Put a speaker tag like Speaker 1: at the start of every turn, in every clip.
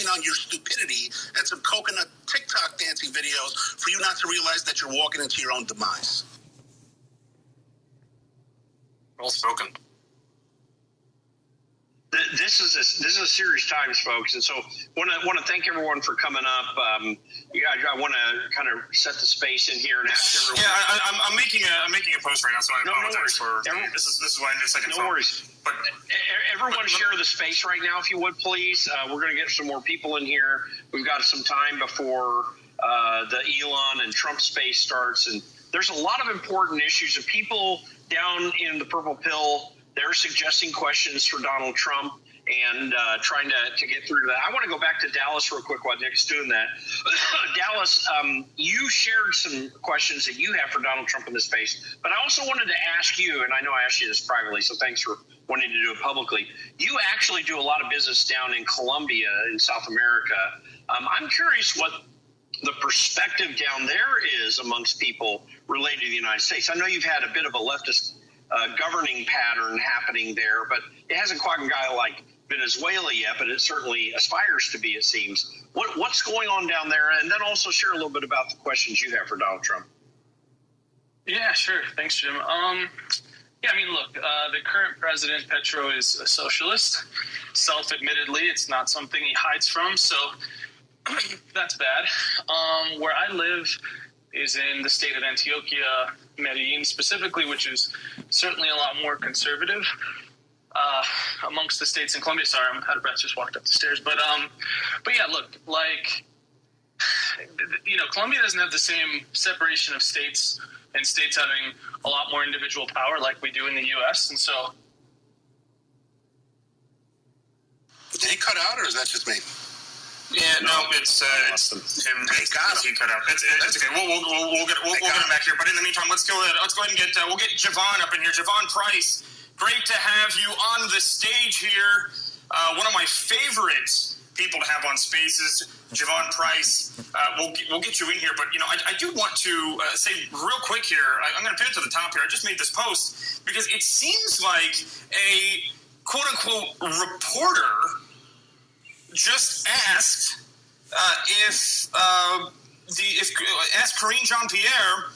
Speaker 1: banking on your stupidity and some coconut TikTok dancing videos for you not to realize that you're walking into your own demise.
Speaker 2: Well spoken.
Speaker 3: This is a serious times, folks, and so want to thank everyone for coming up. I want to kind of set the space in here and ask everyone.
Speaker 2: Yeah, I'm making a post right now, so I apologize for this is why I need a second.
Speaker 3: No worries. But everyone share the space right now, if you would, please. We're going to get some more people in here. We've got some time before the Elon and Trump space starts, and there's a lot of important issues and people down in the purple pill. They're suggesting questions for Donald Trump and trying to get through to that. I want to go back to Dallas real quick while Nick's doing that. Dallas, you shared some questions that you have for Donald Trump in this space, but I also wanted to ask you, and I know I asked you this privately, so thanks for wanting to do it publicly. You actually do a lot of business down in Colombia in South America. I'm curious what the perspective down there is amongst people related to the United States. I know you've had a bit of a leftist governing pattern happening there, but it hasn't quite got like Venezuela yet, but it certainly aspires to be, it seems. What's going on down there? And then also share a little bit about the questions you have for Donald Trump.
Speaker 4: Yeah, sure. Thanks, Jim. Yeah, I mean, look, the current president, Petro, is a socialist. Self-admittedly, it's not something he hides from, so that's bad. Where I live is in the state of Antioquia, Medellin specifically, which is certainly a lot more conservative amongst the states in Colombia. Sorry, I'm out of breath, just walked up the stairs. But yeah, look, like, Colombia doesn't have the same separation of states and states having a lot more individual power like we do in the U.S. And so...
Speaker 1: Did he cut out, or is that just me?
Speaker 2: Yeah, no, it's him. He cut out. It's okay. We'll get him back here. But in the meantime, let's go ahead and get we'll get Javon up in here. Javon Price, great to have you on the stage here. One of my favorite people to have on Spaces, Javon Price. We'll get you in here, but I do want to say real quick here. I'm going to pin it to the top here. I just made this post because it seems like a quote unquote reporter just asked asked Karine Jean-Pierre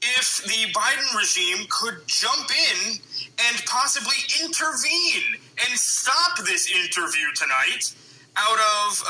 Speaker 2: if the Biden regime could jump in and possibly intervene and stop this interview tonight out of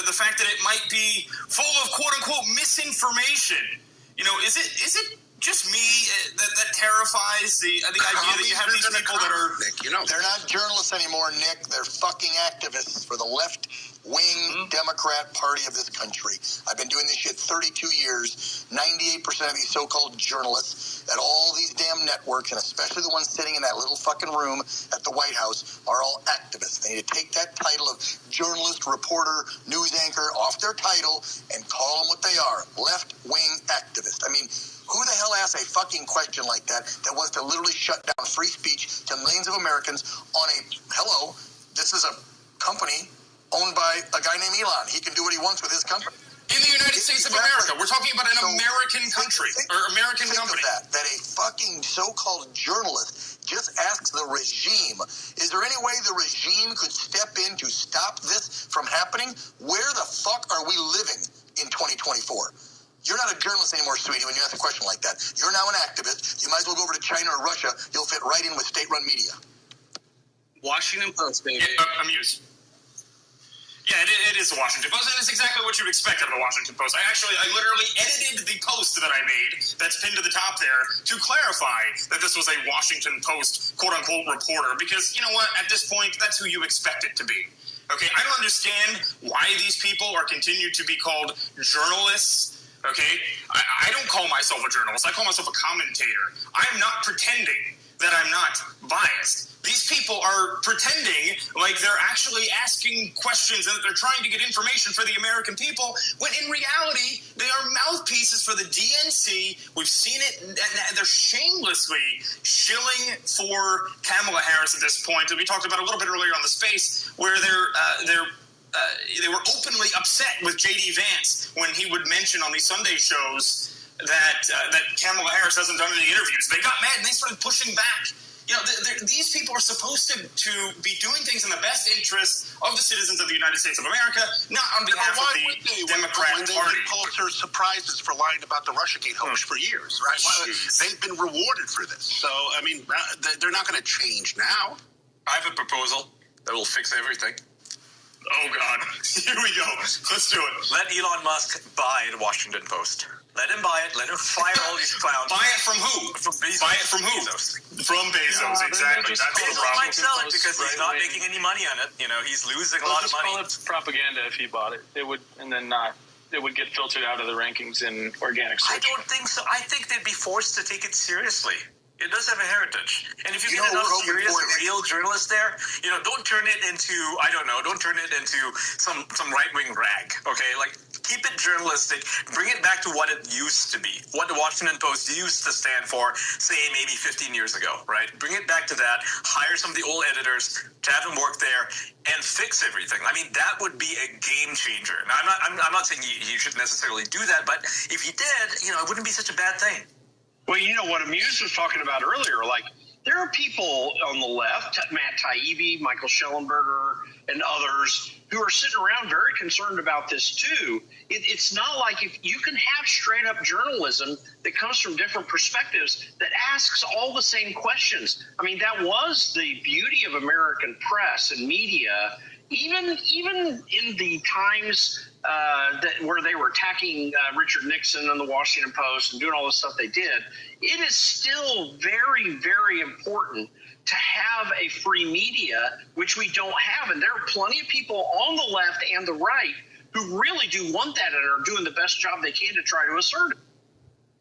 Speaker 2: the fact that it might be full of quote unquote misinformation. Is it just me that terrifies the idea that you have these people that are...
Speaker 5: Nick, they're not journalists anymore, Nick. They're fucking activists for the left-wing Democrat Party of this country. I've been doing this shit 32 years. 98% of these so-called journalists at all these damn networks, and especially the ones sitting in that little fucking room at the White House, are all activists. They need to take that title of journalist, reporter, news anchor off their title and call them what they are, left-wing activists. I mean... who the hell asks a fucking question like that wants to literally shut down free speech to millions of Americans on this is a company owned by a guy named Elon. He can do what he wants with his company.
Speaker 2: In the United States of America. We're talking about an American country or American company.
Speaker 5: That a fucking so-called journalist just asks the regime, is there any way the regime could step in to stop this from happening? Where the fuck are we living in 2024? You're not a journalist anymore, sweetie, when you ask a question like that. You're now an activist. You might as well go over to China or Russia. You'll fit right in with state-run media.
Speaker 4: Washington Post, baby.
Speaker 2: Yeah, I'm used. Yeah, it is the Washington Post, and it's exactly what you'd expect out of the Washington Post. I literally edited the post that I made that's pinned to the top there to clarify that this was a Washington Post quote-unquote reporter, because you know what? At this point, that's who you expect it to be. Okay, I don't understand why these people are continued to be called journalists. Okay, I don't call myself a journalist. I call myself a commentator. I'm not pretending that I'm not biased. These people are pretending like they're actually asking questions and that they're trying to get information for the American people, when in reality, they are mouthpieces for the DNC. We've seen it. They're shamelessly shilling for Kamala Harris at this point. And we talked about a little bit earlier on the space where they were openly upset with J.D. Vance when he would mention on these Sunday shows that Kamala Harris hasn't done any interviews. They got mad and they started pushing back. These people are supposed to be doing things in the best interest of the citizens of the United States of America, not on behalf of the Democrat Party.
Speaker 1: Pulitzer surprises for lying about the Russiagate hoax for years, right? They've been rewarded for this. So, I mean, they're not going to change now.
Speaker 6: I have a proposal that will fix everything.
Speaker 2: Oh, God. Here we go. Let's do it.
Speaker 6: Let Elon Musk buy the Washington Post. Let him buy it. Let him fire all these clowns.
Speaker 2: Buy it from who?
Speaker 6: From Bezos.
Speaker 2: Buy it from who?
Speaker 6: Bezos.
Speaker 2: From Bezos, exactly. That's the
Speaker 6: Bezos
Speaker 2: problem.
Speaker 6: might sell it because he's not making any money on it. He's losing a lot of money.
Speaker 4: Call it propaganda if he bought it. It would get filtered out of the rankings in organic search.
Speaker 6: I don't think so. I think they'd be forced to take it seriously. It does have a heritage. And if you get enough serious, real journalists there, don't turn it into, don't turn it into some right-wing rag, okay? Like, keep it journalistic. Bring it back to what it used to be, what the Washington Post used to stand for, say, maybe 15 years ago, right? Bring it back to that. Hire some of the old editors to have them work there and fix everything. I mean, that would be a game changer. Now, I'm not saying you should necessarily do that, but if you did, it wouldn't be such a bad thing.
Speaker 3: Well, what Amuse was talking about earlier, like there are people on the left, Matt Taibbi, Michael Schellenberger, and others who are sitting around very concerned about this too. It's not like if you can have straight up journalism that comes from different perspectives that asks all the same questions. I mean, that was the beauty of American press and media, even in the times where they were attacking Richard Nixon and the Washington Post and doing all the stuff they did. It is still very, very important to have a free media, which we don't have. And there are plenty of people on the left and the right who really do want that and are doing the best job they can to try to assert it.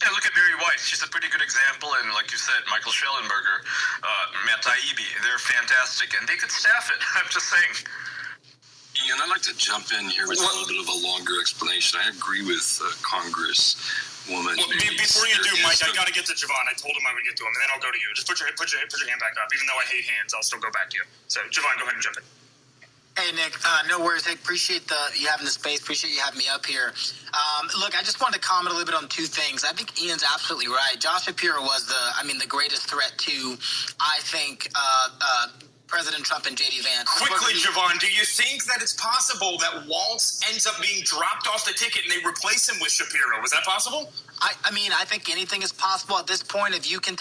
Speaker 6: Yeah, look at Mary Weiss. She's a pretty good example. And like you said, Michael Schellenberger, Matt Taibbi, they're fantastic. And they could staff it. I'm just saying.
Speaker 7: Ian, I'd like to jump in here with a little bit of a longer explanation. I agree with Congresswoman.
Speaker 2: Well, before you do, Mike, I got to get to Javon. I told him I would get to him, and then I'll go to you. Just put your hand back up. Even though I hate hands, I'll still go back to you. So, Javon, go ahead and jump in.
Speaker 8: Hey, Nick, no worries. Hey, appreciate you having the space. Appreciate you having me up here. Look, I just wanted to comment a little bit on two things. I think Ian's absolutely right. Josh Shapiro was the greatest threat to, I think, President Trump and J.D. Vance.
Speaker 2: Quickly, Javon, do you think that it's possible that Waltz ends up being dropped off the ticket and they replace him with Shapiro? Was that possible?
Speaker 8: I think anything is possible at this point. If you can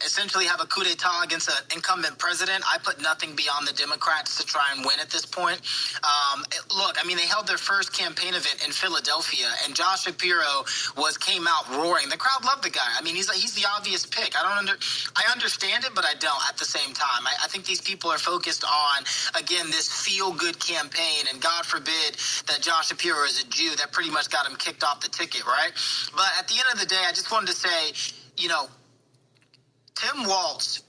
Speaker 8: essentially have a coup d'etat against an incumbent president, I put nothing beyond the Democrats to try and win at this point. Look, they held their first campaign event in Philadelphia, and Josh Shapiro came out roaring. The crowd loved the guy. He's the obvious pick. I understand it, but I don't at the same time. I think these people are focused on, again, this feel-good campaign, and God forbid that Josh Shapiro is a Jew. That pretty much got him kicked off the ticket, right? But at the end of the day, I just wanted to say, Tim Waltz,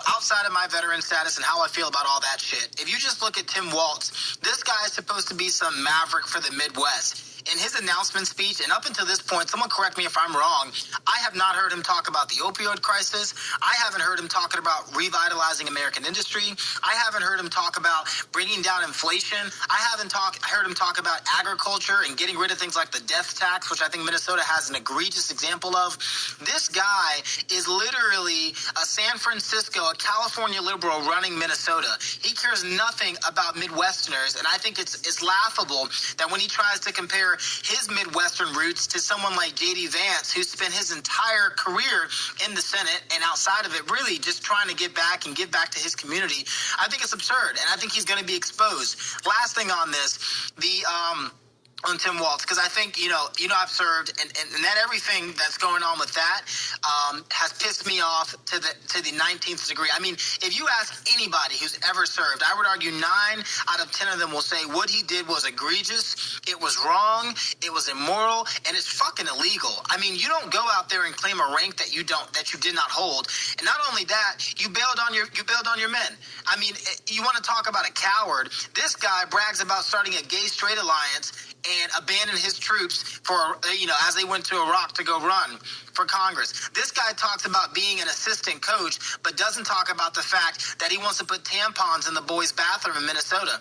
Speaker 8: outside of my veteran status and how I feel about all that shit, if you just look at Tim Waltz, this guy is supposed to be some maverick for the Midwest. In his announcement speech, and up until this point, someone correct me if I'm wrong, I have not heard him talk about the opioid crisis. I haven't heard him talking about revitalizing American industry. I haven't heard him talk about bringing down inflation. I haven't heard him talk about agriculture and getting rid of things like the death tax, which I think Minnesota has an egregious example of. This guy is literally a San Francisco, a California liberal running Minnesota. He cares nothing about Midwesterners, and I think it's laughable that when he tries to compare his Midwestern roots to someone like J.D. Vance, who spent his entire career in the Senate and outside of it really just trying to give back to his community. I think it's absurd, and I think he's going to be exposed. Last thing on this, on Tim Waltz, because I think, I've served, and that everything that's going on with that has pissed me off to the 19th degree. If you ask anybody who's ever served, I would argue 9 out of 10 of them will say what he did was egregious, it was wrong, it was immoral, and it's fucking illegal. You don't go out there and claim a rank that you did not hold. And not only that, you bailed on your men. You want to talk about a coward. This guy brags about starting a gay-straight alliance and abandoned his troops for, as they went to Iraq to go run for Congress. This guy talks about being an assistant coach, but doesn't talk about the fact that he wants to put tampons in the boys' bathroom in Minnesota.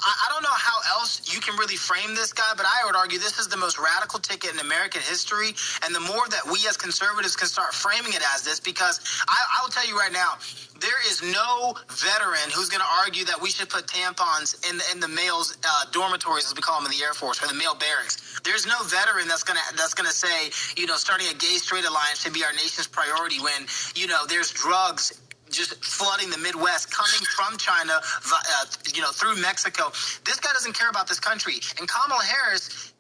Speaker 8: I don't know how else you can really frame this guy, but I would argue this is the most radical ticket in American history. And the more that we as conservatives can start framing it as this, because I will tell you right now, there is no veteran who's going to argue that we should put tampons in the males' dormitories, as we call them in the Air Force, or the male barracks. There's no veteran that's gonna say, starting a gay-straight alliance should be our nation's priority when, there's drugs just flooding the Midwest coming from China, through Mexico. This guy doesn't care about this country. And Kamala Harris,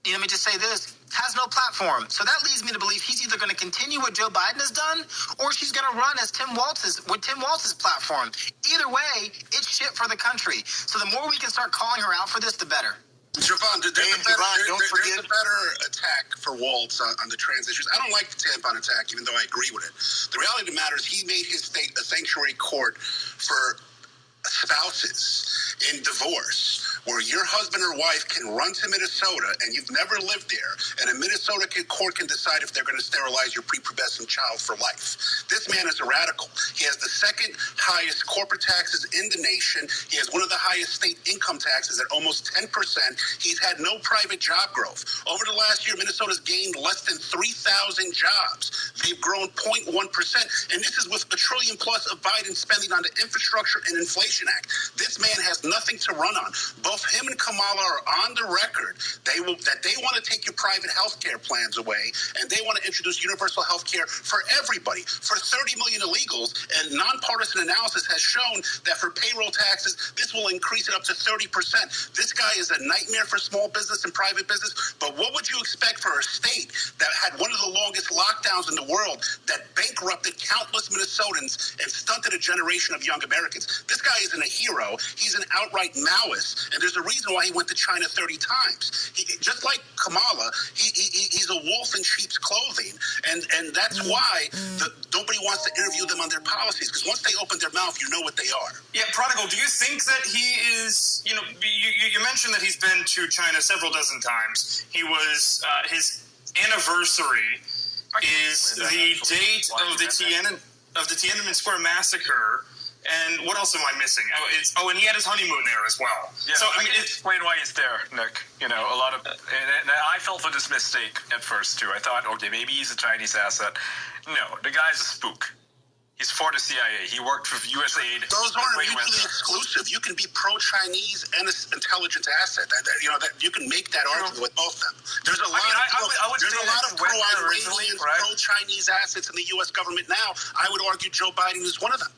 Speaker 8: let me just say this, has no platform. So that leads me to believe he's either going to continue what Joe Biden has done, or she's going to run as Tim Walz's platform. Either way, it's shit for the country. So the more we can start calling her out for this, the better.
Speaker 1: Javon, there's a better attack for Waltz on the trans issues. I don't like the tampon attack, even though I agree with it. The reality of the matter is he made his state a sanctuary court for spouses in divorce, where your husband or wife can run to Minnesota and you've never lived there, and a Minnesota court can decide if they're going to sterilize your prepubescent child for life. This man is a radical. He has the second highest corporate taxes in the nation. He has one of the highest state income taxes at almost 10%. He's had no private job growth. Over the last year, Minnesota's gained less than 3,000 jobs. They've grown 0.1%, and this is with $1 trillion plus of Biden spending on the Infrastructure and Inflation Act. This man has nothing to run on. Both him and Kamala are on the record that they want to take your private health care plans away, and they want to introduce universal health care for everybody, for 30 million illegals. And nonpartisan analysis has shown that for payroll taxes, this will increase it up to 30%. This guy is a nightmare for small business and private business. But what would you expect for a state that had one of the longest lockdowns in the world, that bankrupted countless Minnesotans and stunted a generation of young Americans? This guy isn't a hero. He's an outright Maoist, and there's a reason why he went to China 30 times. Just like Kamala, he's a wolf in sheep's clothing, and that's why nobody wants to interview them on their policies, because once they open their mouth, you know what they are.
Speaker 2: Yeah, Prodigal, do you think that he is, you mentioned that he's been to China several dozen times. He was, his anniversary is the date of the Tiananmen Square massacre. And what else am I missing? And he had his honeymoon there as well.
Speaker 9: Yeah, so I can explain why he's there, Nick. A lot of, and I fell for this mistake at first too. I thought, okay, maybe he's a Chinese asset. No, the guy's a spook. He's for the CIA. He worked for USAID.
Speaker 1: Those aren't mutually exclusive. You can be pro-Chinese and an intelligence asset. That you can make that argument with both of them. There's a lot of pro-Iranian, pro-Chinese assets in the U.S. government now. I would argue Joe Biden is one of them.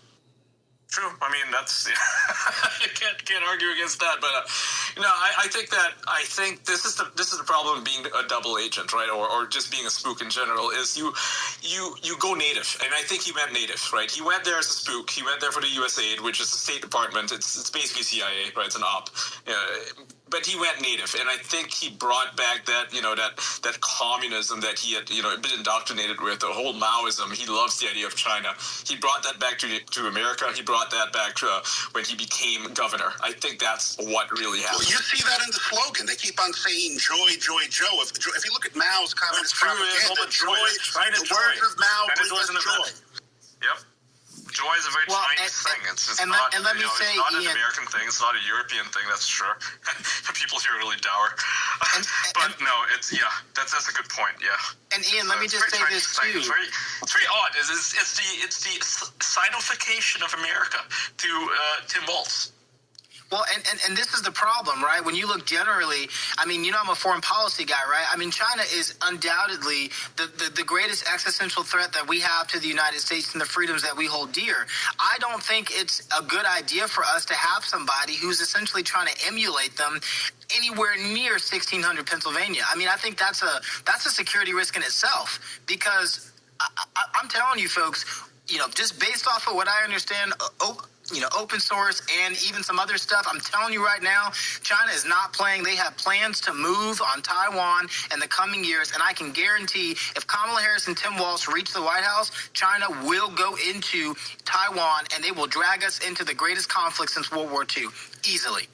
Speaker 9: True. I mean, that's you can't argue against that. But I think this is the problem of being a double agent, right? Or just being a spook in general. Is you go native, and I think he went native, right? He went there as a spook. He went there for the USAID, which is the State Department. It's basically CIA, right? It's an op. But he went native, and I think he brought back that that communism that he had been indoctrinated with, the whole Maoism. He loves the idea of China. He brought that back to America. He brought that back to when he became governor. I think that's what really happened.
Speaker 1: Well, you see that in the slogan. They keep on saying "Joy, Joy, Joe." If you look at Mao's Communist propaganda, the words of Mao bring us joy.
Speaker 9: Yep. Joy is a very Chinese thing. It's not an American thing. It's not a European thing, that's sure. People here are really dour. But that's a good point, yeah.
Speaker 8: And Ian, let me just say this too.
Speaker 9: It's very odd. It's the Sinofication of America to Tim Walz.
Speaker 8: Well, and this is the problem, right? When you look generally, I mean, I'm a foreign policy guy, right? I mean, China is undoubtedly the greatest existential threat that we have to the United States and the freedoms that we hold dear. I don't think it's a good idea for us to have somebody who's essentially trying to emulate them anywhere near 1600 Pennsylvania. I mean, I think that's a security risk in itself, because I'm telling you folks, just based off of what I understand, open source and even some other stuff, I'm telling you right now, China is not playing. They have plans to move on Taiwan in the coming years, and I can guarantee if Kamala Harris and Tim Walz reach the White House, China will go into Taiwan, and they will drag us into the greatest conflict since World War II, easily.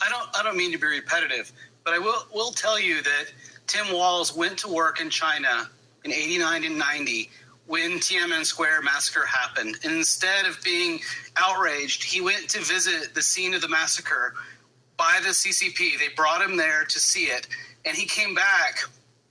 Speaker 10: I don't mean to be repetitive, but I will tell you that Tim Walz went to work in China in 89 and 90 when Tiananmen Square massacre happened. And instead of being outraged, he went to visit the scene of the massacre by by the CCP. They brought him there to see it, and he came back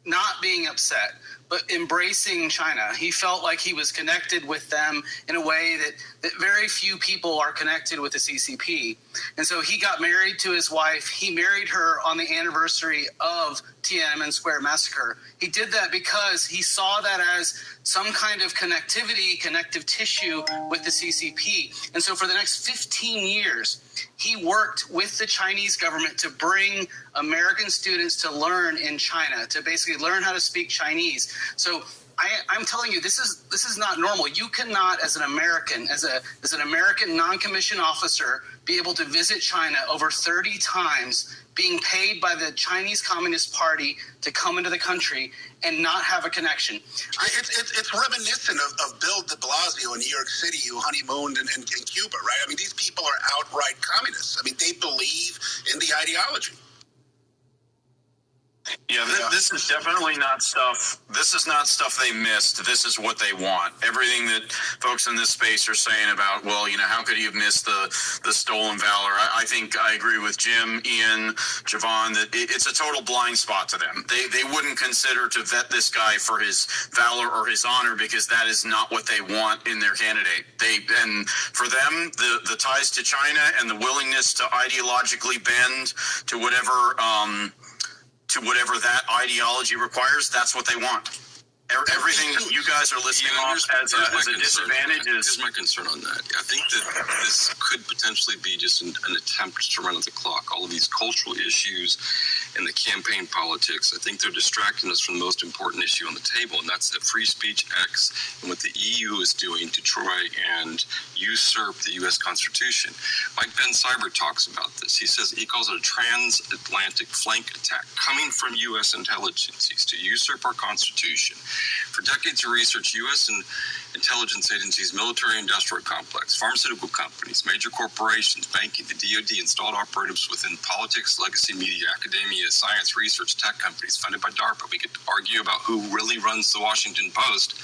Speaker 10: not being upset, but embracing China. He felt like he was connected with them in a way that very few people are connected with the CCP. And so he got married to his wife. He married her on the anniversary of Tiananmen Square massacre. He did that because he saw that as some kind of connective tissue with the CCP. And so for the next 15 years, he worked with the Chinese government to bring American students to learn in China, to basically learn how to speak Chinese. So I'm telling you, this is not normal. You cannot, as an American, as an American non-commissioned officer, be able to visit China over 30 times, being paid by the Chinese Communist Party to come into the country and not have a connection.
Speaker 1: It's reminiscent of Bill de Blasio in New York City, who honeymooned in Cuba, right? I mean, these people are outright communists. I mean, they believe in the ideology.
Speaker 11: Yeah, this is definitely not stuff. This is not stuff they missed. This is what they want. Everything that folks in this space are saying about, well, you know, how could he have missed the stolen valor? I think I agree with Jim, Ian, Javon, that it's a total blind spot to them. They wouldn't consider to vet this guy for his valor or his honor, because that is not what they want in their candidate. And for them, the ties to China and the willingness to ideologically bend to whatever that ideology requires, that's what they want. Everything that you guys are listing off as a disadvantage is...
Speaker 7: Here's my concern on that. I think that this could potentially be just an attempt to run out the clock. All of these cultural issues and the campaign politics, I think they're distracting us from the most important issue on the table, and that's that free speech X and what the EU is doing to try and usurp the U.S. Constitution. Mike Ben Cyber talks about this. He calls it a transatlantic flank attack coming from U.S. intelligences to usurp our Constitution. For decades of research, U.S. and intelligence agencies, military-industrial complex, pharmaceutical companies, major corporations, banking, the DoD, installed operatives within politics, legacy media, academia, science, research, tech companies funded by DARPA. We could argue about who really runs the Washington Post,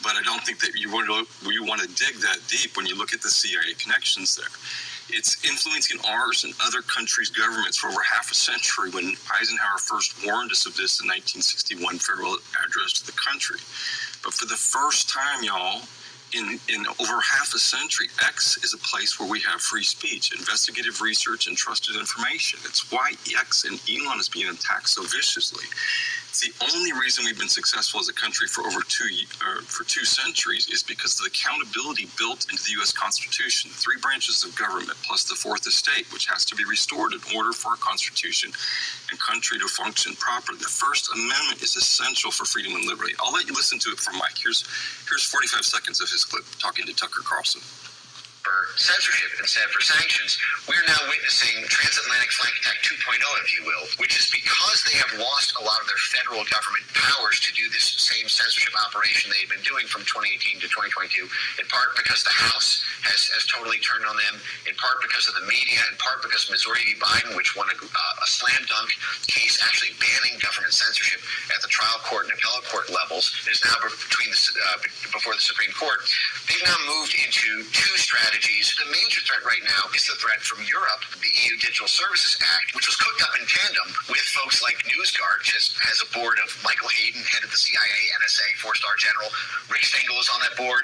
Speaker 7: but I don't think that you want to dig that deep when you look at the CIA connections there. It's influencing ours and other countries' governments for over half a century, when Eisenhower first warned us of this in 1961 Farewell Address to the country. But for the first time, y'all, in over half a century, X is a place where we have free speech, investigative research, and trusted information. It's why X and Elon is being attacked so viciously. It's the only reason we've been successful as a country for over two centuries is because of the accountability built into the U.S. Constitution. The three branches of government plus the fourth estate, which has to be restored in order for our Constitution and country to function properly. The First Amendment is essential for freedom and liberty. I'll let you listen to it from Mike. Here's 45 seconds of his clip talking to Tucker Carlson.
Speaker 12: For censorship instead for sanctions, we're now witnessing transatlantic flank attack 2.0, if you will, which is because they have lost a lot of their federal government powers to do this same censorship operation they've been doing from 2018 to 2022, in part because the House has totally turned on them, in part because of the media, in part because Missouri v. Biden, which won a slam dunk case actually banning government censorship at the trial court and appellate court levels, is now before the Supreme Court. They've now moved into two strategies. The major threat right now is the threat from Europe, the EU Digital Services Act, which was cooked up in tandem with folks like NewsGuard, which has a board of Michael Hayden, head of the CIA, NSA, four-star general. Rick Stengel is on that board,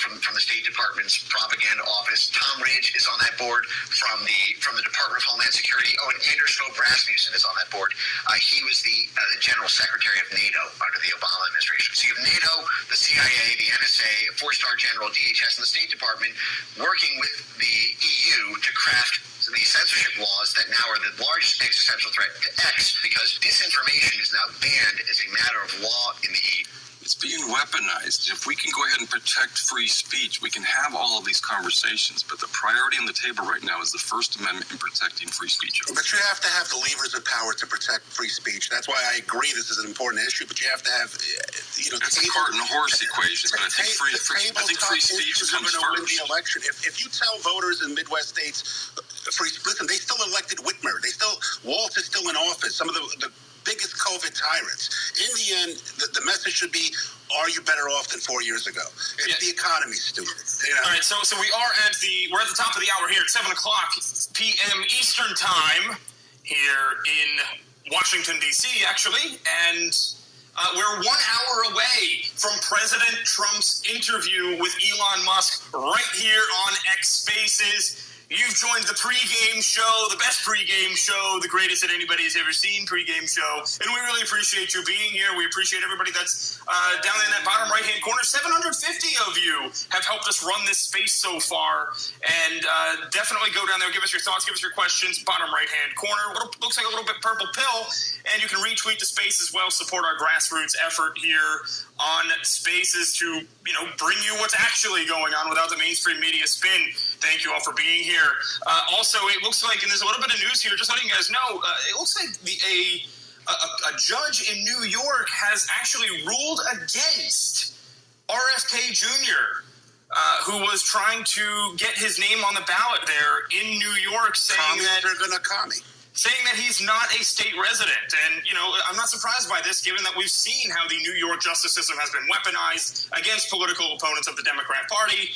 Speaker 12: from the State Department's propaganda office. Tom Ridge is on that board from the Department of Homeland Security. Oh, and Anders Fogh Rasmussen is on that board. He was the General Secretary of NATO under the Obama administration. So you have NATO, the CIA, the NSA, four-star general, DHS, and the State Department working with the EU to craft these censorship laws that now are the largest existential threat to X, because disinformation is now banned as a matter of law in the EU.
Speaker 7: It's being weaponized. If we can go ahead and protect free speech, we can have all of these conversations. But the priority on the table right now is the First Amendment and protecting free speech.
Speaker 1: But you have to have the levers of power to protect free speech. That's why I agree this is an important issue. But you have to have,
Speaker 7: That's a cart and a horse equation. But I think free speech comes first.
Speaker 1: Win the election. If you tell voters in Midwest states, listen, they still elected Whitmer. Waltz is still in office. Some of the biggest COVID tyrants. In the end, the message should be, are you better off than 4 years ago? If the economy's stupid.
Speaker 2: All right, so we're at the top of the hour here at 7 o'clock. p.m. Eastern Time here in Washington, D.C., actually, and we're 1 hour away from President Trump's interview with Elon Musk right here on X Spaces. You've joined the pregame show, the best pregame show, the greatest that anybody has ever seen pregame show, and we really appreciate you being here. We appreciate everybody that's down in that bottom right-hand corner. 750 of you have helped us run this space so far, and definitely go down there, give us your thoughts, give us your questions, bottom right-hand corner. What looks like a little bit purple pill, and you can retweet the space as well, support our grassroots effort here on Spaces to, bring you what's actually going on without the mainstream media spin. Thank you all for being here. Also, it looks like, and there's a little bit of news here, just letting you guys know, it looks like a judge in New York has actually ruled against RFK Jr., who was trying to get his name on the ballot there in New York, saying that he's not a state resident. And, I'm not surprised by this, given that we've seen how the New York justice system has been weaponized against political opponents of the Democrat Party,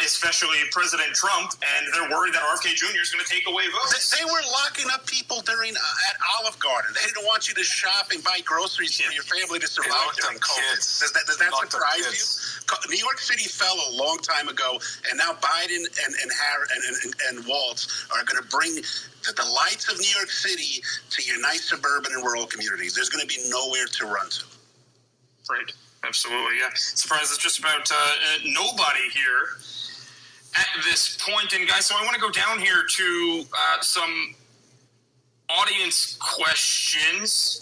Speaker 2: especially President Trump, and they're worried that RFK Jr. is going to take away votes.
Speaker 1: They were locking up people during at Olive Garden. They didn't want you to shop and buy groceries for your family to survive during COVID. Does that surprise you? New York City fell a long time ago, and now Biden and Waltz are going to bring the lights of New York City to your nice suburban and rural communities. There's going to be nowhere to run to.
Speaker 2: Right. Absolutely, yeah. Surprised it's just about nobody here at this point. And guys, so I want to go down here to some audience questions.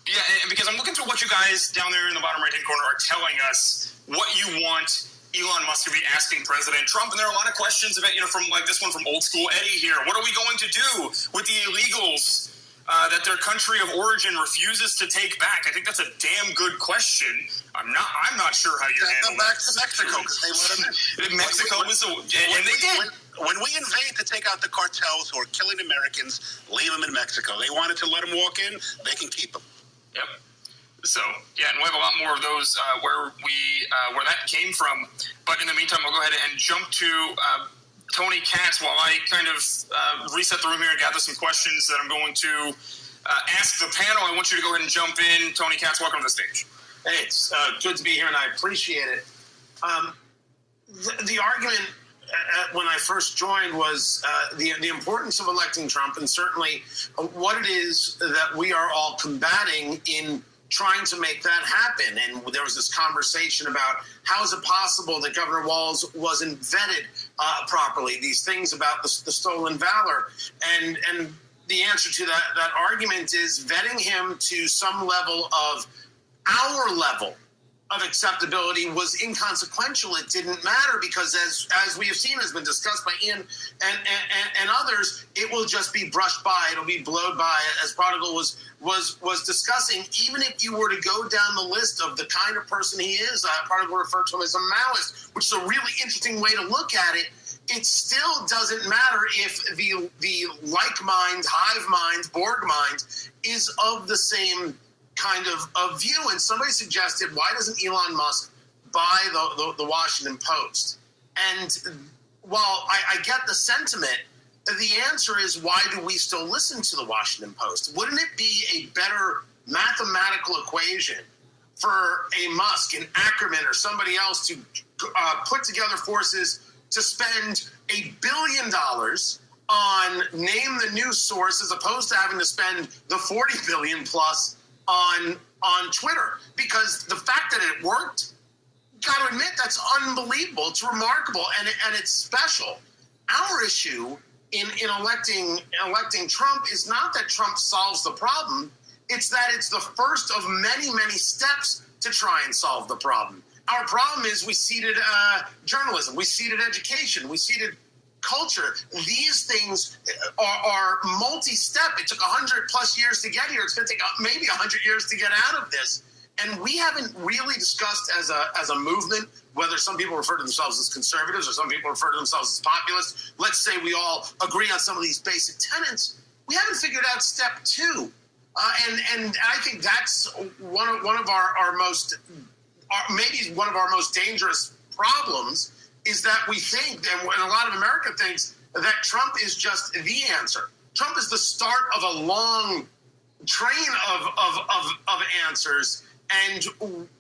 Speaker 2: Yeah, because I'm looking through what you guys down there in the bottom right-hand corner are telling us what you want Elon Musk to be asking President Trump. And there are a lot of questions about, from like this one from old school Eddie here. What are we going to do with the illegals that their country of origin refuses to take back? I think that's a damn good question. I'm not sure how you handle that.
Speaker 1: Back to Mexico, because they let them in.
Speaker 2: Mexico was and they did.
Speaker 1: When we invade to take out the cartels who are killing Americans, leave them in Mexico. They wanted to let them walk in, they can keep them.
Speaker 2: Yep. So, yeah, and we have a lot more of those where that came from. But in the meantime, we'll go ahead and jump to Tony Katz, while I kind of reset the room here and gather some questions that I'm going to ask the panel. I want you to go ahead and jump in. Tony Katz, welcome to the stage.
Speaker 13: Hey, it's good to be here, and I appreciate it. The argument when I first joined was the importance of electing Trump, and certainly what it is that we are all combating in trying to make that happen. And there was this conversation about how is it possible that Governor Walz wasn't vetted properly, these things about the stolen valor. And the answer to that argument is vetting him to some level of our level of acceptability was inconsequential. It didn't matter because, as we have seen, has been discussed by Ian and others, it will just be brushed by. It'll be blowed by, as Prodigal was discussing. Even if you were to go down the list of the kind of person he is, Prodigal referred to him as a Maoist, which is a really interesting way to look at it. It still doesn't matter if the like mind, hive mind, Borg mind is of the same kind of view. And somebody suggested, why doesn't Elon Musk buy the Washington Post? And while I get the sentiment, the answer is, why do we still listen to the Washington Post? Wouldn't it be a better mathematical equation for a Musk, an Ackerman, or somebody else to put together forces to spend $1 billion on name the news source, as opposed to having to spend the $40 billion plus on Twitter? Because the fact that it worked, got to admit, that's unbelievable. It's remarkable, and it's special. Our issue in electing Trump is not that Trump solves the problem. It's that it's the first of many, many steps to try and solve the problem. Our problem is we ceded journalism, we ceded education, we ceded culture. These things are multi-step. It took 100 plus years to get here. It's going to take maybe 100 years to get out of this. And we haven't really discussed as a movement, whether some people refer to themselves as conservatives or some people refer to themselves as populists. Let's say we all agree on some of these basic tenets. We haven't figured out step two. And I think that's one of our most, maybe one of our most dangerous problems, is that we think, and a lot of America thinks, that Trump is just the answer. Trump is the start of a long train of answers. And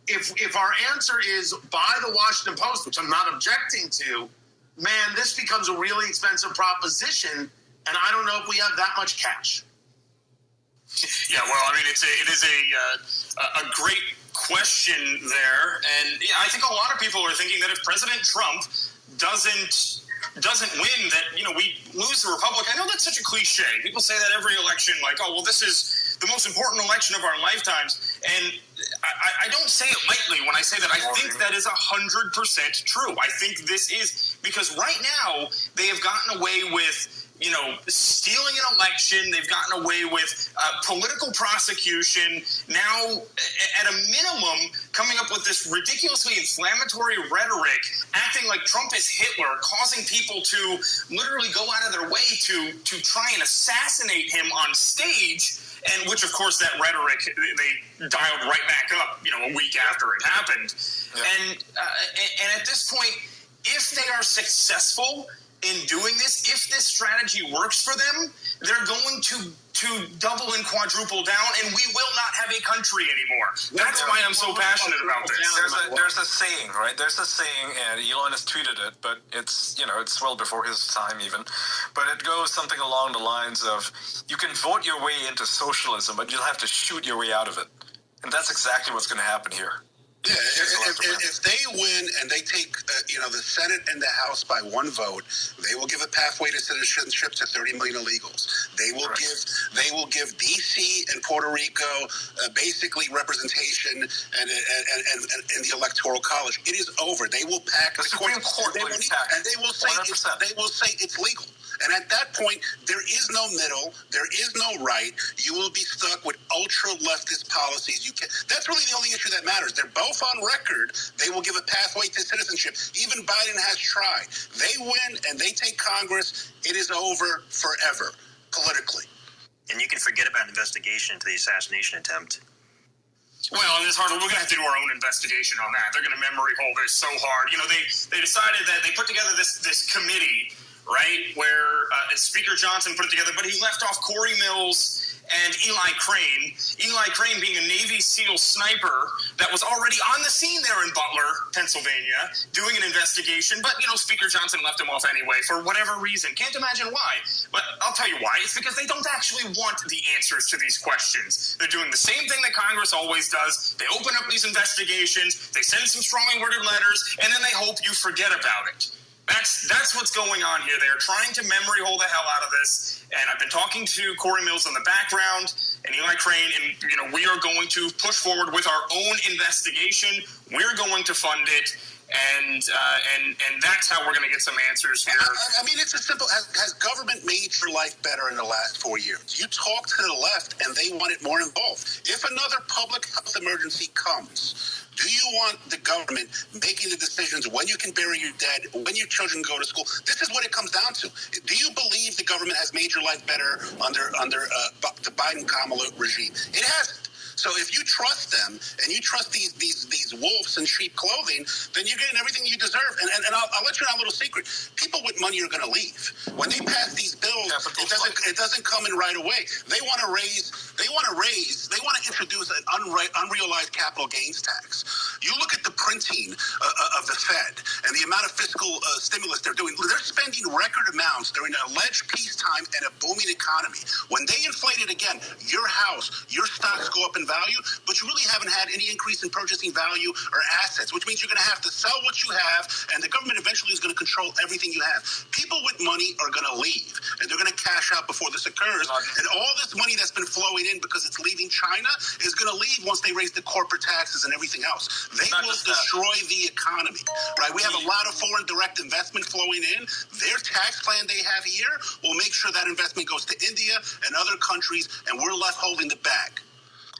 Speaker 13: if our answer is buy the Washington Post, which I'm not objecting to, man, this becomes a really expensive proposition. And I don't know if we have that much cash.
Speaker 2: Yeah, well, I mean, it is a great question there, and yeah, I think a lot of people are thinking that if President Trump doesn't win, that we lose the republic. I know that's such a cliche. People say that every election, like, oh, well, this is the most important election of our lifetimes, and I don't say it lightly when I say that. I think that is 100% true. I think this is because right now they have gotten away with stealing an election. They've gotten away with political prosecution. Now, at a minimum, coming up with this ridiculously inflammatory rhetoric, acting like Trump is Hitler, causing people to literally go out of their way to try and assassinate him on stage. And which, of course, that rhetoric, they dialed right back up, a week after it happened. Yeah. And at this point, if they are successful in doing this, if this strategy works for them, they're going to double and quadruple down, and we will not have a country anymore. That's why I'm so passionate about this.
Speaker 9: There's a saying, right? There's a saying, and Elon has tweeted it, but it's well before his time even. But it goes something along the lines of, you can vote your way into socialism, but you'll have to shoot your way out of it. And that's exactly what's going to happen here.
Speaker 1: Yeah, if they win and they take the Senate and the House by one vote, they will give a pathway to citizenship to 30 million illegals. They will give DC and Puerto Rico basically representation and the Electoral College. It is over. They will pack
Speaker 9: the Supreme Court,
Speaker 1: and they will say it's legal. And at that point, there is no middle. There is no right. You will be stuck with ultra-leftist policies. That's really the only issue that matters. They're both on record. They will give a pathway to citizenship. Even Biden has tried. They win and they take Congress. It is over forever, politically.
Speaker 14: And you can forget about an investigation into the assassination attempt.
Speaker 2: Well, and it's hard. We're going to have to do our own investigation on that. They're going to memory hole this so hard. They decided that they put together this committee, right, where Speaker Johnson put it together, but he left off Corey Mills and Eli Crane. Eli Crane being a Navy SEAL sniper that was already on the scene there in Butler, Pennsylvania, doing an investigation. But, Speaker Johnson left him off anyway for whatever reason. Can't imagine why. But I'll tell you why. It's because they don't actually want the answers to these questions. They're doing the same thing that Congress always does. They open up these investigations, they send some strongly worded letters, and then they hope you forget about it. That's what's going on here. They're trying to memory hole the hell out of this. And I've been talking to Corey Mills in the background and Eli Crane, and we are going to push forward with our own investigation. We're going to fund it, and that's how we're going to get some answers here.
Speaker 1: I mean, it's as simple. Has government made your life better in the last 4 years? You talk to the left, and they want it more involved. If another public health emergency comes, do you want the government making the decisions when you can bury your dead, when your children go to school? This is what it comes down to. Do you believe the government has made your life better under the Biden-Kamala regime? It hasn't. So if you trust them and you trust these wolves in sheep clothing, then you're getting everything you deserve. And I'll let you know a little secret. People with money are going to leave. When they pass these bills, it doesn't come in right away. They want to introduce an unrealized capital gains tax. You look at the printing of the Fed and the amount of fiscal stimulus they're doing. They're spending record amounts during an alleged peacetime and a booming economy. When they inflate it again, your house, your stocks go up in value, but you really haven't had any increase in purchasing value or assets, which means you're going to have to sell what you have, and the government eventually is going to control everything you have. People with money are going to leave, and they're going to cash out before this occurs, and all this money that's been flowing in because it's leaving China is going to leave once they raise the corporate taxes and everything else. They will destroy the economy, right? We have a lot of foreign direct investment flowing in. Their tax plan they have here will make sure that investment goes to India and other countries, and we're left holding the bag.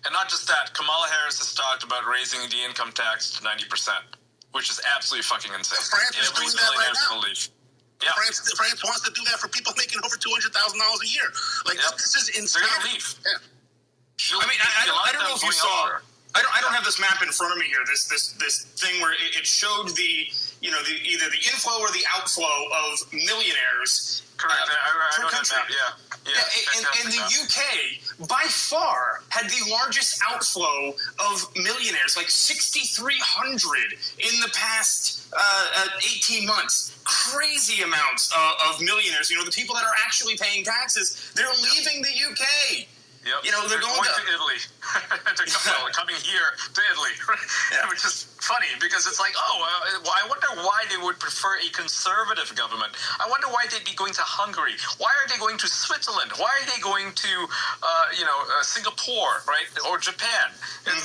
Speaker 9: And not just that, Kamala Harris has talked about raising the income tax to 90%, which is absolutely fucking insane.
Speaker 1: France is doing that right now.
Speaker 9: Yeah.
Speaker 1: France wants to do that for people making over $200,000 a year. This is insane.
Speaker 9: They're going to leave.
Speaker 2: I
Speaker 9: Yeah.
Speaker 2: mean, I don't know if you saw. I don't have this map in front of me here. This thing where it showed the either the inflow or the outflow of millionaires.
Speaker 9: Correct. I know that.
Speaker 2: And the UK, by far, had the largest outflow of millionaires, like 6,300 in the past 18 months. Crazy amounts of millionaires. The people that are actually paying taxes, they're leaving the UK.
Speaker 9: Yep.
Speaker 2: They're going
Speaker 9: to Italy. They're coming here to Italy, which is funny because it's like, I wonder why they would prefer a conservative government. I wonder why they'd be going to Hungary. Why are they going to Switzerland? Why are they going to, Singapore, right, or Japan?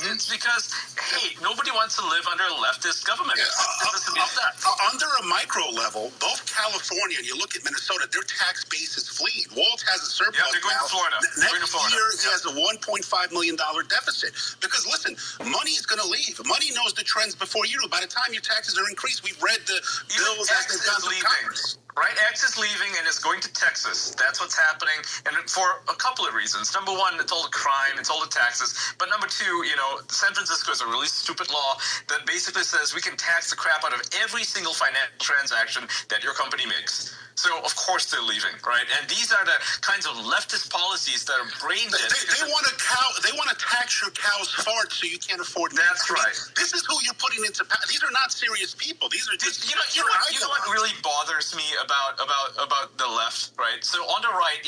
Speaker 9: It's because, hey, nobody wants to live under a leftist government.
Speaker 1: Under a micro level, both California and you look at Minnesota, their tax base is fleeing. Walt has a surplus.
Speaker 9: Yeah, they're going to Florida.
Speaker 1: Next year, he has a $1.5 million deficit. Because, listen, money is going to leave. Money knows the trends before you do. By the time your taxes are increased, we've read the bills as they've gone through Congress.
Speaker 9: Right, X is leaving and is going to Texas. That's what's happening, and for a couple of reasons. Number one, it's all the crime, it's all the taxes. But number two, San Francisco has a really stupid law that basically says we can tax the crap out of every single financial transaction that your company makes. So, of course, they're leaving, right? And these are the kinds of leftist policies that are brain dead.
Speaker 1: They want to tax your cow's farts so you can't afford.
Speaker 9: That's right.
Speaker 1: This is who you're putting into power. These are not serious people. These are just
Speaker 9: you know what really bothers me about the left, right? So on the right,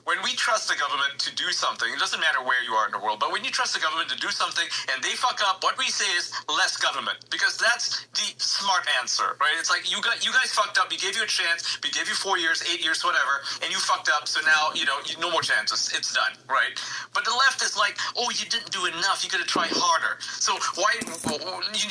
Speaker 9: when we trust the government to do something, it doesn't matter where you are in the world, but when you trust the government to do something and they fuck up, what we say is less government, because that's the smart answer, right? It's like you guys fucked up. We gave you a chance. We gave you 4 years, 8 years, whatever, and you fucked up. So now no more chances. It's done, right? But the left is like, oh, you didn't do enough. You got to try harder. So why you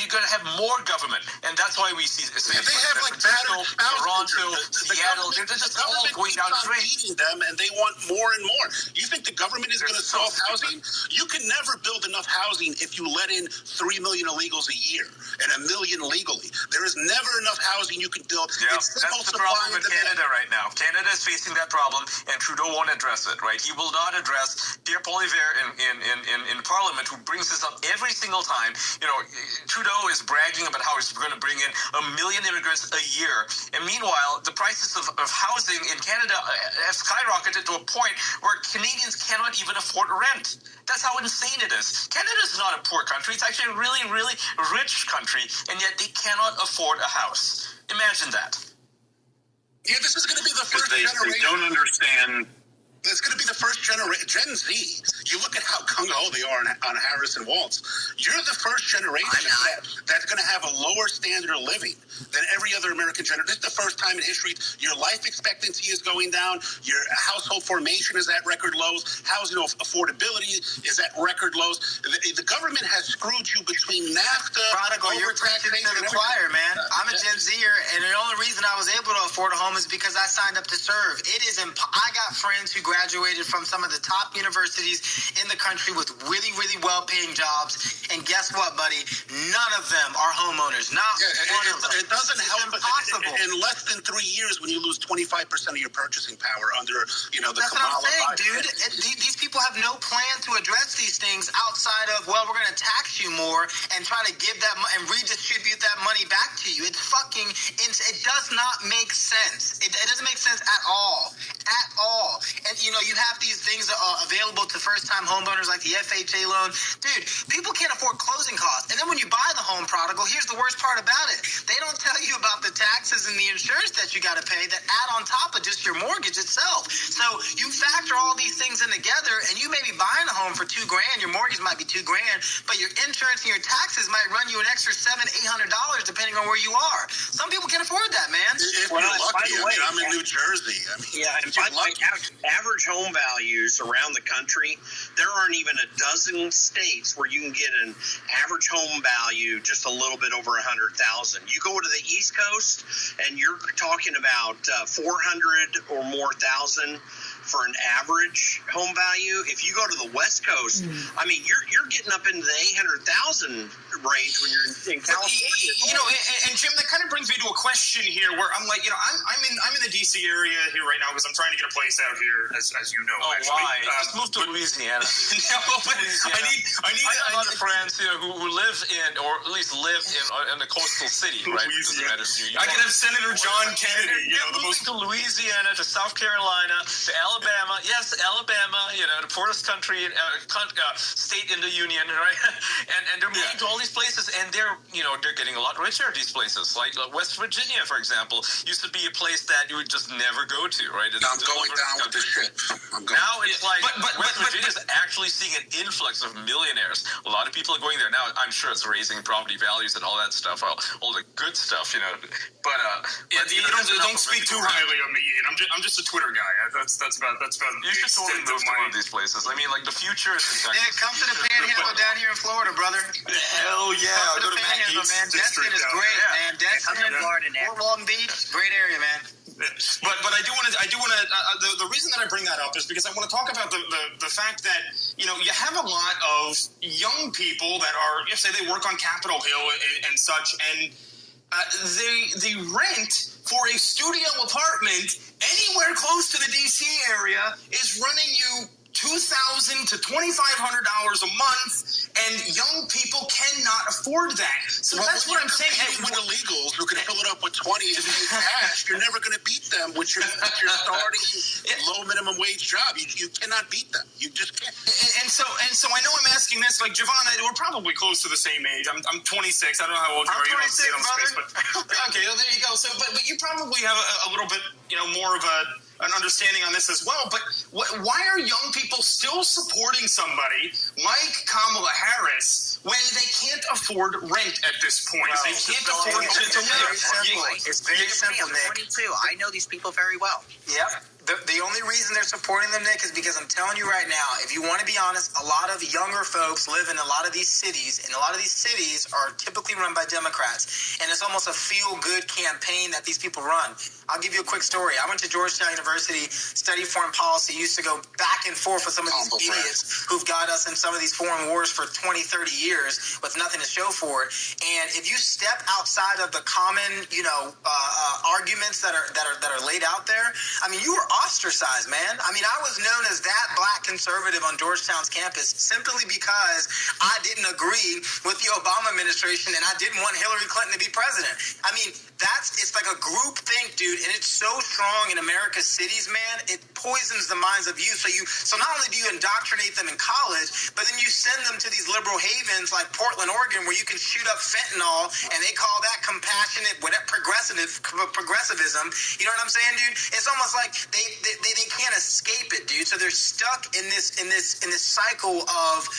Speaker 9: got to have more government, and that's why we see.
Speaker 1: They have like battered
Speaker 9: Toronto, Seattle. They're just all going down the drain.
Speaker 1: Beating them, and they want more and more. You think the government is going to solve housing? You can never build enough housing if you let in 3 million illegals a year and 1 million legally. There is never enough housing you can build.
Speaker 9: Yeah,
Speaker 1: it's simple
Speaker 9: that's the problem with Canada right now. Canada is facing that problem, and Trudeau won't address it. Right? He will not address Pierre Poilievre in Parliament, who brings this up every single time. Trudeau is bragging about how he's going to bring in 1 million immigrants a year, and meanwhile, the prices of housing in Canada have skyrocketed to a point where Canadians cannot even afford rent. That's how insane it is. Canada is not a poor country. It's actually a really, really rich country, and yet they cannot afford a house. Imagine that.
Speaker 1: Yeah, this is going to be the first generation.
Speaker 11: They don't understand.
Speaker 1: It's going to be the first generation. Gen Z, you look at how gung-ho they are on Harris and Waltz. You're the first generation that's going to have a lower standard of living than every other American generation. This is the first time in history your life expectancy is going down. Your household formation is at record lows. Housing affordability is at record lows. The government has screwed you between NAFTA.
Speaker 8: Prodigal, you're preaching to the choir, man. I'm a Gen Zer, and the only reason I was able to afford a home is because I signed up to serve. It is I got friends who graduated from some of the top universities in the country with really, really well-paying jobs. And guess what, buddy? None of them are homeowners. Not one of them.
Speaker 1: It doesn't help.
Speaker 8: Impossible.
Speaker 1: In less than 3 years, when you lose 25% of your purchasing power under, the
Speaker 8: That's
Speaker 1: Kamala
Speaker 8: what I'm saying,
Speaker 1: Biden.
Speaker 8: dude. These people have no plan to address these things outside of, well, we're going to tax you more and try to give that and redistribute that money back to you. It does not make sense. It doesn't make sense at all. At all. And, you have these things available to first-time homeowners like the FHA loan. Dude, people can't afford closing costs. And then when you buy the home, Prodigal, here's the worst part about it. They don't tell you about the taxes and the insurance that you got to pay that add on top of just your mortgage itself. So you factor all these things in together, and you may be buying a home for $2,000. Your mortgage might be $2,000, but your insurance and your taxes might run you an extra $700-800 depending on where you are. Some people can't afford that, man.
Speaker 1: If you're lucky, I'm in New Jersey.
Speaker 3: And by the way, average home values around the country, there aren't even a dozen states where you can get an average home value just a little bit over 100,000. You go to the East Coast, and you're talking about 400 or more thousand.
Speaker 12: for an average home value. If you go to the West Coast, I mean, you're getting up into the 800,000 range when you're in California.
Speaker 2: You know, and Jim, that kind of brings me to a question here, where I'm like, you know, I'm in the DC area here right now because I'm trying to get a place out here, as you know.
Speaker 9: Oh,
Speaker 2: actually.
Speaker 9: why? Just move to Louisiana.
Speaker 2: No, but I need
Speaker 9: a lot of friends, you know, who live in, or at least live in a coastal city, right?
Speaker 2: Louisiana. I can have Senator John Kennedy, you know, the most
Speaker 9: to Louisiana, to South Carolina, to Alabama. Yes, Alabama, you know, the poorest country, state in the union, right? and they're moving to all these places, and they're getting a lot richer. These places, like West Virginia, for example, used to be a place that you would just never go to, right?
Speaker 1: I'm going down with this shit.
Speaker 9: Now it's like West Virginia is actually seeing an influx of millionaires. A lot of people are going there now. I'm sure it's raising property values and all that stuff, all the good stuff, you know. But
Speaker 2: don't speak too highly of me, Ian. I'm just a Twitter guy. That's about.
Speaker 9: You should totally move to one of these places. I mean, like, the future is in Texas.
Speaker 8: Yeah, come to the Panhandle down here in Florida, brother.
Speaker 2: Hell yeah!
Speaker 8: Come to the Panhandle, man. Destin is great, man. Destin,
Speaker 12: Florida,
Speaker 8: Fort Walton Beach, great area, man.
Speaker 2: But I do want to. The reason that I bring that up is because I want to talk about the fact that, you know, you have a lot of young people that are, say they work on Capitol Hill and such, and the rent for a studio apartment anywhere close to the DC area is running you $2,000 to $2,500 a month, and young people cannot afford that. So that's what I'm saying.
Speaker 1: With illegals who can fill it up with 20 and pay cash, you're never going to beat them with your starting low minimum wage job. You cannot beat them. You just can't.
Speaker 2: And so I know I'm asking this, like, Javon, we're probably close to the same age. I'm 26. I don't know how old you are. You don't say it on space, but okay, well, there you go. So, but you probably have a little bit, you know, more of an understanding on this as well. But why are young people still supporting somebody like Kamala Harris when they can't afford rent at this point?
Speaker 8: Well,
Speaker 2: they can't afford to live.
Speaker 8: It's very simple, Nick.
Speaker 12: 22. I know these people very well.
Speaker 8: Yep. The only reason they're supporting them, Nick, is because I'm telling you right now, if you want to be honest, a lot of younger folks live in a lot of these cities, and a lot of these cities are typically run by Democrats, and it's almost a feel-good campaign that these people run. I'll give you a quick story. I went to Georgetown University, studied foreign policy, used to go back and forth with some of these idiots who've got us in some of these foreign wars for 20, 30 years with nothing to show for it. And if you step outside of the common, arguments that are laid out there, I mean, you were ostracized, man. I mean, I was known as that black conservative on Georgetown's campus simply because I didn't agree with the Obama administration and I didn't want Hillary Clinton to be president. I mean, it's like a group think, dude, and it's so strong in America's cities, man. It poisons the minds of youth. So not only do you indoctrinate them in college, but then you send them to these liberal havens like Portland, Oregon, where you can shoot up fentanyl, and they call that compassionate, progressivism. You know what I'm saying, dude? It's almost like they can't escape it, dude. So they're stuck in this cycle of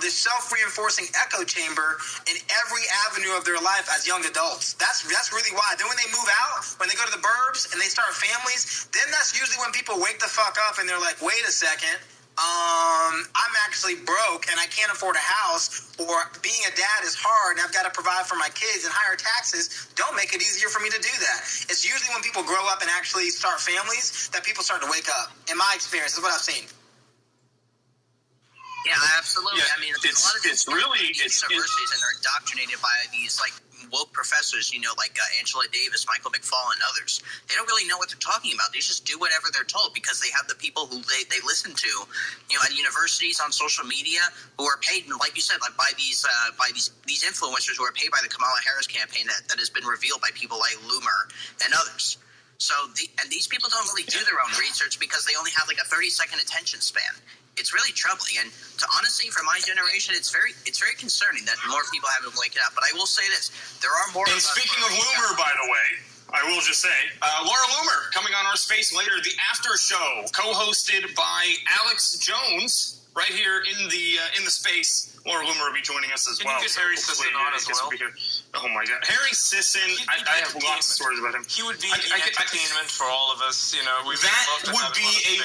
Speaker 8: this self-reinforcing echo chamber in every avenue of their life as young adults. That's really why. Then when they move out, when they go to the burbs and they start families, then that's usually when people wake the fuck up and they're like, wait a second, I'm actually broke and I can't afford a house, or being a dad is hard and I've got to provide for my kids, and higher taxes don't make it easier for me to do that. It's usually when people grow up and actually start families that people start to wake up. In my experience, is what I've seen.
Speaker 12: Yeah, absolutely.
Speaker 11: Yeah,
Speaker 12: I mean, a lot of these universities and they're indoctrinated by these like woke professors, like Angela Davis, Michael McFaul, and others. They don't really know what they're talking about. They just do whatever they're told because they have the people who they listen to, at universities, on social media, who are paid, like you said, like by these influencers who are paid by the Kamala Harris campaign that has been revealed by people like Loomer and others. So these people don't really do their own research because they only have like a 30-second attention span. It's really troubling, and honestly, for my generation, it's very concerning that more people haven't waken up. But I will say this: there are more.
Speaker 2: And speaking of Loomer, by the way, I will just say, Laura Loomer coming on our space later, the after show, co-hosted by Alex Jones, right here in the space. Laura Loomer will be joining us as well.
Speaker 9: Can you get Harry Sisson on as well?
Speaker 2: Oh my God, Harry Sisson! I have lots of stories about him.
Speaker 9: He would be the entertainment for all of us.
Speaker 2: That would be a.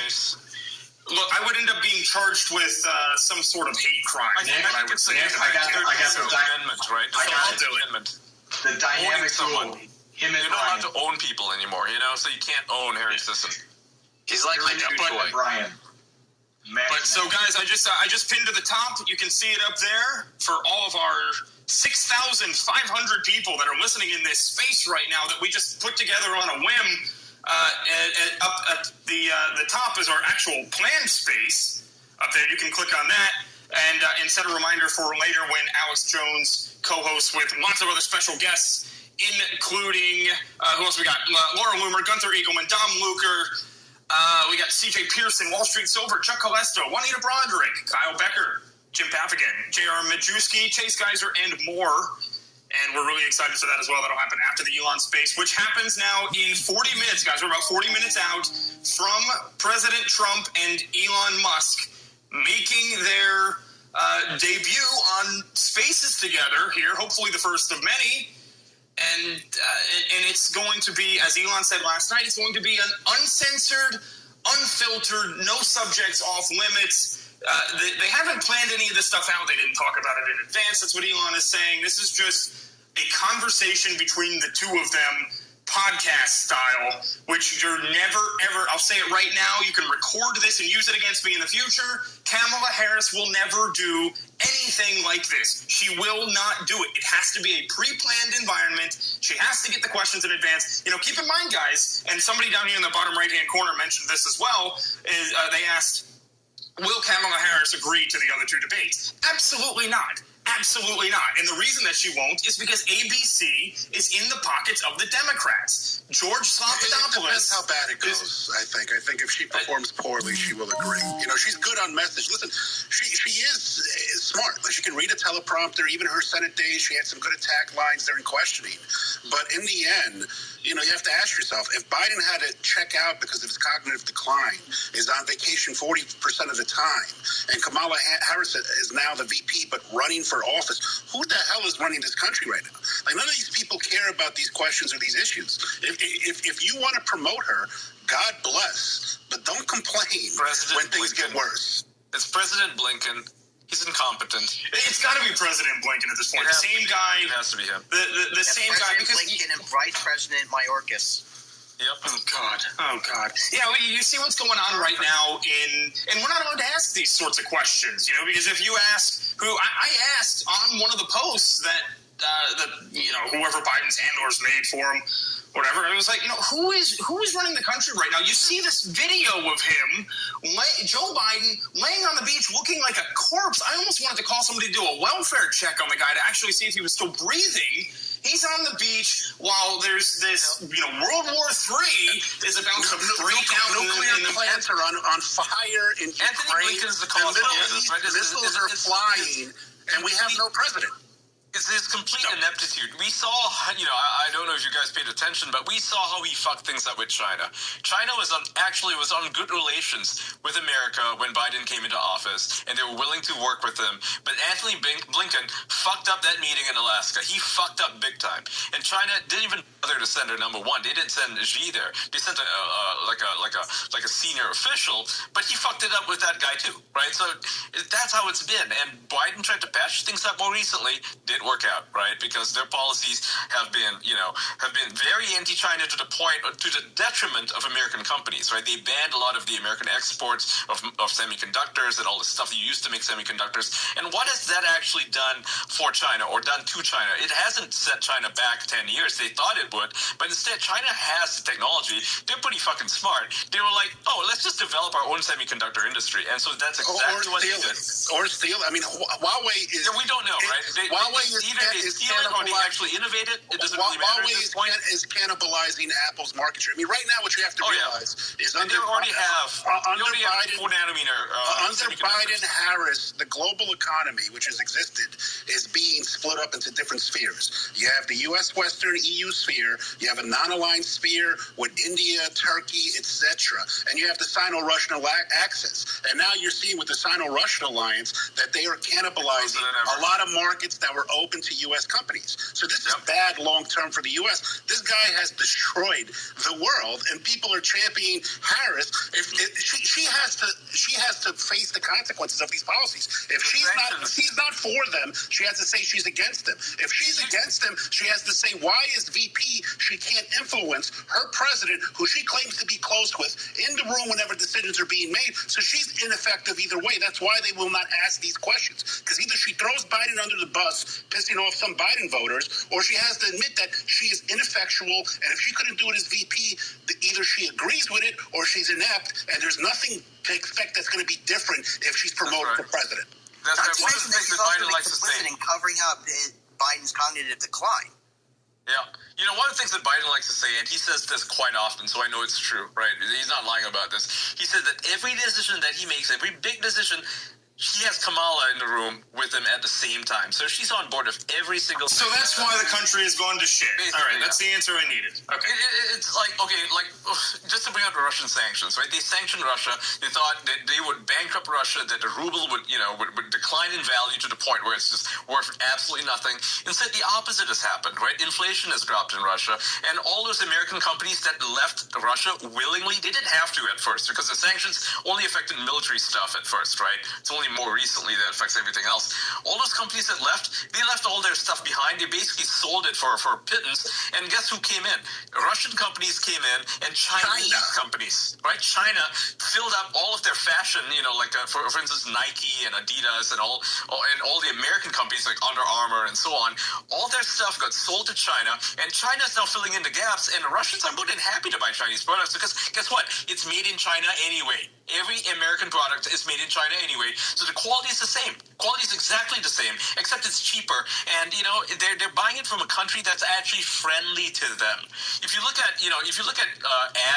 Speaker 2: Look, I would end up being charged with some sort of hate crime.
Speaker 9: I got the amendment, right?
Speaker 2: I'll do it.
Speaker 15: The dynamic
Speaker 9: someone.
Speaker 15: Him and
Speaker 9: You're not allowed to own people anymore, so you can't own Harry Sisson.
Speaker 7: He's like my new toy.
Speaker 11: Brian.
Speaker 2: But so, guys, I just pinned to the top. You can see it up there for all of our 6,500 people that are listening in this space right now that we just put together on a whim. And up at the top is our actual planned space. Up there, you can click on that and set a reminder for later when Alex Jones co-hosts with lots of other special guests, including who else we got? Laura Loomer, Gunther Eagleman, Dom Luker. We got CJ Pearson, Wall Street Silver, Chuck Colesto, Juanita Broderick, Kyle Becker, Jim Papigan, J.R. Majewski, Chase Geiser, and more. And we're really excited for that as well. That'll happen after the Elon space, which happens now in 40 minutes, guys. We're about 40 minutes out from President Trump and Elon Musk making their debut on spaces together here, hopefully the first of many. And it's going to be, as Elon said last night, it's going to be an uncensored, unfiltered, no subjects off limits. They haven't planned any of this stuff out. They didn't talk about it in advance. That's what Elon is saying. This is just a conversation between the two of them, podcast style, which you're never, ever, I'll say it right now, you can record this and use it against me in the future. Kamala Harris will never do anything like this. She will not do it. It has to be a pre-planned environment. She has to get the questions in advance. You know, keep in mind, guys, and somebody down here in the bottom right-hand corner mentioned this as well, is they asked, will Kamala Harris agree to the other two debates? Absolutely not. Absolutely not. And the reason that she won't is because ABC is in the pockets of the Democrats. George Sloppodopoulos.
Speaker 1: It depends how bad it goes, I think. I think if she performs poorly, she will agree. You know, she's good on message. Listen, she is smart. Like, she can read a teleprompter. Even her Senate days, she had some good attack lines during questioning. But in the end, you know, you have to ask yourself, if Biden had to check out because of his cognitive decline, is on vacation 40% of the time, and Kamala Harris is now the VP but running for office, who the hell is running this country right now? Like, none of these people care about these questions or these issues. If you want to promote her, God bless, but don't complain when things get worse.
Speaker 9: It's President Blinken. He's incompetent.
Speaker 2: It's got to be President Blinken at this point. The same guy.
Speaker 9: It has to be him.
Speaker 2: The same guy. Because
Speaker 8: Blinken and Vice President Mayorkas.
Speaker 9: Yep.
Speaker 2: Oh God. Yeah, well, you see what's going on right now and we're not allowed to ask these sorts of questions, you know, because if you ask I asked on one of the posts that you know, whoever Biden's handlers made for him, whatever, I was like, you know, who is running the country right now? You see this video of him, Joe Biden, laying on the beach looking like a corpse. I almost wanted to call somebody to do a welfare check on the guy to actually see if he was still breathing. He's on the beach while there's this, you know, World War III is about to break out.
Speaker 1: Nuclear plants are on fire in Ukraine.
Speaker 9: Blinken's the
Speaker 1: The
Speaker 9: cause
Speaker 1: Middle
Speaker 9: of this, right?
Speaker 1: missiles are flying, and we have no president.
Speaker 9: It's this complete ineptitude. We saw, you know, I don't know if you guys paid attention, but we saw how he fucked things up with China. China was on good relations with America when Biden came into office, and they were willing to work with him. But Anthony Blinken fucked up that meeting in Alaska. He fucked up big time. And China didn't even bother to send their number one. They didn't send Xi there. They sent a senior official, but he fucked it up with that guy too, right? So that's how it's been. And Biden tried to patch things up more recently. Didn't work out, right? Because their policies have been very anti-China to the point, to the detriment of American companies, right? They banned a lot of the American exports of semiconductors and all the stuff you used to make semiconductors. And what has that actually done for China or done to China? It hasn't set China back 10 years. They thought it would, but instead China has the technology. They're pretty fucking smart. They were like, oh, let's just develop our own semiconductor industry. And so that's exactly what they did.
Speaker 1: Or steal. I mean, Huawei is...
Speaker 9: Yeah, we don't know, right?
Speaker 1: Huawei
Speaker 9: either they steal it or they actually innovate it. It doesn't really matter at this point.
Speaker 1: Huawei is cannibalizing Apple's market share. I mean, right now what you have to realize is
Speaker 9: under Biden, 4 nanometer.
Speaker 1: Under Biden-Harris, the global economy, which has existed, is being split up into different spheres. You have the U.S. Western EU sphere. You have a non-aligned sphere with India, Turkey, etc. And you have the Sino-Russian axis. And now you're seeing with the Sino-Russian alliance that they are cannibalizing a lot of markets that were open to U.S. companies. So this is bad long-term for the U.S. This guy has destroyed the world, and people are championing Harris. She has to face face the consequences of these policies. If she's not for them, she has to say she's against them. If she's against them, she has to say why as VP she can't influence her president, who she claims to be close with, in the room whenever decisions are being made. So she's ineffective either way. That's why they will not ask these questions, because either she throws Biden under the bus, pissing off some Biden voters, or she has to admit that she is ineffectual, and if she couldn't do it as VP, either she agrees with it or she's inept, and there's nothing to expect that's going to be different if she's promoted for president.
Speaker 8: Not to mention that she's also complicit in covering up Biden's cognitive decline.
Speaker 6: Yeah. You know, one of the things that Biden likes to say, and he says this quite often, so I know it's true, right? He's not lying about this. He said that every decision that he makes, every big decision, he has Kamala in the room with him at the same time. So she's on board of every single...
Speaker 2: So that's why the country is going to shit. All right, that's the answer I needed. Okay.
Speaker 6: It's like, okay, like, just to bring up the Russian sanctions, right? They sanctioned Russia. They thought that they would bankrupt Russia, that the ruble would, you know, would decline in value to the point where it's just worth absolutely nothing. Instead, the opposite has happened, right? Inflation has dropped in Russia. And all those American companies that left Russia willingly, they didn't have to at first, because the sanctions only affected military stuff at first, right? It's only more recently that affects everything else. All those companies that left, they left all their stuff behind. They basically sold it for pittance. And guess who came in? Russian companies came in, and Chinese companies, right? China filled up all of their fashion, you know, like for instance, Nike and Adidas and all the American companies like Under Armour and so on. All their stuff got sold to China, and China's now filling in the gaps. And the Russians are more than happy to buy Chinese products because guess what? It's made in China anyway. Every American product is made in China anyway, so the quality is the same. Quality is exactly the same, except it's cheaper. And you know, they're buying it from a country that's actually friendly to them. If you look at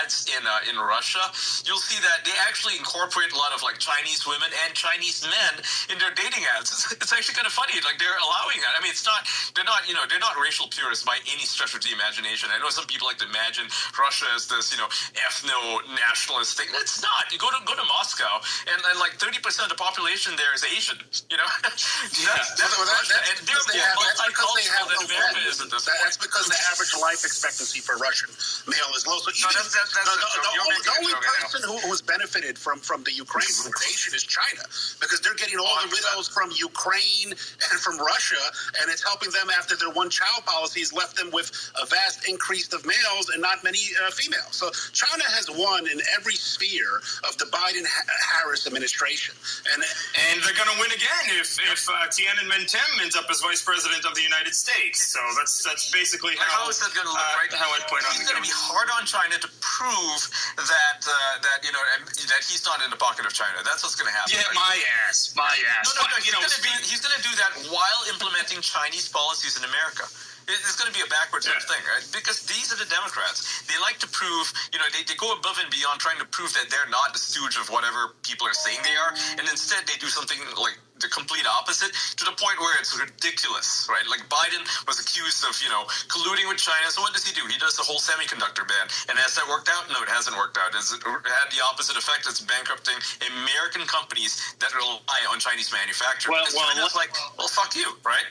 Speaker 6: ads in Russia, you'll see that they actually incorporate a lot of like Chinese women and Chinese men in their dating ads. It's actually kind of funny. Like they're allowing that. I mean, they're not racial purists by any stretch of the imagination. I know some people like to imagine Russia as this ethno-nationalist thing. It's not. You go to Moscow, and like 30% of the population there is Asian. You know, that's
Speaker 1: because the average life expectancy for Russian male is low. So even the only person who's benefited from the Ukraine invasion is China, because they're getting all the widows from Ukraine and from Russia, and it's helping them after their one-child policy has left them with a vast increase of males and not many females. So China has won in every sphere of the Biden-Harris administration, and
Speaker 2: they're going to win again if Tiananmen Tim ends up as vice president of the United States. So that's basically
Speaker 6: how is that going to look, right?
Speaker 2: How I'd point out.
Speaker 6: He's going to be hard on China to prove that that he's not in the pocket of China. That's what's going to happen.
Speaker 2: Yeah, right? my ass.
Speaker 6: No, he's going to do that while implementing Chinese policies in America. It's going to be a backwards sort of thing, right? Because these are the Democrats. They like to prove, they go above and beyond trying to prove that they're not the stooge of whatever people are saying they are, and instead they do something like the complete opposite, to the point where it's ridiculous, right? Like Biden was accused of, colluding with China. So what does he do? He does the whole semiconductor ban. And has that worked out? No, it hasn't worked out. It had the opposite effect. It's bankrupting American companies that rely on Chinese manufacturing. China's like, well, fuck you, right?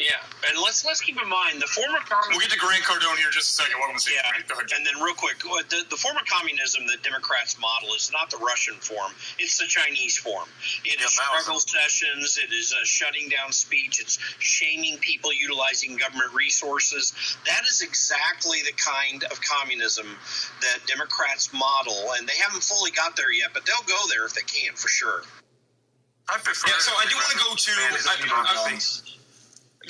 Speaker 3: Yeah, and let's keep in mind the former communism.
Speaker 2: We'll get to Grant Cardone here in just a second. Welcome to
Speaker 3: Go ahead. And then real quick, the form of communism that Democrats model is not the Russian form; it's the Chinese form. It is struggle sessions. It is shutting down speech. It's shaming people utilizing government resources. That is exactly the kind of communism that Democrats model, and they haven't fully got there yet, but they'll go there if they can, for sure.
Speaker 6: I prefer.
Speaker 2: Yeah, so I do want to go to.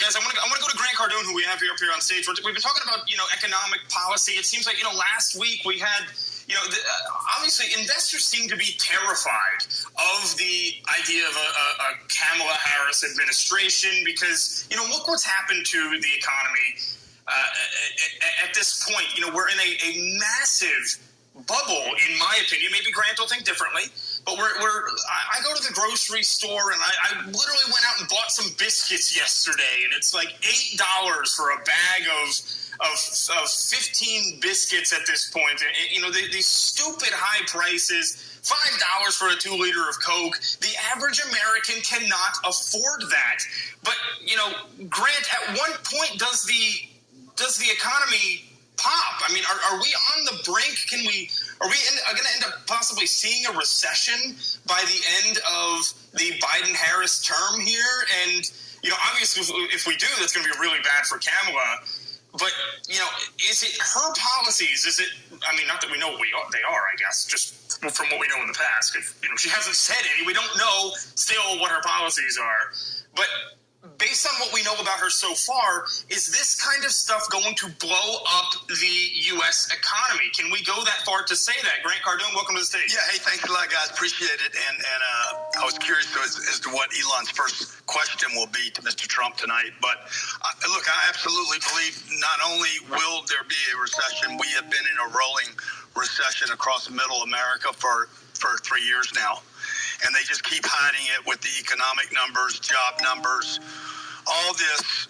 Speaker 2: Guys, I want to go to Grant Cardone, who we have up here on stage. We've been talking about, economic policy. It seems like, last week we had, obviously investors seem to be terrified of the idea of a Kamala Harris administration because, look what's happened to the economy at this point. We're in a massive bubble, in my opinion. Maybe Grant will think differently. But I go to the grocery store and I literally went out and bought some biscuits yesterday, and it's like $8 for a bag of 15 biscuits at this point. And, these stupid high prices, $5 for a 2-liter of Coke. The average American cannot afford that. But Grant, at what point does the economy pop? I mean, are we on the brink? Are we going to end up possibly seeing a recession by the end of the Biden-Harris term here? And, obviously, if we do, that's going to be really bad for Kamala. But, is it her policies? Is it, not that we know what they are, I guess, just from what we know in the past. If, she hasn't said any. We don't know still what her policies are. But based on what we know about her so far, is this kind of stuff going to blow up the U.S. economy? Can we go that far to say that? Grant Cardone, welcome to the stage.
Speaker 5: Yeah, hey, thanks a lot, guys. Appreciate it. And I was curious as to what Elon's first question will be to Mr. Trump tonight. But look, I absolutely believe not only will there be a recession, we have been in a rolling recession across middle America for 3 years now. And they just keep hiding it with the economic numbers, job numbers, all this,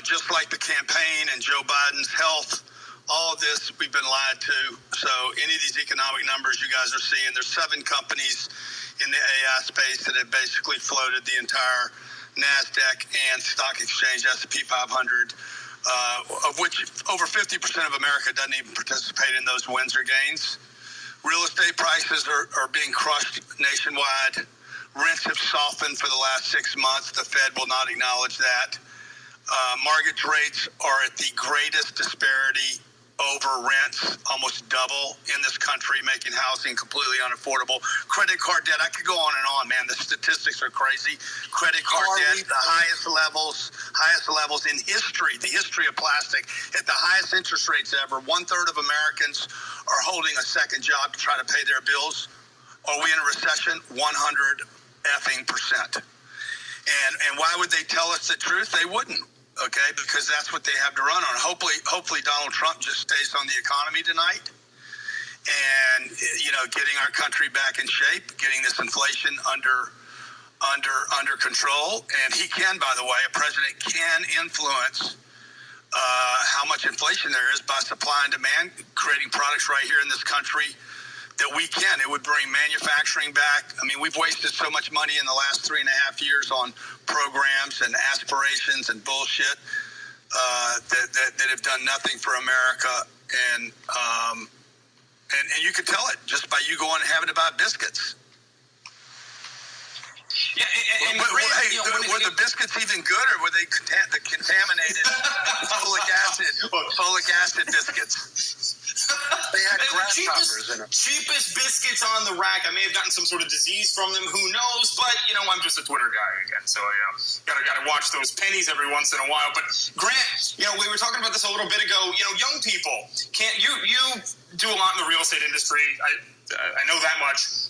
Speaker 5: just like the campaign and Joe Biden's health, all this we've been lied to. So any of these economic numbers you guys are seeing, there's 7 companies in the AI space that have basically floated the entire NASDAQ and stock exchange, S&P 500, of which over 50% of America doesn't even participate in those wins or gains. Real estate prices are being crushed nationwide. Rents have softened for the last 6 months. The Fed will not acknowledge that. Mortgage rates are at the greatest disparity over rents, almost double in this country, making housing completely unaffordable. Credit card debt, I could go on, man. The statistics are crazy. Credit card debt, the highest levels in history, the history of plastic, at the highest interest rates ever. 1/3 of Americans are holding a second job to try to pay their bills. Are we in a recession? 100%. And why would they tell us the truth? They wouldn't. Okay, because that's what they have to run on. Hopefully Donald Trump just stays on the economy tonight and, getting our country back in shape, getting this inflation under control. And he can, by the way, a president can influence how much inflation there is by supply and demand, creating products right here in this country that we can. It would bring manufacturing back. We've wasted so much money in the last 3.5 years on programs and aspirations and bullshit that have done nothing for America. And you could tell it just by you going and having to buy biscuits.
Speaker 2: Yeah,
Speaker 5: were the biscuits even good, or were they the contaminated folic acid biscuits? They had grasshoppers in them.
Speaker 2: Cheapest biscuits on the rack. I may have gotten some sort of disease from them. Who knows? But I'm just a Twitter guy again, so gotta watch those pennies every once in a while. But Grant, we were talking about this a little bit ago. Young people can't. You do a lot in the real estate industry. I know that much.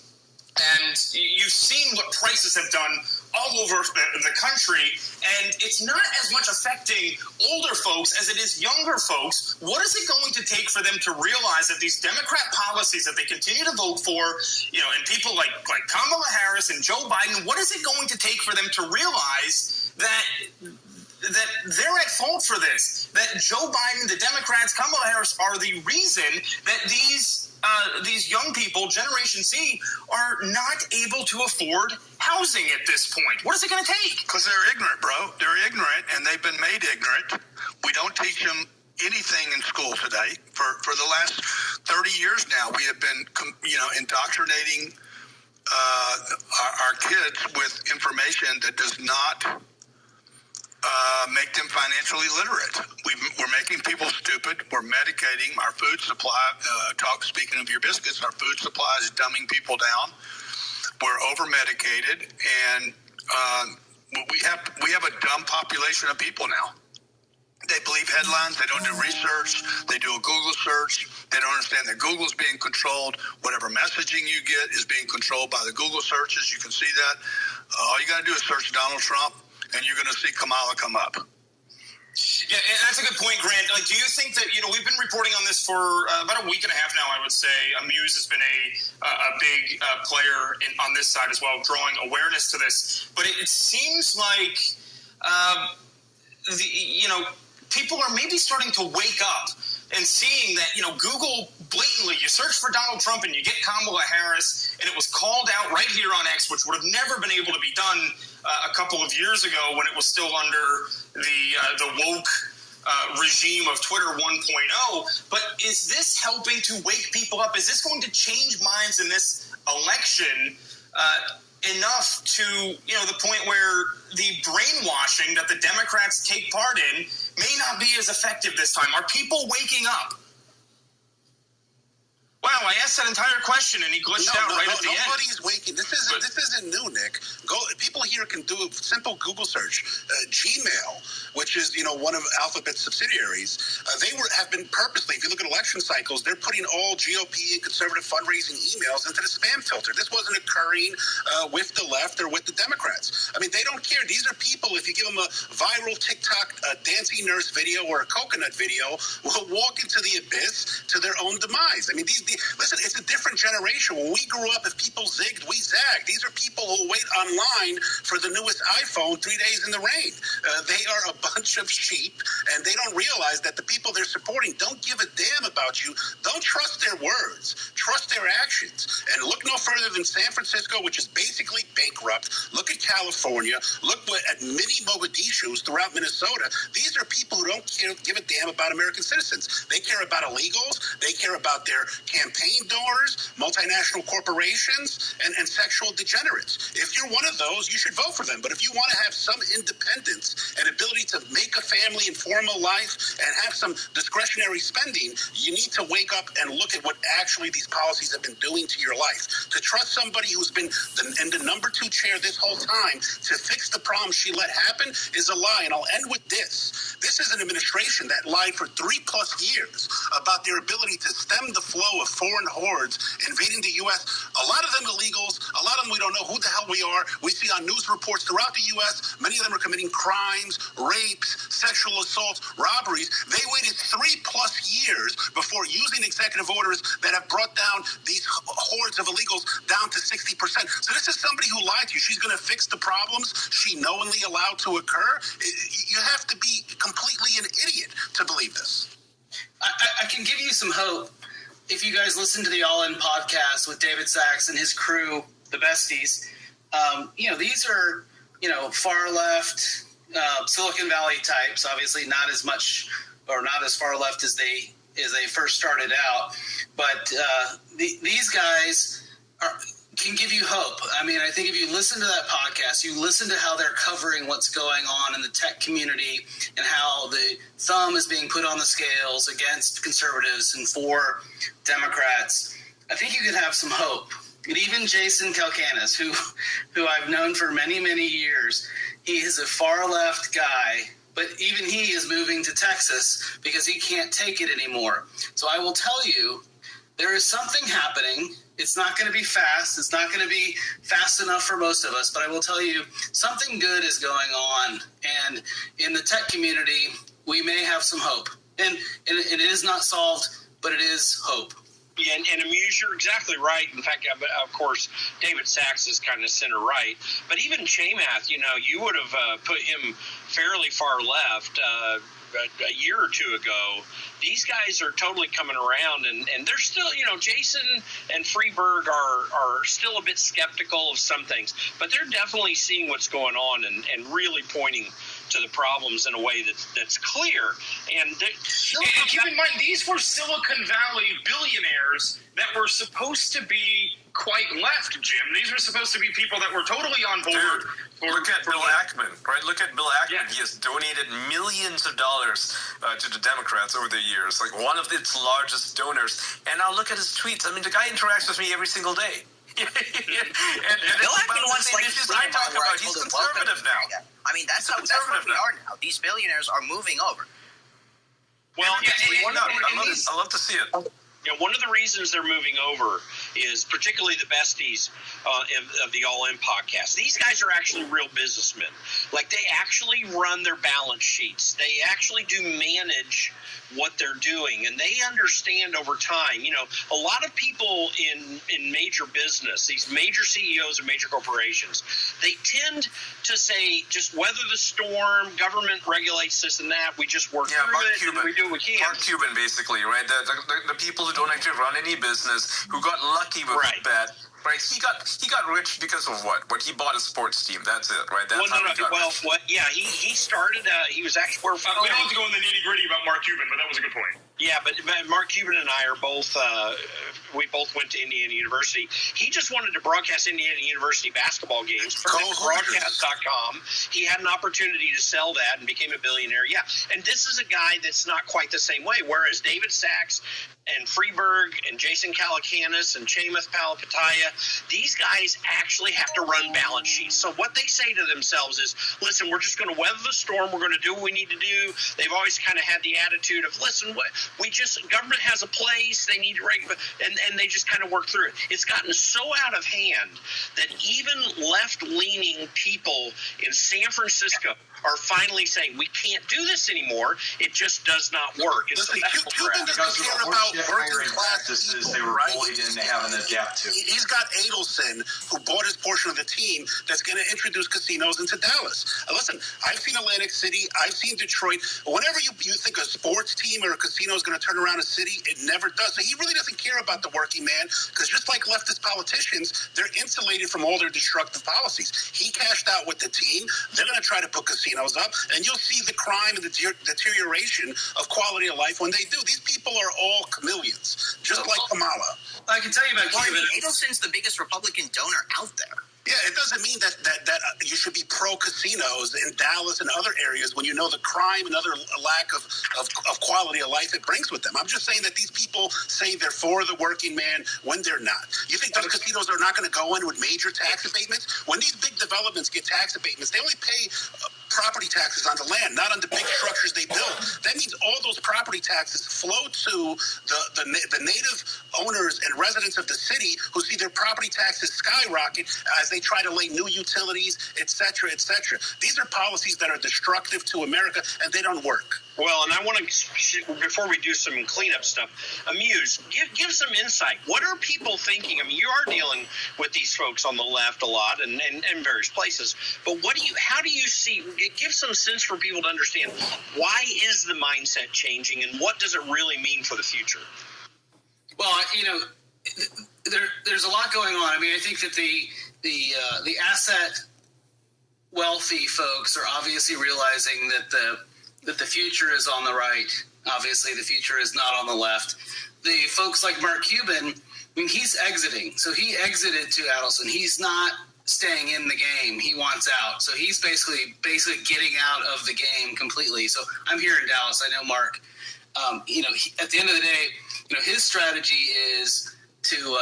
Speaker 2: And you've seen what prices have done all over the country, and it's not as much affecting older folks as it is younger folks. What is it going to take for them to realize that these Democrat policies that they continue to vote for, and people like Kamala Harris and Joe Biden, what is it going to take for them to realize that they're at fault for this, that Joe Biden, the Democrats, Kamala Harris are the reason that these young people, Generation Z, are not able to afford housing at this point? What is it going to take?
Speaker 5: Because they're ignorant, bro. They're ignorant, and they've been made ignorant. We don't teach them anything in school today. For the last 30 years now, we have been, indoctrinating our kids with information that does not make them financially literate. We're making people stupid. We're medicating our food supply. Speaking of your biscuits, our food supply is dumbing people down. We're over-medicated, and we have a dumb population of people now. They believe headlines. They don't do research. They do a Google search. They don't understand that Google's being controlled. Whatever messaging you get is being controlled by the Google searches. You can see that. All you got to do is search Donald Trump, and you're going to see Kamala come up.
Speaker 2: Yeah, and that's a good point, Grant. Do you think that, we've been reporting on this for about a week and a half now, I would say. Muse has been a big player on this side as well, drawing awareness to this. But it seems like, people are maybe starting to wake up and seeing that, Google blatantly, you search for Donald Trump and you get Kamala Harris, and it was called out right here on X, which would have never been able to be done a couple of years ago when it was still under the woke regime of Twitter 1.0. But is this helping to wake people up? Is this going to change minds in this election enough to, the point where the brainwashing that the Democrats take part in may not be as effective this time? Are people waking up? Wow, I asked that entire question and he glitched out at the end.
Speaker 1: Nobody's waking. This isn't new, Nick. People here can do a simple Google search. Gmail, which is one of Alphabet's subsidiaries, have been purposely. If you look at election cycles, they're putting all GOP and conservative fundraising emails into the spam filter. This wasn't occurring with the left or with the Democrats. I mean, they don't care. These are people. If you give them a viral TikTok dancing nurse video or a coconut video, will walk into the abyss to their own demise. I mean, listen, it's a different generation. When we grew up, if people zigged, we zagged. These are people who wait online for the newest iPhone 3 days in the rain. They are a bunch of sheep, and they don't realize that the people they're supporting don't give a damn about you. Don't trust their words. Trust their actions. And look no further than San Francisco, which is basically bankrupt. Look at California. Look at mini Mogadishus throughout Minnesota. These are people who don't give a damn about American citizens. They care about illegals. They care about their campaign donors, multinational corporations, and sexual degenerates. If you're one of those, you should vote for them. But if you want to have some independence and ability to make a family and form a life and have some discretionary spending, you need to wake up and look at what actually these policies have been doing to your life. To trust somebody who's been in the number 2 chair this whole time to fix the problem she let happen is a lie. And I'll end with this. This is an administration that lied for 3+ years about their ability to stem the flow of foreign hordes invading the U.S. A lot of them illegals, a lot of them we don't know who the hell we are. We see on news reports throughout the U.S., many of them are committing crimes, rapes, sexual assaults, robberies. They waited 3+ years before using executive orders that have brought down these hordes of illegals down to 60%. So this is somebody who lied to you. She's going to fix the problems she knowingly allowed to occur. You have to be completely an idiot to believe this.
Speaker 10: I can give you some hope. If you guys listen to the All In podcast with David Sachs and his crew, the Besties, these are, far left, Silicon Valley types, obviously not as much or not as far left as they first started out. But these guys can give you hope. I mean, I think if you listen to that podcast, you listen to how they're covering what's going on in the tech community and how the thumb is being put on the scales against conservatives and for Democrats, I think you could have some hope. And even Jason Calcanis, who I've known for many, many years, he is a far left guy, but even he is moving to Texas because he can't take it anymore. So I will tell you, there is something happening. It's not going to be fast. It's not going to be fast enough for most of us, but I will tell you something good is going on. And in the tech community, we may have some hope. And it is not solved, but it is hope.
Speaker 3: Yeah, and Amuse, you're exactly right. In fact, of course, David Sachs is kind of center right. But even Chamath, you would have put him fairly far left a year or two ago. These guys are totally coming around, and they're still, Jason and Freeberg are still a bit skeptical of some things, but they're definitely seeing what's going on and really pointing to the problems in a way that's clear. And
Speaker 4: keep in mind, these were Silicon Valley billionaires that were supposed to be quite left, Jim. These were supposed to be people that were totally on board.
Speaker 9: Look at Bill Ackman, right? Look at Bill Ackman. Yeah. He has donated millions of dollars to the Democrats over the years, like one of its largest donors. And now look at his tweets. I mean, the guy interacts with me every single day. and
Speaker 15: Bill Ackman wants like
Speaker 9: I talk about. He's conservative now.
Speaker 15: I mean, that's where we are now. These billionaires are moving over.
Speaker 3: Well,
Speaker 9: I love to see it.
Speaker 3: One of the reasons they're moving over is particularly the Besties of the All In podcast. These guys are actually real businessmen. Like, they actually run their balance sheets. They actually do manage what they're doing, and they understand over time. A lot of people in major business, these major CEOs of major corporations, they tend to say, just weather the storm, government regulates this and that, we just work through
Speaker 9: Mark
Speaker 3: it,
Speaker 9: Cuban.
Speaker 3: and we do what we can.
Speaker 9: Mark Cuban, basically, right? The people who don't actually run any business, who got lucky with that, Right, he got rich because of what? What he bought a sports team. That's it, right? That's
Speaker 3: he started. He was actually.
Speaker 2: We don't have to go in the nitty gritty about Mark Cuban, but that was a good point.
Speaker 3: Yeah, but Mark Cuban and I are both. We both went to Indiana University. He just wanted to broadcast Indiana University basketball games for broadcast.com. He had an opportunity to sell that and became a billionaire. Yeah, and this is a guy that's not quite the same way. Whereas David Sachs and Freeberg and Jason Calacanis and Chamath Palihapitiya, these guys actually have to run balance sheets. So what they say to themselves is, listen, we're just going to weather the storm. We're going to do what we need to do. They've always kind of had the attitude of, listen, government has a place. They need to regulate, and they just kind of work through it. It's gotten so out of hand that even left-leaning people in San Francisco are finally saying, we can't do this anymore. It just does not work.
Speaker 1: Listen, Cuban doesn't care about working class
Speaker 11: practices they were bullied into having to adapt to.
Speaker 1: He's got Adelson, who bought his portion of the team, that's going to introduce casinos into Dallas. Listen, I've seen Atlantic City. I've seen Detroit. Whenever you think a sports team or a casino is going to turn around a city, it never does. So he really doesn't care about the working man, because just like leftist politicians, they're insulated from all their destructive policies. He cashed out with the team. They're going to try to put casinos up, and you'll see the crime and the deterioration of quality of life when they do. These people are all chameleons, just like Kamala.
Speaker 10: I can tell you about Cuban.
Speaker 15: Adelson's the biggest Republican donor out there.
Speaker 1: Yeah, it doesn't mean that you should be pro-casinos in Dallas and other areas when you know the crime and other lack of quality of life it brings with them. I'm just saying that these people say they're for the working man when they're not. You think those casinos are not going to go in with major tax abatements? When these big developments get tax abatements, they only pay property taxes on the land, not on the big structures they build. That means all those property taxes flow to the native owners and residents of the city, who see their property taxes skyrocket as they try to lay new utilities, et cetera, et cetera. These are policies that are destructive to America, and they don't work.
Speaker 3: Well, and I want to, before we do some cleanup stuff, Amuse, give some insight. What are people thinking? I mean, you are dealing with these folks on the left a lot and various places, but how do you see, give some sense for people to understand, why is the mindset changing, and what does it really mean for the future?
Speaker 10: Well, there's a lot going on. I mean, I think that the asset wealthy folks are obviously realizing that the future is on the right. Obviously, the future is not on the left. The folks like Mark Cuban, I mean, he's exiting. So he exited to Adelson. He's not staying in the game. He wants out. So he's basically getting out of the game completely. So I'm here in Dallas. I know Mark. At the end of the day, his strategy is to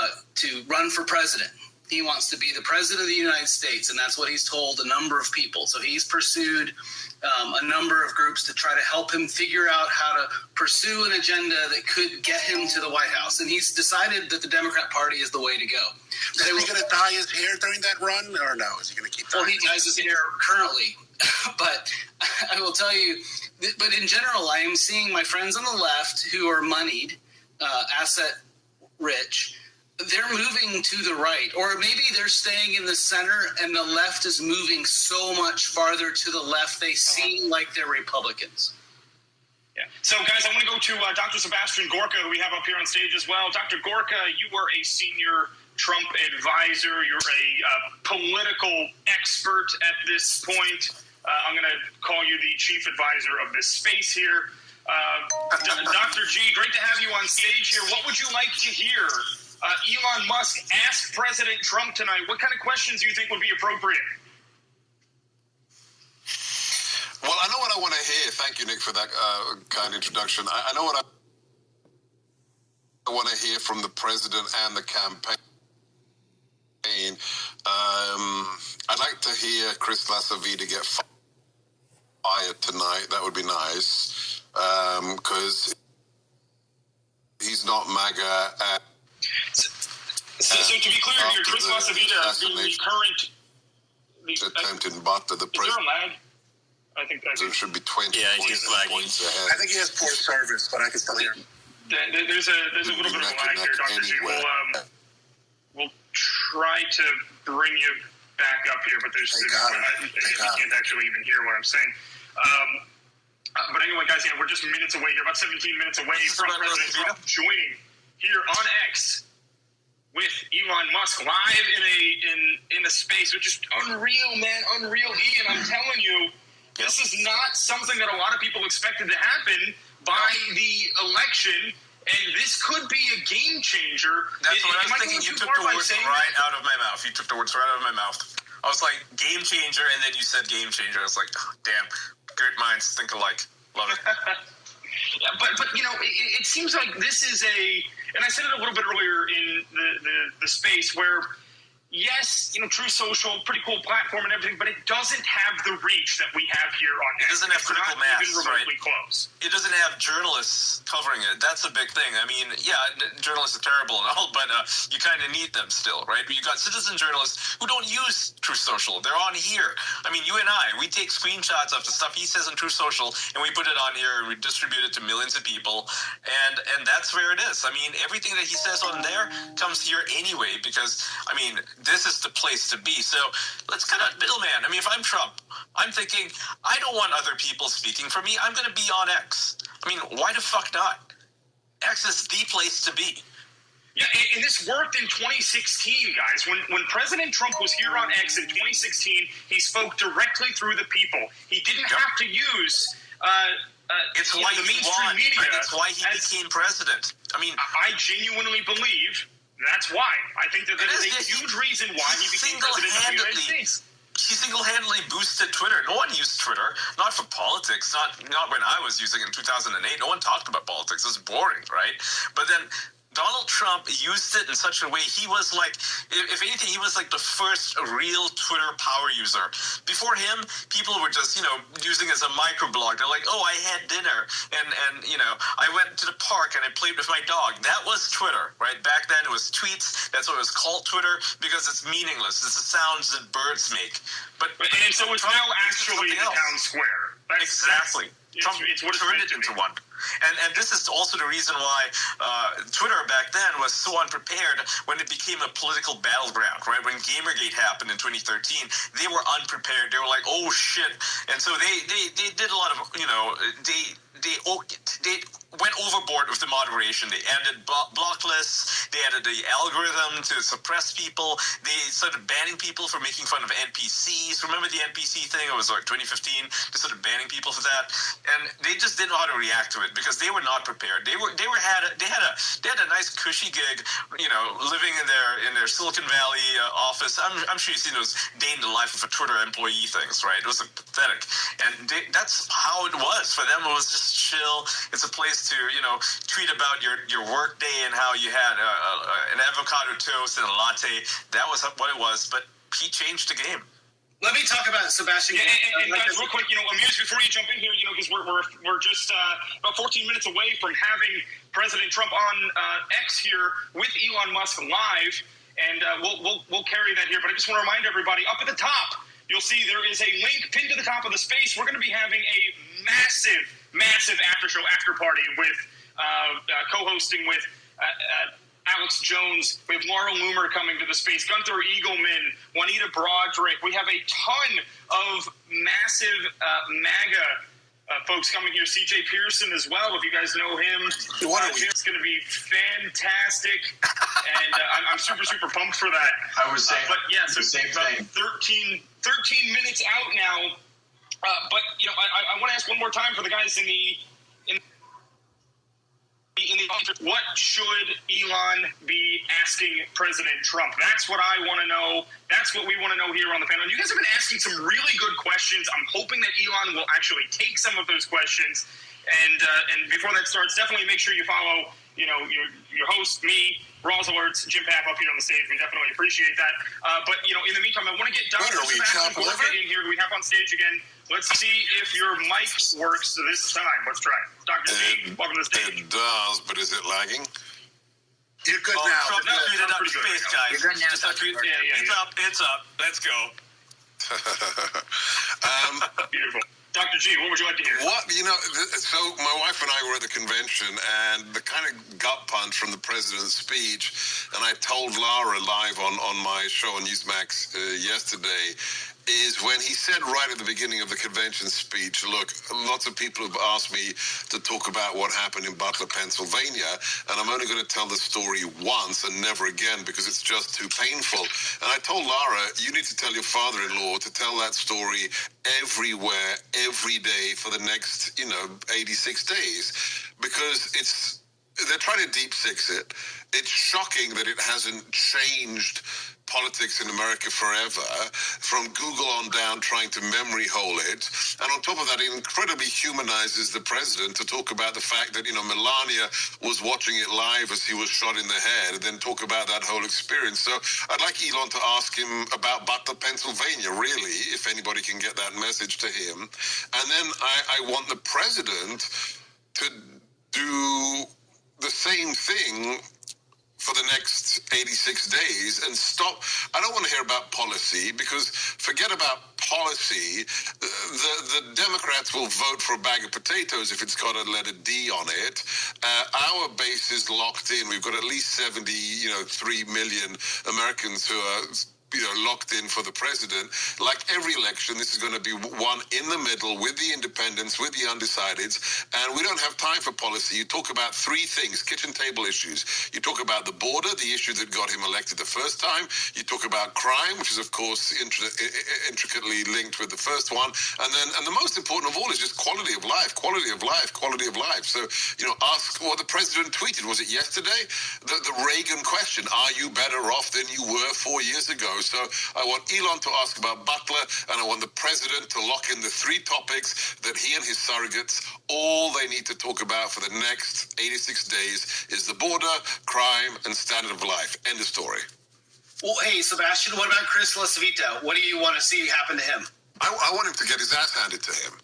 Speaker 10: run for president. He wants to be the president of the United States, and that's what he's told a number of people. So he's pursued a number of groups to try to help him figure out how to pursue an agenda that could get him to the White House. And he's decided that the Democrat Party is the way to go.
Speaker 1: Is he going to dye his hair during that run, or no? Is he going to keep
Speaker 10: Well, he dyes his hair currently. But I will tell you, but in general, I am seeing my friends on the left who are moneyed, asset rich, they're moving to the right, or maybe they're staying in the center and the left is moving so much farther to the left they seem like they're Republicans.
Speaker 2: Yeah. So, guys, I want to go to Dr. Sebastian Gorka, who we have up here on stage as well. Dr. Gorka, you were a senior Trump advisor. You're a political expert at this point. I'm going to call you the chief advisor of this space here. Dr. G, great to have you on stage here. What would you like to hear Elon Musk ask President Trump tonight? What kind of questions do you think would be appropriate?
Speaker 16: Well, I know what I want to hear. Thank you, Nick, for that kind introduction. I know what I want to hear from the president and the campaign. I'd like to hear Chris Lasavita get fired tonight. That would be nice, because he's not MAGA.
Speaker 2: So to be clear here, Chris Lasavita, the current
Speaker 16: attempted but the president.
Speaker 2: Is there a lag? I think
Speaker 16: there should be 20
Speaker 2: he's lagging.
Speaker 16: points ahead.
Speaker 1: I think he has poor service, but I can still hear him.
Speaker 2: There's a little bit of a lag here, Dr. G. We'll try to bring you back up here, but you can't actually even hear what I'm saying. But anyway, guys, we're just minutes away here, about 17 minutes away from President Trump joining here on X with Elon Musk live in a space, which is unreal, man, unreal. And I'm telling you, this is not something that a lot of people expected to happen by the election, and this could be a game changer.
Speaker 17: That's what I was thinking. You took the words right out of my mouth. You took the words right out of my mouth. I was like, game changer, and then you said game changer. I was like, oh, damn, great minds think alike. Love it.
Speaker 2: Yeah, but it seems like this is and I said it a little bit earlier in the space where, yes, Truth Social, pretty cool platform and everything, but it doesn't have the reach that we have here on X.
Speaker 17: It doesn't have critical mass,
Speaker 2: even remotely close.
Speaker 17: It doesn't have journalists covering it. That's a big thing. I mean, yeah, journalists are terrible and all, but you kind of need them still, right? You got citizen journalists who don't use Truth Social. They're on here. I mean, you and I, we take screenshots of the stuff he says on Truth Social, and we put it on here, and we distribute it to millions of people, and that's where it is. I mean, everything that he says on there comes here anyway, because, I mean, this is the place to be. So let's cut out middleman. I mean, if I'm Trump, I'm thinking, I don't want other people speaking for me. I'm going to be on X. I mean, why the fuck not? X is the place to be.
Speaker 2: Yeah, and this worked in 2016, guys. When President Trump was here on X in 2016, he spoke directly through the people. He didn't have to use
Speaker 17: it's why
Speaker 2: the
Speaker 17: he
Speaker 2: mainstream
Speaker 17: won.
Speaker 2: media.
Speaker 17: It's why he became president. I mean,
Speaker 2: I genuinely believe that's why. I think that is a huge reason why he became president of the United States.
Speaker 17: He single-handedly boosted Twitter. No one used Twitter, not for politics, not when I was using it in 2008. No one talked about politics. It was boring, right? But then Donald Trump used it in such a way, he was like, if anything, he was like the first real Twitter power user. Before him, people were just, using it as a microblog. They're like, oh, I had dinner, and I went to the park and I played with my dog. That was Twitter, right? Back then it was tweets. That's what it was called, Twitter, because it's meaningless. It's the sounds that birds make.
Speaker 2: And so it's now actually the town square.
Speaker 17: Exactly. Trump
Speaker 2: it's what
Speaker 17: turned it into one. And this is also the reason why Twitter back then was so unprepared when it became a political battleground, right? When Gamergate happened in 2013, they were unprepared. They were like, oh, shit. And so they did a lot of, they went overboard with the moderation. They added block lists. They added the algorithm to suppress people. They started banning people for making fun of NPCs. Remember the NPC thing? It was like 2015. They started banning people for that, and they just didn't know how to react to it because they were not prepared. They had a nice cushy gig, living in their Silicon Valley office. I'm sure you've seen those day in the life of a Twitter employee things, right? It was pathetic, and that's how it was for them. It was just chill. It's a place to tweet about your work day and how you had an avocado toast and a latte. That was what it was, but he changed the game.
Speaker 10: Let me talk about Sebastian.
Speaker 2: And guys, real quick, Amuse, before you jump in here, because we're just about 14 minutes away from having President Trump on X here with Elon Musk live, and we'll carry that here. But I just want to remind everybody, up at the top, you'll see there is a link pinned to the top of the space. We're going to be having a massive after party with co-hosting with Alex Jones. We have Laura Loomer coming to the space, Gunther Eagleman, Juanita Broderick. We have a ton of massive MAGA folks coming here. CJ Pearson as well, if you guys know him. It's going to be fantastic, and I'm super pumped for that.
Speaker 18: I was saying,
Speaker 2: but yeah, so
Speaker 18: the same thing.
Speaker 2: 13 minutes out now. But I want to ask one more time for the guys in the what should Elon be asking President Trump? That's what I want to know. That's what we want to know here on the panel. And you guys have been asking some really good questions. I'm hoping that Elon will actually take some of those questions. And before that starts, definitely make sure you follow your host, me, Rawls Alerts, Jim Papp up here on the stage. We definitely appreciate that. But in the meantime, I want to get Dr. Sebastian Gorka in here. Do we have on stage again? Let's see if your mic works this time. Let's try it. Dr. G, welcome to the stage.
Speaker 16: It does, but is it lagging?
Speaker 1: You're good now.
Speaker 17: Trump tweeted up space, guys.
Speaker 15: You're good now.
Speaker 17: It's up. Let's go.
Speaker 2: Beautiful. Dr. G, what would you like to hear?
Speaker 16: So my wife and I were at the convention, and the kind of gut punch from the president's speech, and I told Lara live on my show on Newsmax yesterday, is when he said right at the beginning of the convention speech, look, lots of people have asked me to talk about what happened in Butler, Pennsylvania, and I'm only going to tell the story once and never again because it's just too painful. And I told Lara, you need to tell your father-in-law to tell that story everywhere, every day for the next, 86 days, because they're trying to deep six it. It's shocking that it hasn't changed politics in America forever, from Google on down trying to memory hole it. And on top of that, it incredibly humanizes the president to talk about the fact that, Melania was watching it live as he was shot in the head, and then talk about that whole experience. So I'd like Elon to ask him about Butler, Pennsylvania, really, if anybody can get that message to him. And then I want the president to do the same thing for the next 86 days and stop. I don't want to hear about policy, because forget about policy. The Democrats will vote for a bag of potatoes if it's got a letter D on it. Our base is locked in. We've got at least 3 million Americans who are locked in for the president. Like every election, this is going to be one in the middle with the independents, with the undecideds, and we don't have time for policy. You talk about three things, kitchen table issues. You talk about the border, the issue that got him elected the first time. You talk about crime, which is, of course, intricately linked with the first one. And the most important of all is just quality of life, quality of life, quality of life. So, ask what the president tweeted. Was it yesterday? The Reagan question, are you better off than you were 4 years ago? So I want Elon to ask about Butler, and I want the president to lock in the three topics that he and his surrogates, all they need to talk about for the next 86 days is the border, crime, and standard of life. End of story.
Speaker 10: Well, hey, Sebastian, what about Chris LaCivita? What do you want to see happen to him?
Speaker 16: I want him to get his ass handed to him.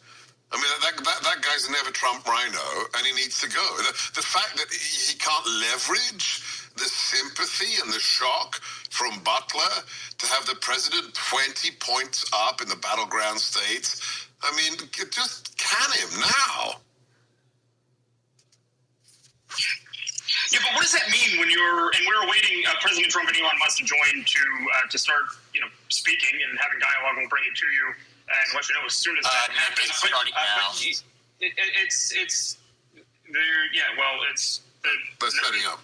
Speaker 16: I mean, that guy's a never Trump rhino, and he needs to go. The fact that he can't leverage the sympathy and the shock from Butler to have the president 20 points up in the battleground states, I mean, just can him now.
Speaker 2: Yeah, but what does that mean when we're awaiting President Trump and Elon Musk to join to start, speaking and having dialogue, and we'll bring it to you and let you know as soon as that happens.
Speaker 6: It's starting now.
Speaker 16: They're setting up.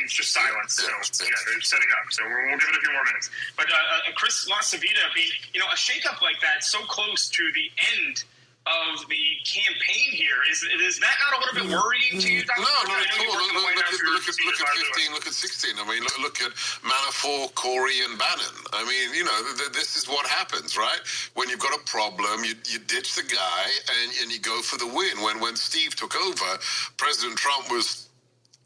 Speaker 2: It's just silence. So they're setting up. So we'll give it a few more minutes. But Chris LaCivita being, a shakeup like that so close to the end of the campaign here, is that not a little bit worrying to you, Dr.
Speaker 16: No, not at all. Look at 15, look at 16. I mean, look at Manafort, Corey, and Bannon. I mean, this is what happens, right? When you've got a problem, you ditch the guy and you go for the win. When Steve took over, President Trump was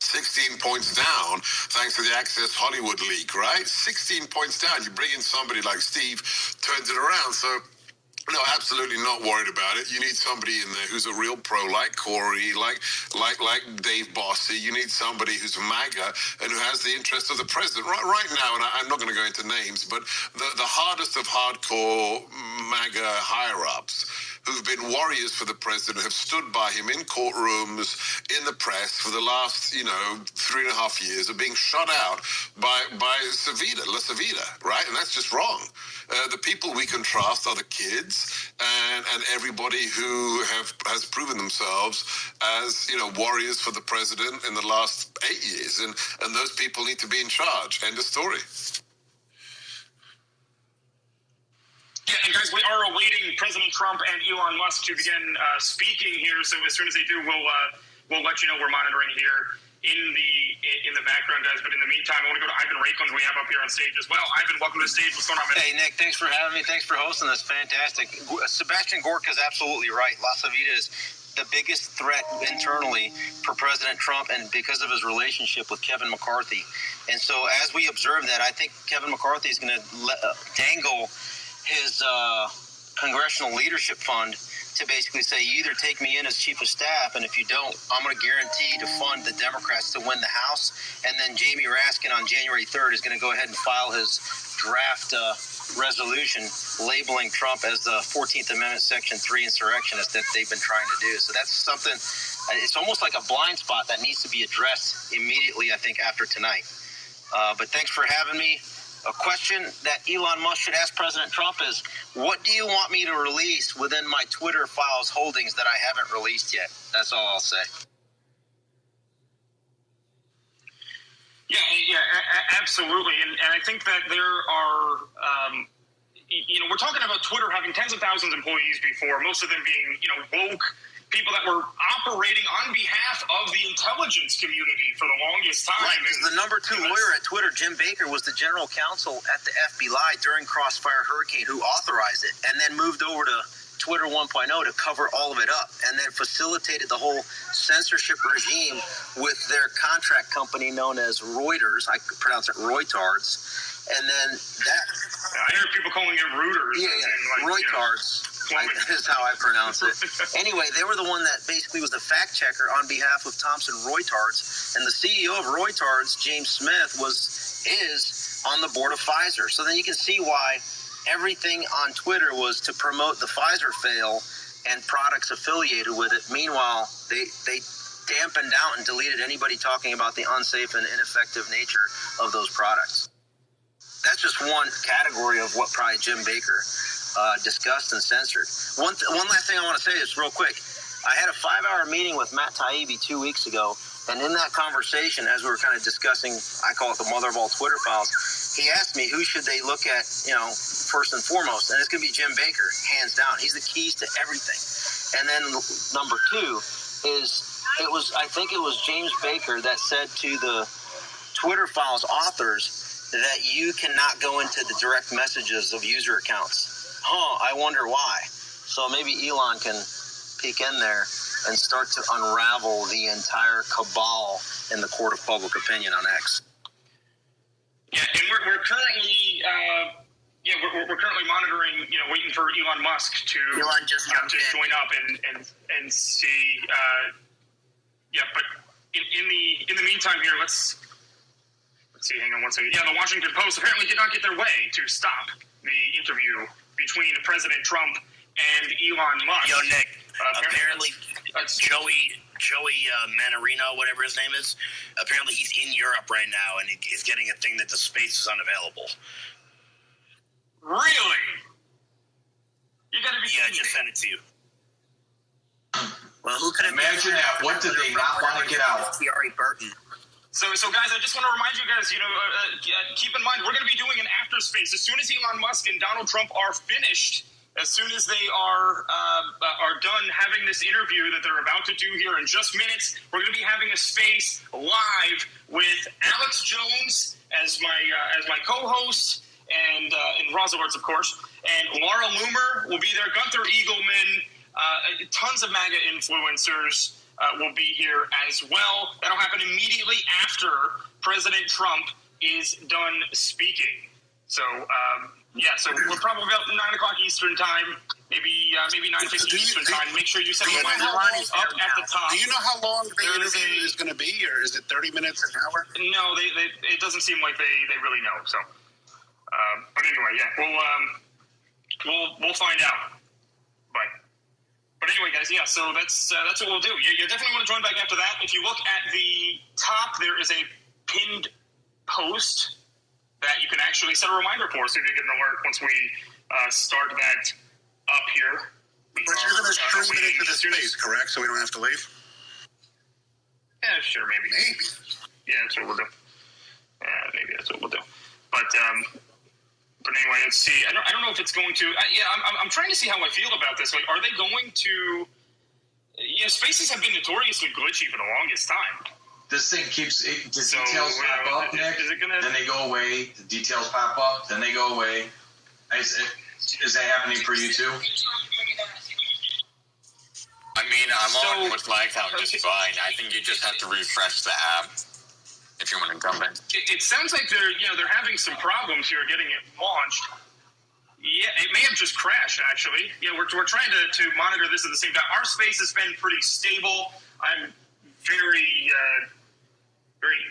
Speaker 16: 16 points down thanks to the Access Hollywood leak, right? 16 points down. You bring in somebody like Steve, turns it around. So, no, absolutely not worried about it. You need somebody in there who's a real pro, like Corey, like Dave Bossy. You need somebody who's MAGA and who has the interest of the president. Right now, and I'm not going to go into names, but the hardest of hardcore MAGA higher-ups who've been warriors for the president have stood by him in courtrooms, in the press for the last, 3.5 years of being shut out by LaCivita, right? And that's just wrong. The people we can trust are the kids and everybody who has proven themselves as, warriors for the president in the last 8 years. And those people need to be in charge. End of story.
Speaker 2: Yeah, and guys, we are awaiting President Trump and Elon Musk to begin speaking here. So as soon as they do, we'll let you know. We're monitoring here in the background, guys. But in the meantime, I want to go to Ivan Raycon, who we have up here on stage as well. Ivan, welcome to the stage. What's going on, man?
Speaker 18: Hey, Nick, thanks for having me. Thanks for hosting this. Fantastic. Sebastian Gorka is absolutely right. LaCivita is the biggest threat internally for President Trump, and because of his relationship with Kevin McCarthy. And so as we observe that, I think Kevin McCarthy is going to dangle his congressional leadership fund to basically say, you either take me in as chief of staff, and if you don't, I'm going to guarantee to fund the Democrats to win the House. And then Jamie Raskin on January 3rd is going to go ahead and file his draft resolution labeling Trump as the 14th Amendment Section 3 insurrectionist that they've been trying to do. So that's something, it's almost like a blind spot that needs to be addressed immediately, I think, after tonight. But thanks for having me.
Speaker 12: A question that Elon Musk should ask President Trump is, what do you want me to release within my Twitter files holdings that I haven't released yet? That's all I'll say.
Speaker 2: Yeah, absolutely. And I think that there are, we're talking about Twitter having tens of thousands of employees before, most of them being, woke people that were operating on behalf of the intelligence community for the longest time.
Speaker 12: Right, because the number 2 lawyer at Twitter, Jim Baker, was the general counsel at the FBI during Crossfire Hurricane who authorized it and then moved over to Twitter 1.0 to cover all of it up and then facilitated the whole censorship regime with their contract company known as Reuters. I pronounce it Reuters. And then that...
Speaker 2: I hear people calling it Reuters.
Speaker 12: Yeah, Reuters. Is how I pronounce it. Anyway, they were the one that basically was the fact checker on behalf of Thomson Reuters, and the CEO of Reuters, James Smith, is on the board of Pfizer. So then you can see why everything on Twitter was to promote the Pfizer fail and products affiliated with it. Meanwhile, they dampened out and deleted anybody talking about the unsafe and ineffective nature of those products. That's just one category of what probably Jim Baker discussed and censored. One last thing I want to say is real quick. I had a 5-hour meeting with Matt Taibbi 2 weeks ago, and in that conversation, as we were kind of discussing, I call it the mother of all Twitter files, he asked me who should they look at, first and foremost, and it's going to be Jim Baker, hands down. He's the keys to everything. And then number 2 is I think it was James Baker that said to the Twitter files authors that you cannot go into the direct messages of user accounts. I wonder why. So maybe Elon can peek in there and start to unravel the entire cabal in the court of public opinion on X.
Speaker 2: Yeah, and we're currently we're currently monitoring, waiting for Elon Musk to join up and see. But in the meantime here, let's see. Hang on one second. Yeah, the Washington Post apparently did not get their way to stop the interview between President Trump and Elon Musk.
Speaker 15: Yo, Nick, apparently Joey Manarino, whatever his name is, apparently he's in Europe right now and he's getting a thing that the space is unavailable.
Speaker 2: Really? You gotta be
Speaker 15: I just sent it to you. Well, who could
Speaker 11: imagine that? What did they not want to get out?
Speaker 15: Thierry Burton.
Speaker 2: So guys, I just want to remind you guys, keep in mind, we're going to be doing an after space as soon as Elon Musk and Donald Trump are finished. As soon as they are done having this interview that they're about to do here in just minutes, we're going to be having a space live with Alex Jones as my co-host and Rosalwards, of course, and Laura Loomer will be there. Gunther Eagleman, tons of MAGA influencers. Will be here as well. That'll happen immediately after President Trump is done speaking. So, so we're probably about 9 o'clock Eastern time, maybe 9:50 Eastern time. Make sure you set a reminder up at the top.
Speaker 1: Do you know how long the interview is going to be, or is it 30 minutes, an hour?
Speaker 2: No, it doesn't seem like they really know. So, but anyway, we'll find out. But anyway, guys, so that's what we'll do. You definitely want to join back after that. If you look at the top, there is a pinned post that you can actually set a reminder for, so you get an alert once we start that up here.
Speaker 1: But you're going to stream it into the space, correct? So we don't have to leave?
Speaker 2: Yeah, sure, maybe. Yeah, that's what we'll do. Maybe that's what we'll do. But anyway, let's see. I don't know if it's going to. I'm trying to see how I feel about this. Like, are they going to? Yeah, spaces have been notoriously glitchy for the longest time.
Speaker 11: This thing keeps the details pop up, Nick. Then they go away. The details pop up. Then they go away. Is that happening for you too?
Speaker 17: I mean, I'm on with my account just fine. I think you just have to refresh the app. If you want to jump in,
Speaker 2: it sounds like they're having some problems here getting it launched. Yeah, it may have just crashed actually. Yeah, we're trying to monitor this at the same time. Our space has been pretty stable. I'm very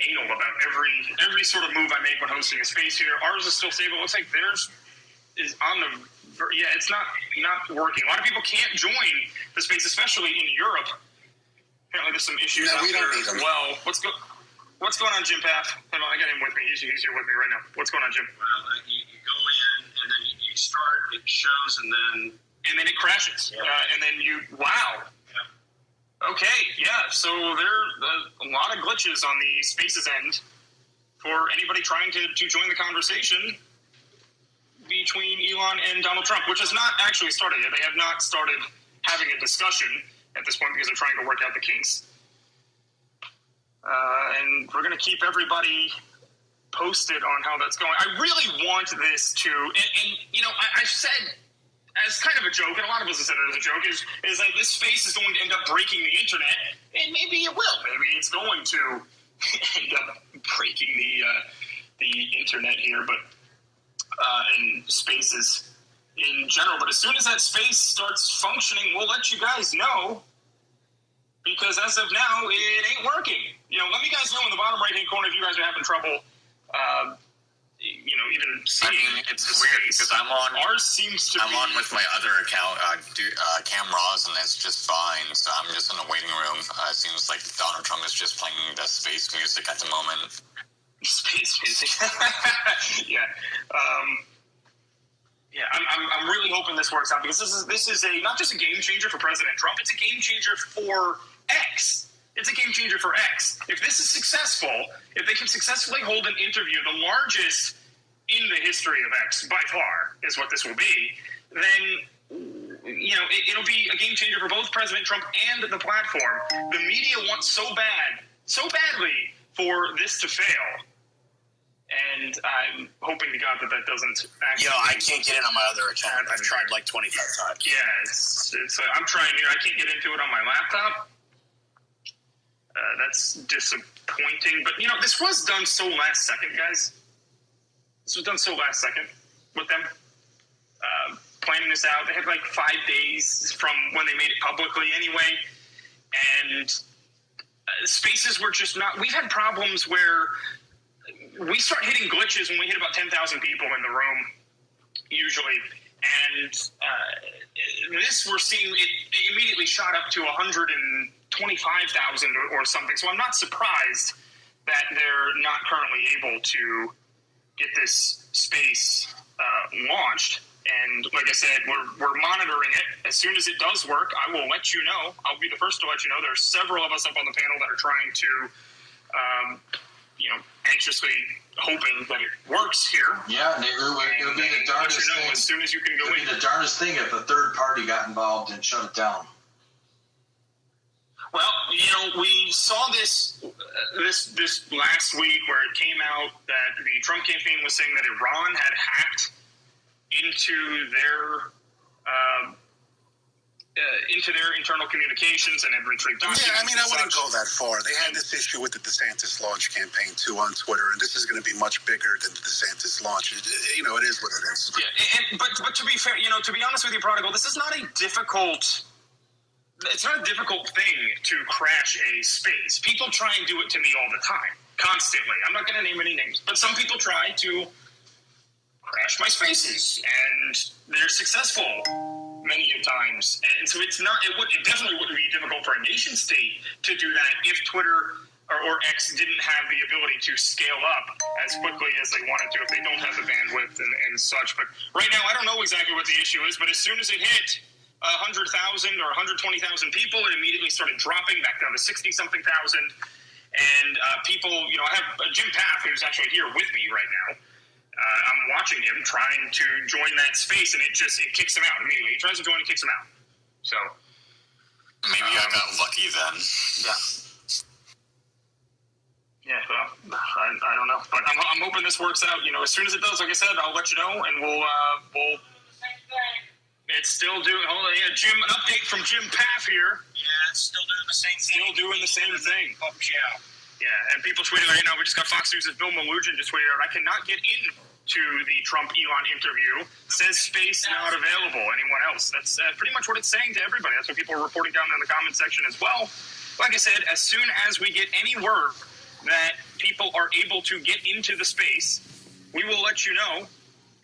Speaker 2: anal about every sort of move I make when hosting a space here. Ours is still stable. It looks like theirs is on the it's not working. A lot of people can't join the space, especially in Europe. Apparently, there's some issues out there as well. What's going on, Jim Paff? Hold on, I got him with me. He's here with me right now. What's going on, Jim?
Speaker 19: Well, you go in, and then you start, it shows, and then
Speaker 2: it crashes.
Speaker 19: Yeah.
Speaker 2: And then wow. Yeah. Okay, yeah. So there are a lot of glitches on the Spaces end for anybody trying to join the conversation between Elon and Donald Trump, which has not actually started yet. They have not started having a discussion at this point because they're trying to work out the kinks. And we're going to keep everybody posted on how that's going. I really want this to, and you know, I've said as kind of a joke, and a lot of us have said it as a joke, is that this space is going to end up breaking the internet, and maybe it will. Maybe it's going to end up breaking the internet here, but and spaces in general. But as soon as that space starts functioning, we'll let you guys know. Because as of now, it ain't working. You know, let me guys know in the bottom right-hand corner if you guys are having trouble, you know, even seeing.
Speaker 20: I mean, it's weird because I'm on.
Speaker 2: Ours seems to
Speaker 20: I'm on with my other account, cameras, and it's just fine. So I'm just in the waiting room. It seems like Donald Trump is just playing the space music at the moment.
Speaker 2: Space music. Yeah. Yeah, I'm really hoping this works out because this is a not just a game changer for President Trump, it's a game changer for X. It's a game changer for X. If this is successful, if they can successfully hold an interview, the largest in the history of X by far is what this will be, then you know it'll be a game changer for both President Trump and the platform. The media wants so badly for this to fail. And I'm hoping to God that doesn't actually...
Speaker 15: Yo, I can't get in on my other account. I've tried like 25 times.
Speaker 2: Yeah, it's I'm trying here. I can't get into it on my laptop. That's disappointing. But, you know, this was done so last second, guys. This was done so last second with them. Planning this out. They had like 5 days from when they made it publicly anyway. And spaces were just not... We've had problems where... We start hitting glitches when we hit about 10,000 people in the room, usually. And this, we're seeing it immediately shot up to 125,000 or something. So I'm not surprised that they're not currently able to get this space launched. And like I said, we're monitoring it. As soon as it does work, I will let you know. I'll be the first to let you know. There are several of us up on the panel that are trying to... you know, anxiously hoping that it works here.
Speaker 21: Yeah, and it would be the darndest thing.
Speaker 2: As soon as you can go in.
Speaker 21: It would be the darndest thing if a third party got involved and shut it down.
Speaker 2: Well, you know, we saw this last week where it came out that the Trump campaign was saying that Iran had hacked into their internal communications and had retrieved documents.
Speaker 1: Yeah, I mean, I wouldn't go that far. They had this issue with the DeSantis launch campaign, too, on Twitter, and this is going to be much bigger than the DeSantis launch. You know, it is what it is.
Speaker 2: Yeah, but to be fair, you know, to be honest with you, Prodigal, this is not a difficult... It's not a difficult thing to crash a space. People try and do it to me all the time, constantly. I'm not going to name any names, but some people try to crash my spaces, and they're successful many times. And so it's not. It definitely wouldn't be difficult for a nation state to do that if Twitter or X didn't have the ability to scale up as quickly as they wanted to, if they don't have the bandwidth and such. But right now, I don't know exactly what the issue is, but as soon as it hit 100,000 or 120,000 people, it immediately started dropping back down to 60-something thousand. And people, you know, I have Jim Paff, who's actually here with me right now. I'm watching him trying to join that space, and it kicks him out immediately. He tries to join and kicks him out. So
Speaker 20: maybe I got lucky then.
Speaker 2: Yeah. Yeah, well, I don't know, but I'm hoping this works out. You know, as soon as it does, like I said, I'll let you know, and we'll. It's still doing. Hold on, yeah, Jim. An update from Jim Paff here.
Speaker 15: Yeah, it's still doing the same thing.
Speaker 2: Still doing the same thing.
Speaker 15: Yeah.
Speaker 2: Yeah, and people tweeting right now. We just got Fox News' Bill Malugin just tweeted out. I cannot get in to the Trump-Elon interview. Says space not available. Anyone else? That's pretty much what it's saying to everybody. That's what people are reporting down in the comment section as well. Like I said, as soon as we get any word that people are able to get into the space, we will let you know,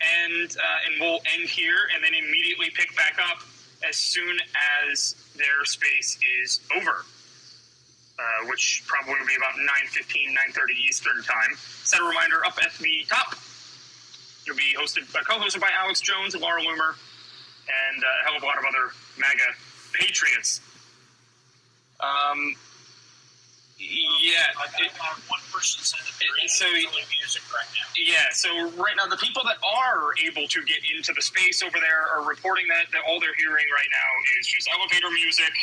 Speaker 2: and we'll end here and then immediately pick back up as soon as their space is over. which probably will be about 9:15, 9:30 Eastern time. Set a reminder up at the top. It'll be co-hosted by Alex Jones and Laura Loomer, and a hell of a lot of other MAGA patriots.
Speaker 19: One person said that they're in music right now.
Speaker 2: Yeah, so right now the people that are able to get into the space over there are reporting that all they're hearing right now is just elevator music,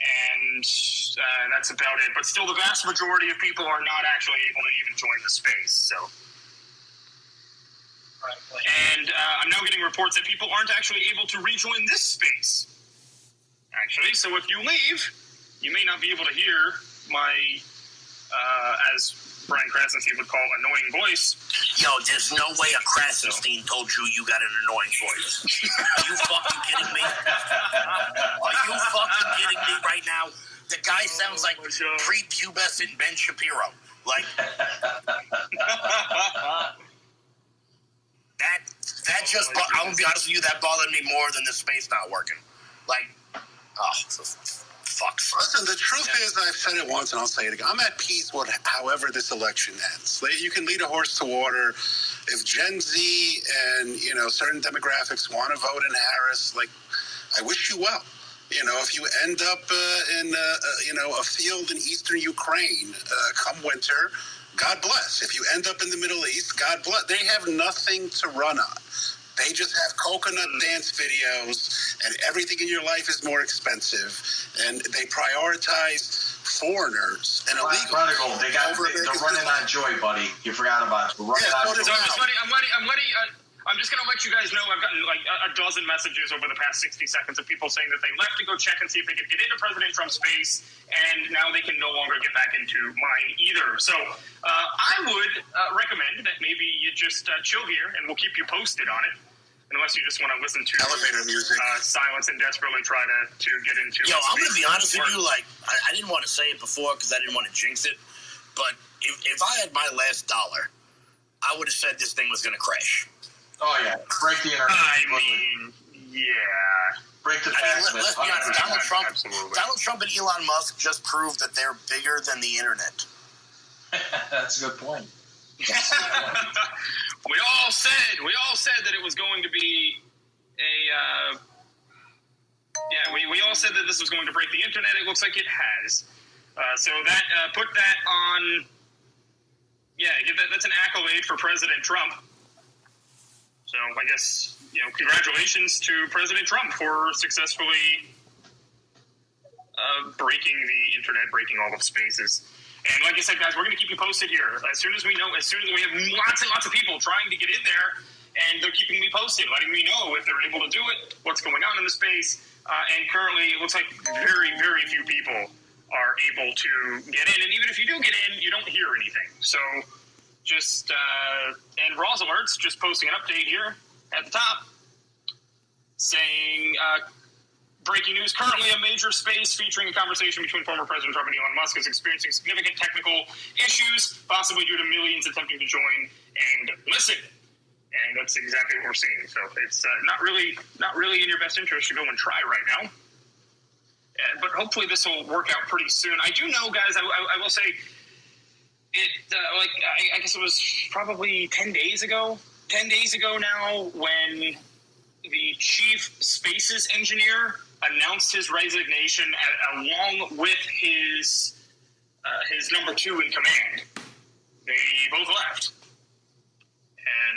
Speaker 2: and that's about it. But still, the vast majority of people are not actually able to even join the space. So, and I'm now getting reports that people aren't actually able to rejoin this space. Actually, so if you leave, you may not be able to hear my, as Brian Krasenstein would call, annoying voice.
Speaker 15: Yo, there's no way a Krasenstein told you got an annoying voice. Are you fucking kidding me? Are you fucking kidding me right now? The guy sounds like prepubescent Ben Shapiro. Like, that just, I'm gonna be honest with you, that bothered me more than the space not working. Like, fucks.
Speaker 1: Listen, the truth is, I've said it once and I'll say it again. I'm at peace with however this election ends. You can lead a horse to water. If Gen Z and, certain demographics want to vote in Harris, I wish you well. If you end up in, a field in eastern Ukraine come winter, God bless. If you end up in the Middle East, God bless. They have nothing to run on. They just have coconut dance videos, and everything in your life is more expensive. And they prioritize foreigners and illegals.
Speaker 21: Prodigal, they're running on joy, buddy. You forgot about it.
Speaker 2: I'm just going to let you guys know I've gotten a dozen messages over the past 60 seconds of people saying that they left to go check and see if they could get into President Trump's space, and now they can no longer get back into mine either. So I would recommend that maybe you just chill here, and we'll keep you posted on it. Unless you just want to listen to
Speaker 1: elevator music,
Speaker 2: silence, and desperately try to get into.
Speaker 15: Yo, I'm going to be honest with you. I didn't want to say it before because I didn't want to jinx it. But if I had my last dollar, I would have said this thing was going to crash.
Speaker 21: Oh yeah, break the internet. Break the.
Speaker 15: Let's be honest. Donald Trump and Elon Musk just proved that they're bigger than the internet.
Speaker 21: That's a good point.
Speaker 2: We all said that it was going to be a. We all said that this was going to break the internet. It looks like it has. So that put that on. Yeah, that's an accolade for President Trump. So I guess, congratulations to President Trump for successfully breaking the internet, breaking all of spaces. And like I said, guys, we're going to keep you posted here. As soon as we have lots and lots of people trying to get in there, and they're keeping me posted, letting me know if they're able to do it, what's going on in the space. And currently, it looks like very, very few people are able to get in. And even if you do get in, you don't hear anything. So just, and Raw's Alerts, just posting an update here at the top, saying, breaking news, currently a major space featuring a conversation between former President Trump and Elon Musk is experiencing significant technical issues, possibly due to millions attempting to join and listen. And that's exactly what we're seeing. So it's not really in your best interest to go and try right now. But hopefully this will work out pretty soon. I do know, guys, I will say, I guess it was probably 10 days ago now, when the chief spaces engineer announced his resignation along with his number two in command. They both left.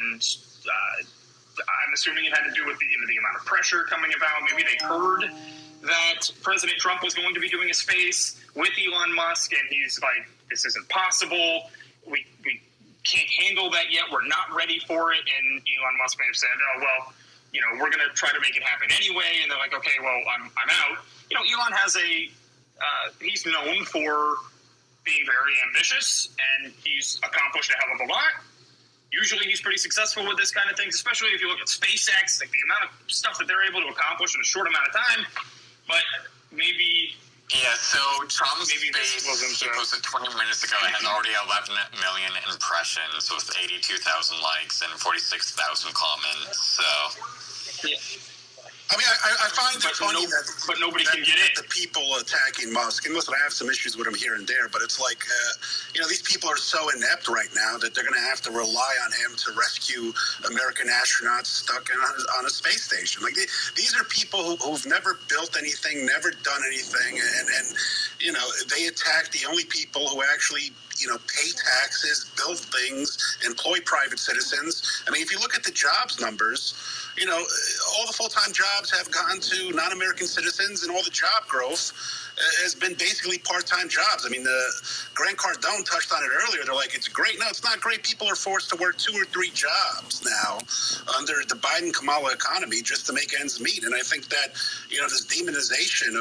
Speaker 2: And I'm assuming it had to do with the amount of pressure coming about. Maybe they heard that President Trump was going to be doing a space with Elon Musk, and he's like, this isn't possible. We can't handle that yet. We're not ready for it. And Elon Musk may have said, oh, well, we're going to try to make it happen anyway. And they're like, okay, well, I'm out. Elon has he's known for being very ambitious, and he's accomplished a hell of a lot. Usually he's pretty successful with this kind of things, especially if you look at SpaceX, the amount of stuff that they're able to accomplish in a short amount of time. But maybe...
Speaker 20: Yeah, so Trump's space, he posted 20 minutes ago, it had already 11 million impressions with 82,000 likes and 46,000 comments, so...
Speaker 1: I mean, I find it funny
Speaker 2: but nobody can get in.
Speaker 1: The people attacking Musk, and listen, I have some issues with him here and there, but it's like, these people are so inept right now that they're going to have to rely on him to rescue American astronauts stuck on a space station. Like, these are people who've never built anything, never done anything, and they attack the only people who actually pay taxes, build things, employ private citizens. I mean, if you look at the jobs numbers, all the full-time jobs have gone to non-American citizens, and all the job growth has been basically part-time jobs. I mean, Grant Cardone touched on it earlier. They're like, it's great. No, it's not great. People are forced to work 2 or 3 jobs now under the Biden-Kamala economy just to make ends meet. And I think that, this demonization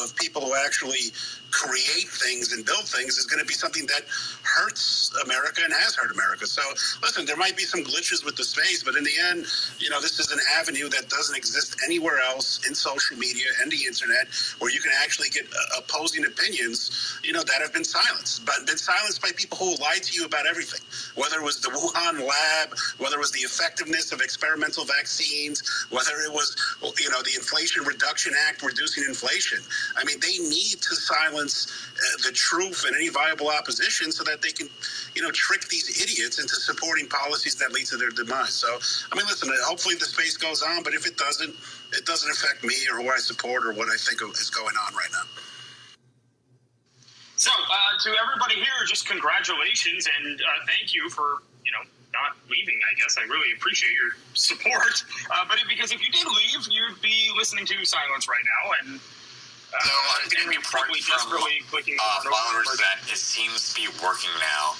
Speaker 1: of people who actually create things and build things is going to be something that hurts America and has hurt America. So, listen, there might be some glitches with the space, but in the end, this is an avenue that doesn't exist anywhere else in social media and the internet where you can actually get opposing opinions, that have been silenced. But been silenced by people who lied to you about everything, whether it was the Wuhan lab, whether it was the effectiveness of experimental vaccines, whether it was, the Inflation Reduction Act reducing inflation. I mean, they need to silence the truth and any viable opposition so that they can, trick these idiots into supporting policies that lead to their demise. So, I mean, listen, hopefully the space goes on, but if it doesn't affect me or who I support or what I think is going on right now.
Speaker 2: So, to everybody here, just congratulations and thank you for, not leaving, I guess. I really appreciate your support. Because if you did leave, you'd be listening to silence right now, and
Speaker 20: I'm getting reports from followers that it seems to be working now.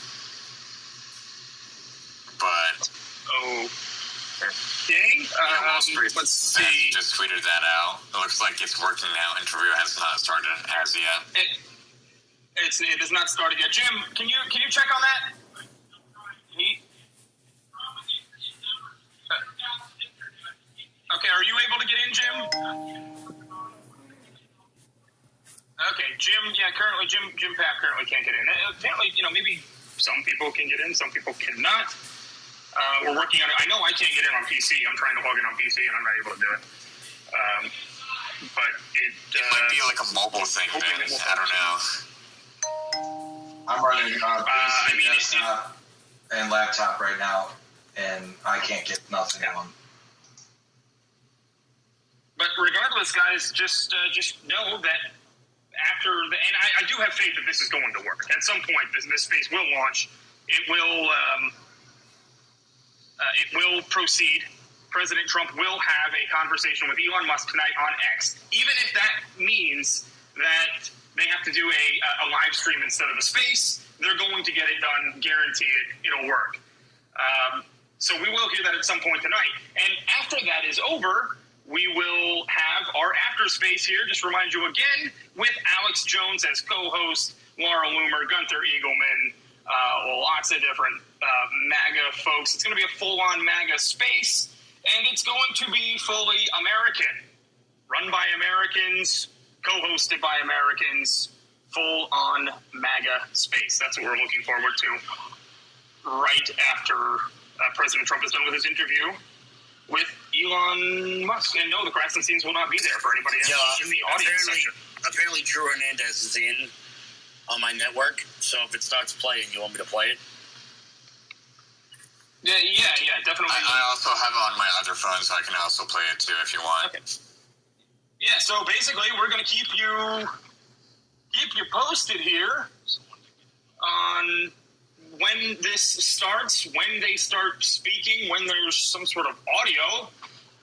Speaker 20: But
Speaker 2: okay,
Speaker 20: Wall Street
Speaker 2: let's see.
Speaker 20: Just tweeted that out. It looks like it's working now. Interview has not started as yet.
Speaker 2: It has not started yet. Jim, can you check on that? Okay, are you able to get in, Jim? Okay, Jim. Yeah, currently Jim Papp currently can't get in. Apparently, maybe some people can get in, some people cannot. We're working on it. I know I can't get in on PC. I'm trying to log in on PC, and I'm not able to do it. But it
Speaker 20: might be like a mobile thing. Then I don't know.
Speaker 21: I'm running PC, desktop, and laptop right now, and I can't get nothing on.
Speaker 2: But regardless, guys, just know that after and I do have faith that this is going to work. At some point, this space will launch. It will proceed. President Trump will have a conversation with Elon Musk tonight on X, even if that means that they have to do a live stream instead of a space. They're going to get it done. Guarantee it. It'll work. So we will hear that at some point tonight. And after that is over, we will have our after space here. Just remind you again, with Alex Jones as co-host, Laura Loomer, Gunther Eagleman, lots of different MAGA folks. It's going to be a full-on MAGA space, and it's going to be fully American. Run by Americans, co-hosted by Americans, full-on MAGA space. That's what we're looking forward to right after President Trump is done with his interview with Elon Musk. And no, the Cranston scenes will not be there for anybody in the audience section.
Speaker 15: Apparently Drew Hernandez is in on my network, so if it starts playing, you want me to play it?
Speaker 2: Yeah, definitely.
Speaker 20: I also have it on my other phone, so I can also play it too if you want.
Speaker 2: Okay. Yeah, so basically we're going to keep you posted here on when this starts, when they start speaking, when there's some sort of audio.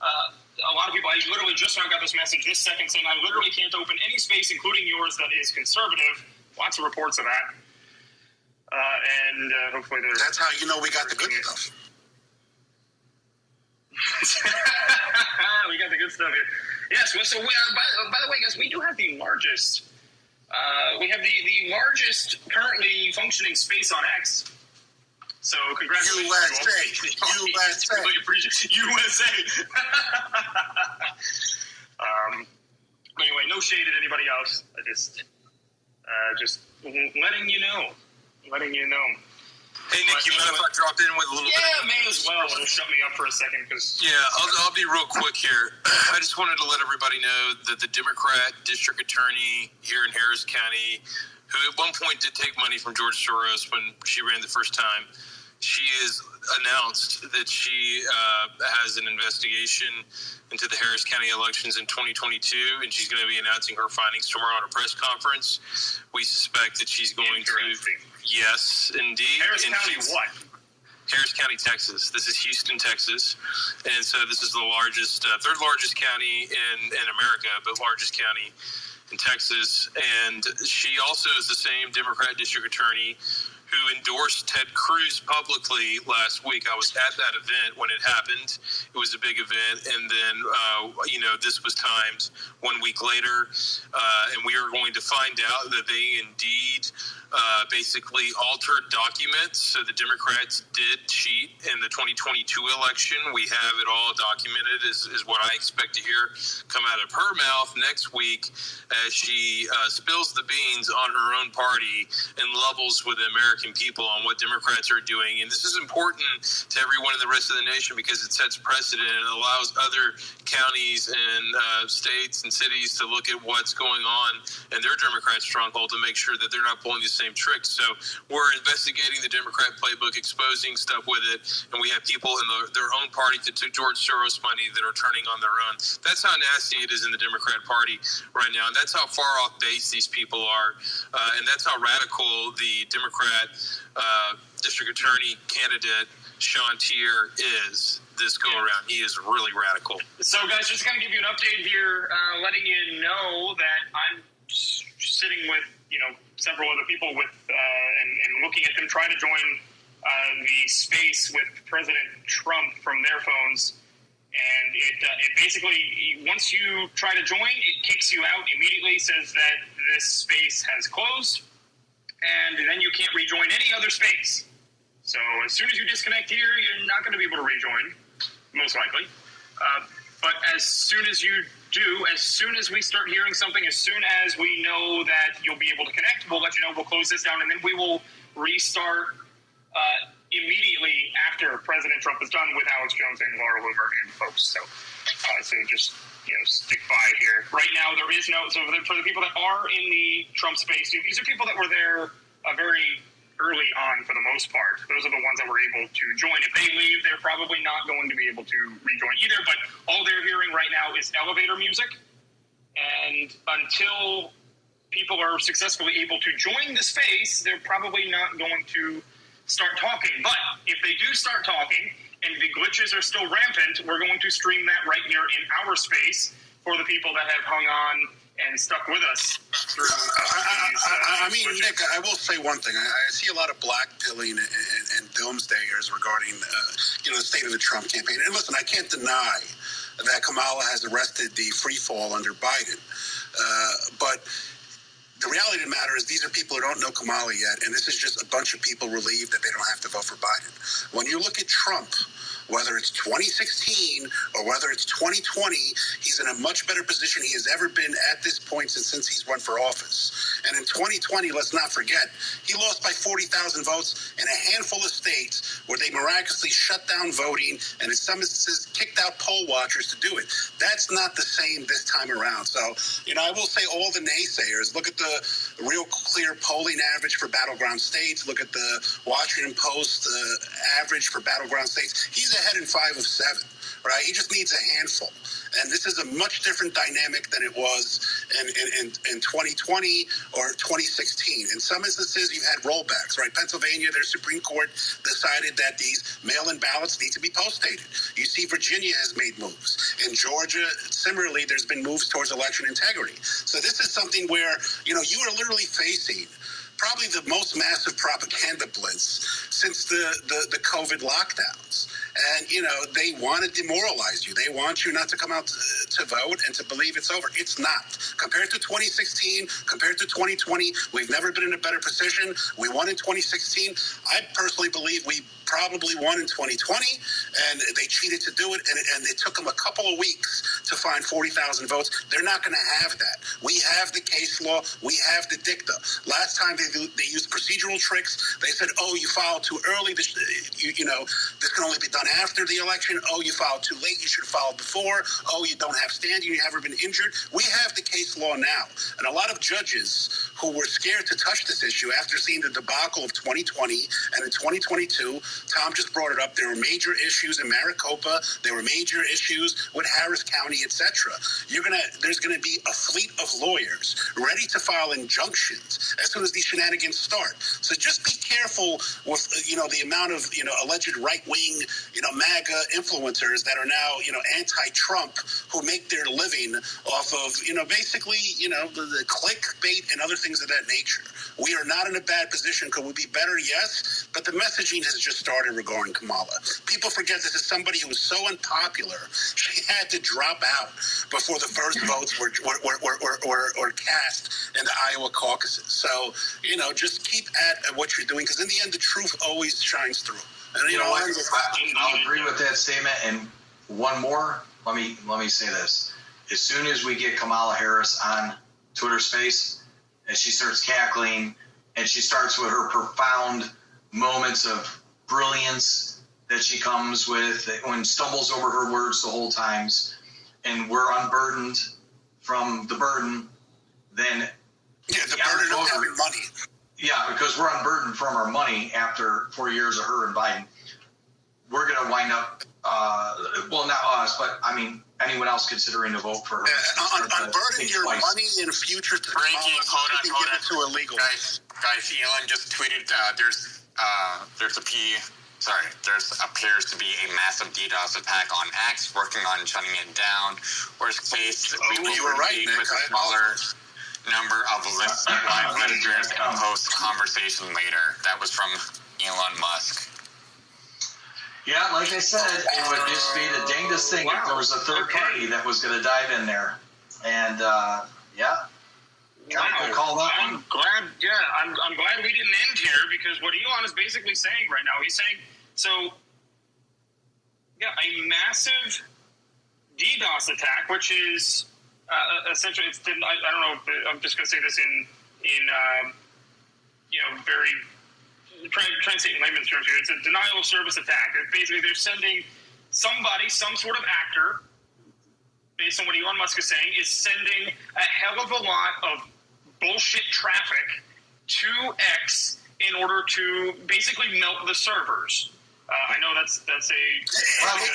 Speaker 2: A lot of people, I literally just now got this message this second saying I literally can't open any space, including yours, that is conservative. Lots of reports of that. And hopefully there's...
Speaker 1: That's how you know we got the good stuff.
Speaker 2: We got the good stuff here. Yes, so by the way, guys, we do have the largest... we have the largest currently functioning space on X. So congratulations.
Speaker 1: USA.
Speaker 2: Really appreciate USA. Anyway, no shade at anybody else. I just letting you know.
Speaker 13: Hey, Nick, you mind if I drop in with a little bit?
Speaker 2: Yeah, may as well. It'll shut me up for a second because.
Speaker 13: Yeah, I'll be real quick here. I just wanted to let everybody know that the Democrat district attorney here in Harris County, who at one point did take money from George Soros when she ran the first time, she has announced that she has an investigation into the Harris County elections in 2022, and she's going to be announcing her findings tomorrow at a press conference. We suspect that she's going to. Yes, indeed.
Speaker 2: Harris County what?
Speaker 13: Harris County, Texas. This is Houston, Texas. And so this is the largest, third largest county in America, but largest county in Texas. And she also is the same Democrat district attorney who endorsed Ted Cruz publicly last week. I was at that event when it happened. It was a big event. And then, this was timed 1 week later. And we are going to find out that they indeed basically altered documents. So the Democrats did cheat in the 2022 election. We have it all documented, is what I expect to hear come out of her mouth next week as she spills the beans on her own party and levels with the American people on what Democrats are doing. And this is important to everyone in the rest of the nation because it sets precedent and allows other counties and states and cities to look at what's going on in their Democrat stronghold to make sure that they're not pulling the same tricks. So we're investigating the Democrat playbook, exposing stuff with it, and we have people in their own party that took George Soros money that are turning on their own. That's how nasty it is in the Democrat Party right now, and that's how far off base these people are, and that's how radical the Democrat district attorney candidate Sean Tier is this go around. He is really radical.
Speaker 2: So, guys, just going to give you an update here, letting you know that I'm sitting with, several other people with and looking at them trying to join the space with President Trump from their phones. And it basically, once you try to join, it kicks you out immediately, says that this space has closed, and then you can't rejoin any other space. So as soon as you disconnect here, you're not going to be able to rejoin, most likely. But as soon as you do, as soon as we start hearing something, as soon as we know that you'll be able to connect, we'll let you know. We'll close this down, and then we will restart immediately after President Trump is done with Alex Jones and Laura Loomer and folks. So just stick by here. Right now, there is no. So for the people that are in the Trump space, these are people that were there very early on for the most part. Those are the ones that were able to join. If they leave, they're probably not going to be able to rejoin either. But all they're hearing right now is elevator music. And until people are successfully able to join the space, they're probably not going to start talking. But if they do start talking and the glitches are still rampant, we're going to stream that right here in our space for the people that have hung on and stuck with us through.
Speaker 1: Nick, I will say one thing. I see a lot of blackpilling and doomsdayers regarding the state of the Trump campaign. And listen, I can't deny that Kamala has arrested the free fall under Biden. But the reality of the matter is these are people who don't know Kamala yet, and this is just a bunch of people relieved that they don't have to vote for Biden. When you look at Trump, whether it's 2016 or whether it's 2020, he's in a much better position he has ever been at this point since he's run for office. And in 2020, let's not forget, he lost by 40,000 votes in a handful of states where they miraculously shut down voting and in some instances kicked out poll watchers to do it. That's not the same this time around. So, I will say all the naysayers, look at the real clear polling average for battleground states, look at the Washington Post average for battleground states. He's ahead in 5 of 7, right? He just needs a handful. And this is a much different dynamic than it was in 2020 or 2016. In some instances, you had rollbacks, right? Pennsylvania, their Supreme Court decided that these mail-in ballots need to be post-dated. You see Virginia has made moves. In Georgia, similarly, there's been moves towards election integrity. So this is something where, you are literally facing probably the most massive propaganda blitz since the COVID lockdowns. And, they want to demoralize you. They want you not to come out to vote and to believe it's over. It's not. Compared to 2016, compared to 2020, we've never been in a better position. We won in 2016. I personally believe we probably won in 2020, and they cheated to do it, and it took them a couple of weeks to find 40,000 votes. They're not going to have that. We have the case law. We have the dicta. Last time they used procedural tricks. They said, oh, you filed too early. This can only be done after the election. Oh, you filed too late. You should have filed before. Oh, you don't have standing. You haven't been injured. We have the case law now. And a lot of judges who were scared to touch this issue after seeing the debacle of 2020 and in 2022, Tom just brought it up. There were major issues in Maricopa. There were major issues with Harris County, etc. There's going to be a fleet of lawyers ready to file injunctions as soon as these shenanigans start. So just be careful with the amount of alleged right-wing MAGA influencers that are now anti-Trump, who make their living off of basically the clickbait and other things of that nature. We are not in a bad position. Could we be better? Yes, but the messaging has just started regarding Kamala. People forget this is somebody who was so unpopular she had to drop out before the first votes were cast in the Iowa caucuses. So just keep at what you're doing, because in the end, the truth always shines through. And
Speaker 21: you know what? I'll agree with that statement. And one more. Let me say this. As soon as we get Kamala Harris on Twitter Space, and she starts cackling, and she starts with her profound moments of brilliance that she comes with, when stumbles over her words the whole times, and we're unburdened from the burden, then
Speaker 1: burden of having money.
Speaker 21: Yeah, because we're unburdened from our money after 4 years of her and Biden. We're going to wind up, not us, but I mean, anyone else considering to vote for her.
Speaker 1: Unburden your money in future to
Speaker 20: hold on.
Speaker 1: To illegal.
Speaker 20: Guys, Elon just tweeted, there appears to be a massive DDoS attack on X, working on shutting it down. Worst case, we will proceed with a smaller number of live listeners and post conversation later. That was from Elon Musk.
Speaker 21: Yeah, like I said, it would just be the dangest thing if there was a third party that was going to dive in there. And,
Speaker 2: Call that I'm glad we didn't end here, because what Elon is basically saying right now, he's saying, a massive DDoS attack, which is essentially, I don't know, I'm just going to say this in very, trying to say it in layman's terms here, it's a denial of service attack. Basically, they're sending somebody, some sort of actor, based on what Elon Musk is saying, is sending a hell of a lot of bullshit traffic to X in order to basically melt the servers. I know that's a
Speaker 21: probably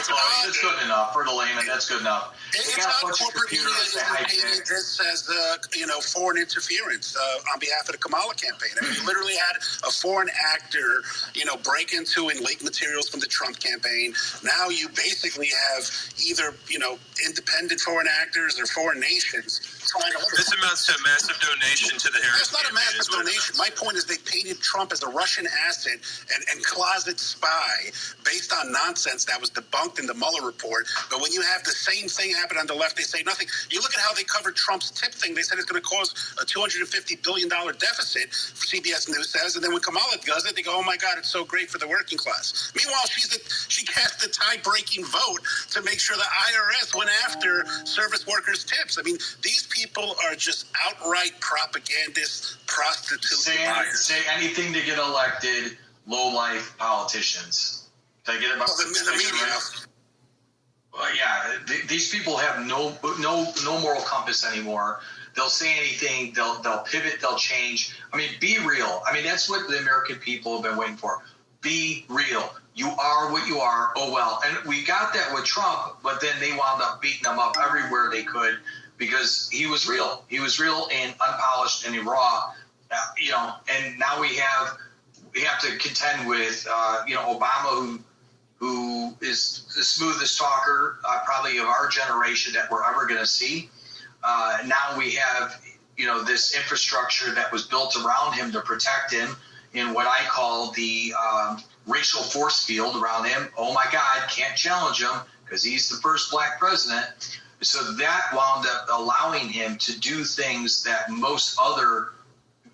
Speaker 21: close. It's good enough for the layman. That's good enough.
Speaker 1: It's not corporate media is this as foreign interference on behalf of the Kamala campaign. I mean, you literally had a foreign actor, break into and leak materials from the Trump campaign. Now you basically have either independent foreign actors or foreign nations.
Speaker 13: This amounts to a massive donation to the Harris campaign.
Speaker 1: It's not a massive donation. My point is they painted Trump as a Russian asset and closet spy based on nonsense that was debunked in the Mueller report. But when you have the same thing happen on the left, they say nothing. You look at how they covered Trump's tip thing. They said it's going to cause a $250 billion deficit, CBS News says. And then when Kamala does it, they go, oh, my God, it's so great for the working class. Meanwhile, she cast the tie-breaking vote to make sure the IRS went after service workers' tips. I mean, these people are just outright propagandists, prostitutes.
Speaker 21: Say anything to get elected, low-life politicians. Did I get it about
Speaker 1: the media?
Speaker 21: Right? Well, yeah, these people have no moral compass anymore. They'll say anything. They'll pivot. They'll change. I mean, be real. I mean, that's what the American people have been waiting for. Be real. You are what you are. Oh, well. And we got that with Trump, but then they wound up beating him up everywhere they could because he was real. He was real and unpolished and raw. And now we have to contend with Obama, who is the smoothest talker probably of our generation that we're ever going to see. Now we have this infrastructure that was built around him to protect him in what I call the racial force field around him. Oh my God, can't challenge him because he's the first black president. So that wound up allowing him to do things that most other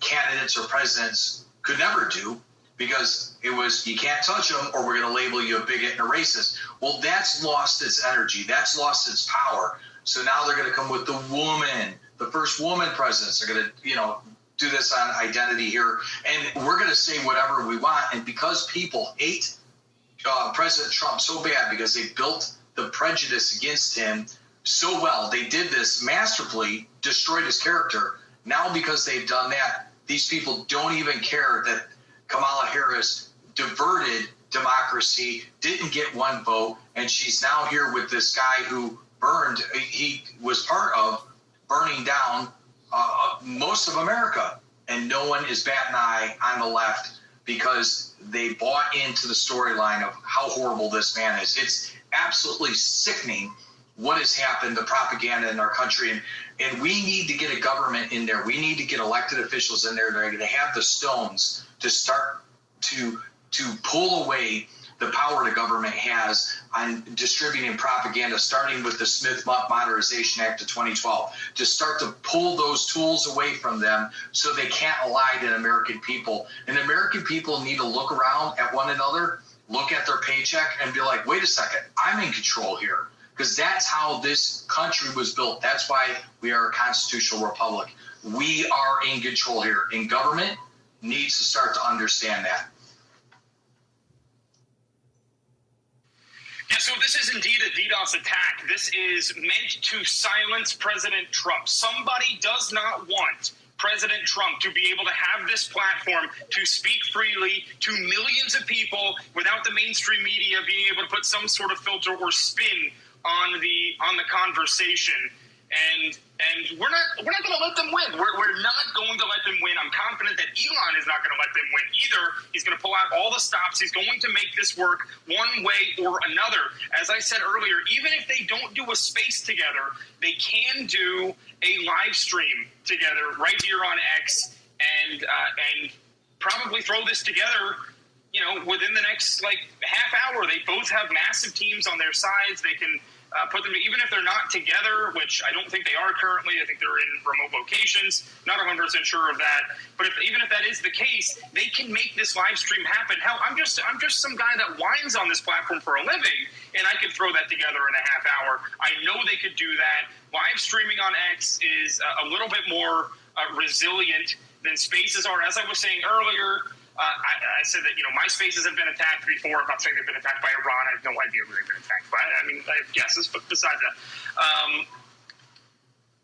Speaker 21: candidates or presidents could never do. because it was, you can't touch them or we're going to label you a bigot and a racist. Well, that's lost its energy. That's lost its power. So now they're going to come with the woman, the first woman presidents. They're going to, do this on identity here. And we're going to say whatever we want. And because people hate President Trump so bad because they built the prejudice against him so well, they did this masterfully, destroyed his character. Now because they've done that, these people don't even care that Kamala Harris diverted democracy, didn't get one vote, and she's now here with this guy who he was part of burning down most of America, and no one is batting an eye on the left because they bought into the storyline of how horrible this man is. It's absolutely sickening what has happened, the propaganda in our country, and we need to get a government in there. We need to get elected officials in there to have the stones to start to pull away the power the government has on distributing propaganda, starting with the Smith Modernization Act of 2012, to start to pull those tools away from them so they can't lie to the American people. And the American people need to look around at one another, look at their paycheck, and be like, wait a second, I'm in control here. Because that's how this country was built. That's why we are a constitutional republic. We are in control here. And government needs to start to understand that.
Speaker 2: Yeah, so this is indeed a DDoS attack. This is meant to silence President Trump. Somebody does not want President Trump to be able to have this platform to speak freely to millions of people without the mainstream media being able to put some sort of filter or spin on the conversation. And we're not going to let them win. We're not going to let them win. I'm confident that Elon is not going to let them win either. He's going to pull out all the stops. He's going to make this work one way or another. As I said earlier, even if they don't do a space together, they can do a live stream together right here on X and probably throw this together, within the next half hour. They both have massive teams on their sides. They can put them, even if they're not together, which I don't think they are currently. I think they're in remote locations. Not 100% sure of that. But even if that is the case, they can make this live stream happen. Hell, I'm just some guy that whines on this platform for a living, and I could throw that together in a half hour. I know they could do that. Live streaming on X is a little bit more resilient than Spaces are. As I was saying earlier, I said that, my Spaces have been attacked before. I'm not saying they've been attacked by Iran. I have no idea who they've been attacked by. I have guesses, but besides that.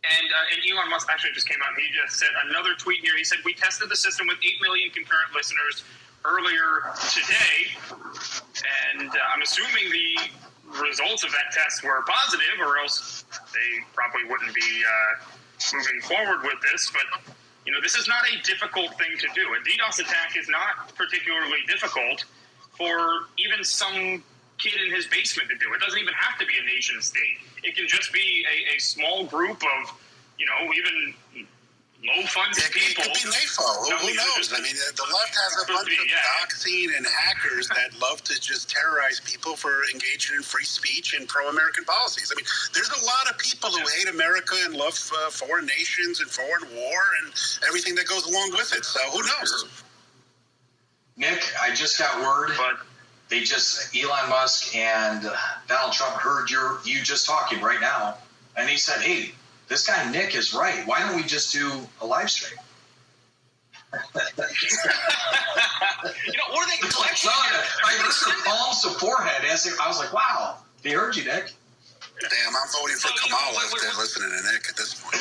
Speaker 2: And Elon Musk actually just came out and he just said another tweet here. He said, we tested the system with 8 million concurrent listeners earlier today. And I'm assuming the results of that test were positive, or else they probably wouldn't be moving forward with this. But this is not a difficult thing to do. A DDoS attack is not particularly difficult for even some kid in his basement to do. It doesn't even have to be a nation state. It can just be a small group of, even low-funded people.
Speaker 1: It could be NAFO. Who knows? I mean, the left has a bunch of doxing and hackers that love to just terrorize people for engaging in free speech and pro-American policies. I mean, there's a lot of people who hate America and love foreign nations and foreign war and everything that goes along with it. So who knows?
Speaker 21: Nick, I just got word. Elon Musk and Donald Trump heard you just talking right now, and he said, hey, this guy Nick is right. Why don't we just do a live stream?
Speaker 2: Or they collection.
Speaker 21: I heard her palms to forehead I was like, wow, they heard you, Nick.
Speaker 1: Damn, I'm voting for Kamala if they're listening to Nick at this point.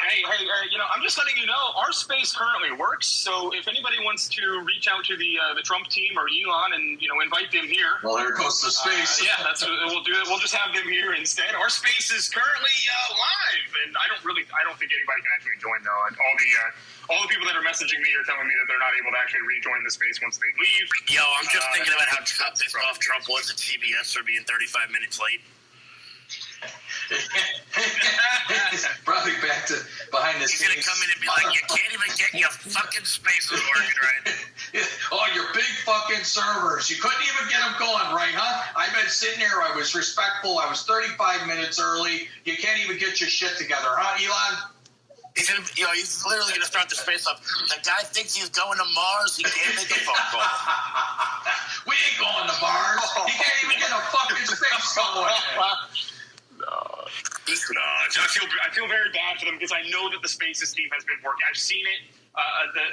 Speaker 2: Hey, I'm just letting you know, our space currently works. So if anybody wants to reach out to the Trump team or Elon and invite them here.
Speaker 21: Well, there goes the space.
Speaker 2: That's what we'll do. We'll just have them here instead. Our space is currently live, and I don't think anybody can actually join though. And all the people that are messaging me are telling me that they're not able to actually rejoin the space once they leave.
Speaker 15: Yo, I'm just thinking about how pissed off Trump was at CBS for being 35 minutes late.
Speaker 21: Probably back to behind the scenes.
Speaker 15: He's gonna come in and be like, you can't even get your fucking spaces working right.
Speaker 21: Oh, your big fucking servers. You couldn't even get them going right, huh? I've been sitting here. I was respectful. I was 35 minutes early. You can't even get your shit together, huh, Elon?
Speaker 15: He's literally gonna start the space up. The guy thinks he's going to Mars. He can't make a phone call.
Speaker 21: We ain't going to Mars. He can't even get a fucking space going.
Speaker 2: I feel very bad for them because I know that the Spaces team has been working. I've seen it.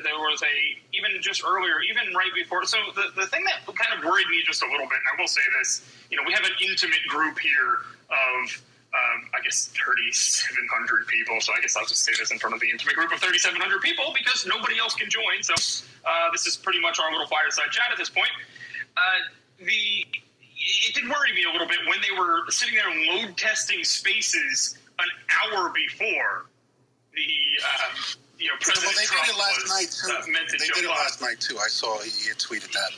Speaker 2: There was even just earlier, even right before. So the thing that kind of worried me just a little bit, and I will say this, we have an intimate group here of, I guess, 3,700 people. So I guess I'll just say this in front of the intimate group of 3,700 people because nobody else can join. So this is pretty much our little fireside chat at this point. It did worry me a little bit when they were sitting there load testing Spaces an hour before the President
Speaker 1: they
Speaker 2: Trump
Speaker 1: did it last night too.
Speaker 2: Meant to
Speaker 1: they did it last night too. I saw he had tweeted that.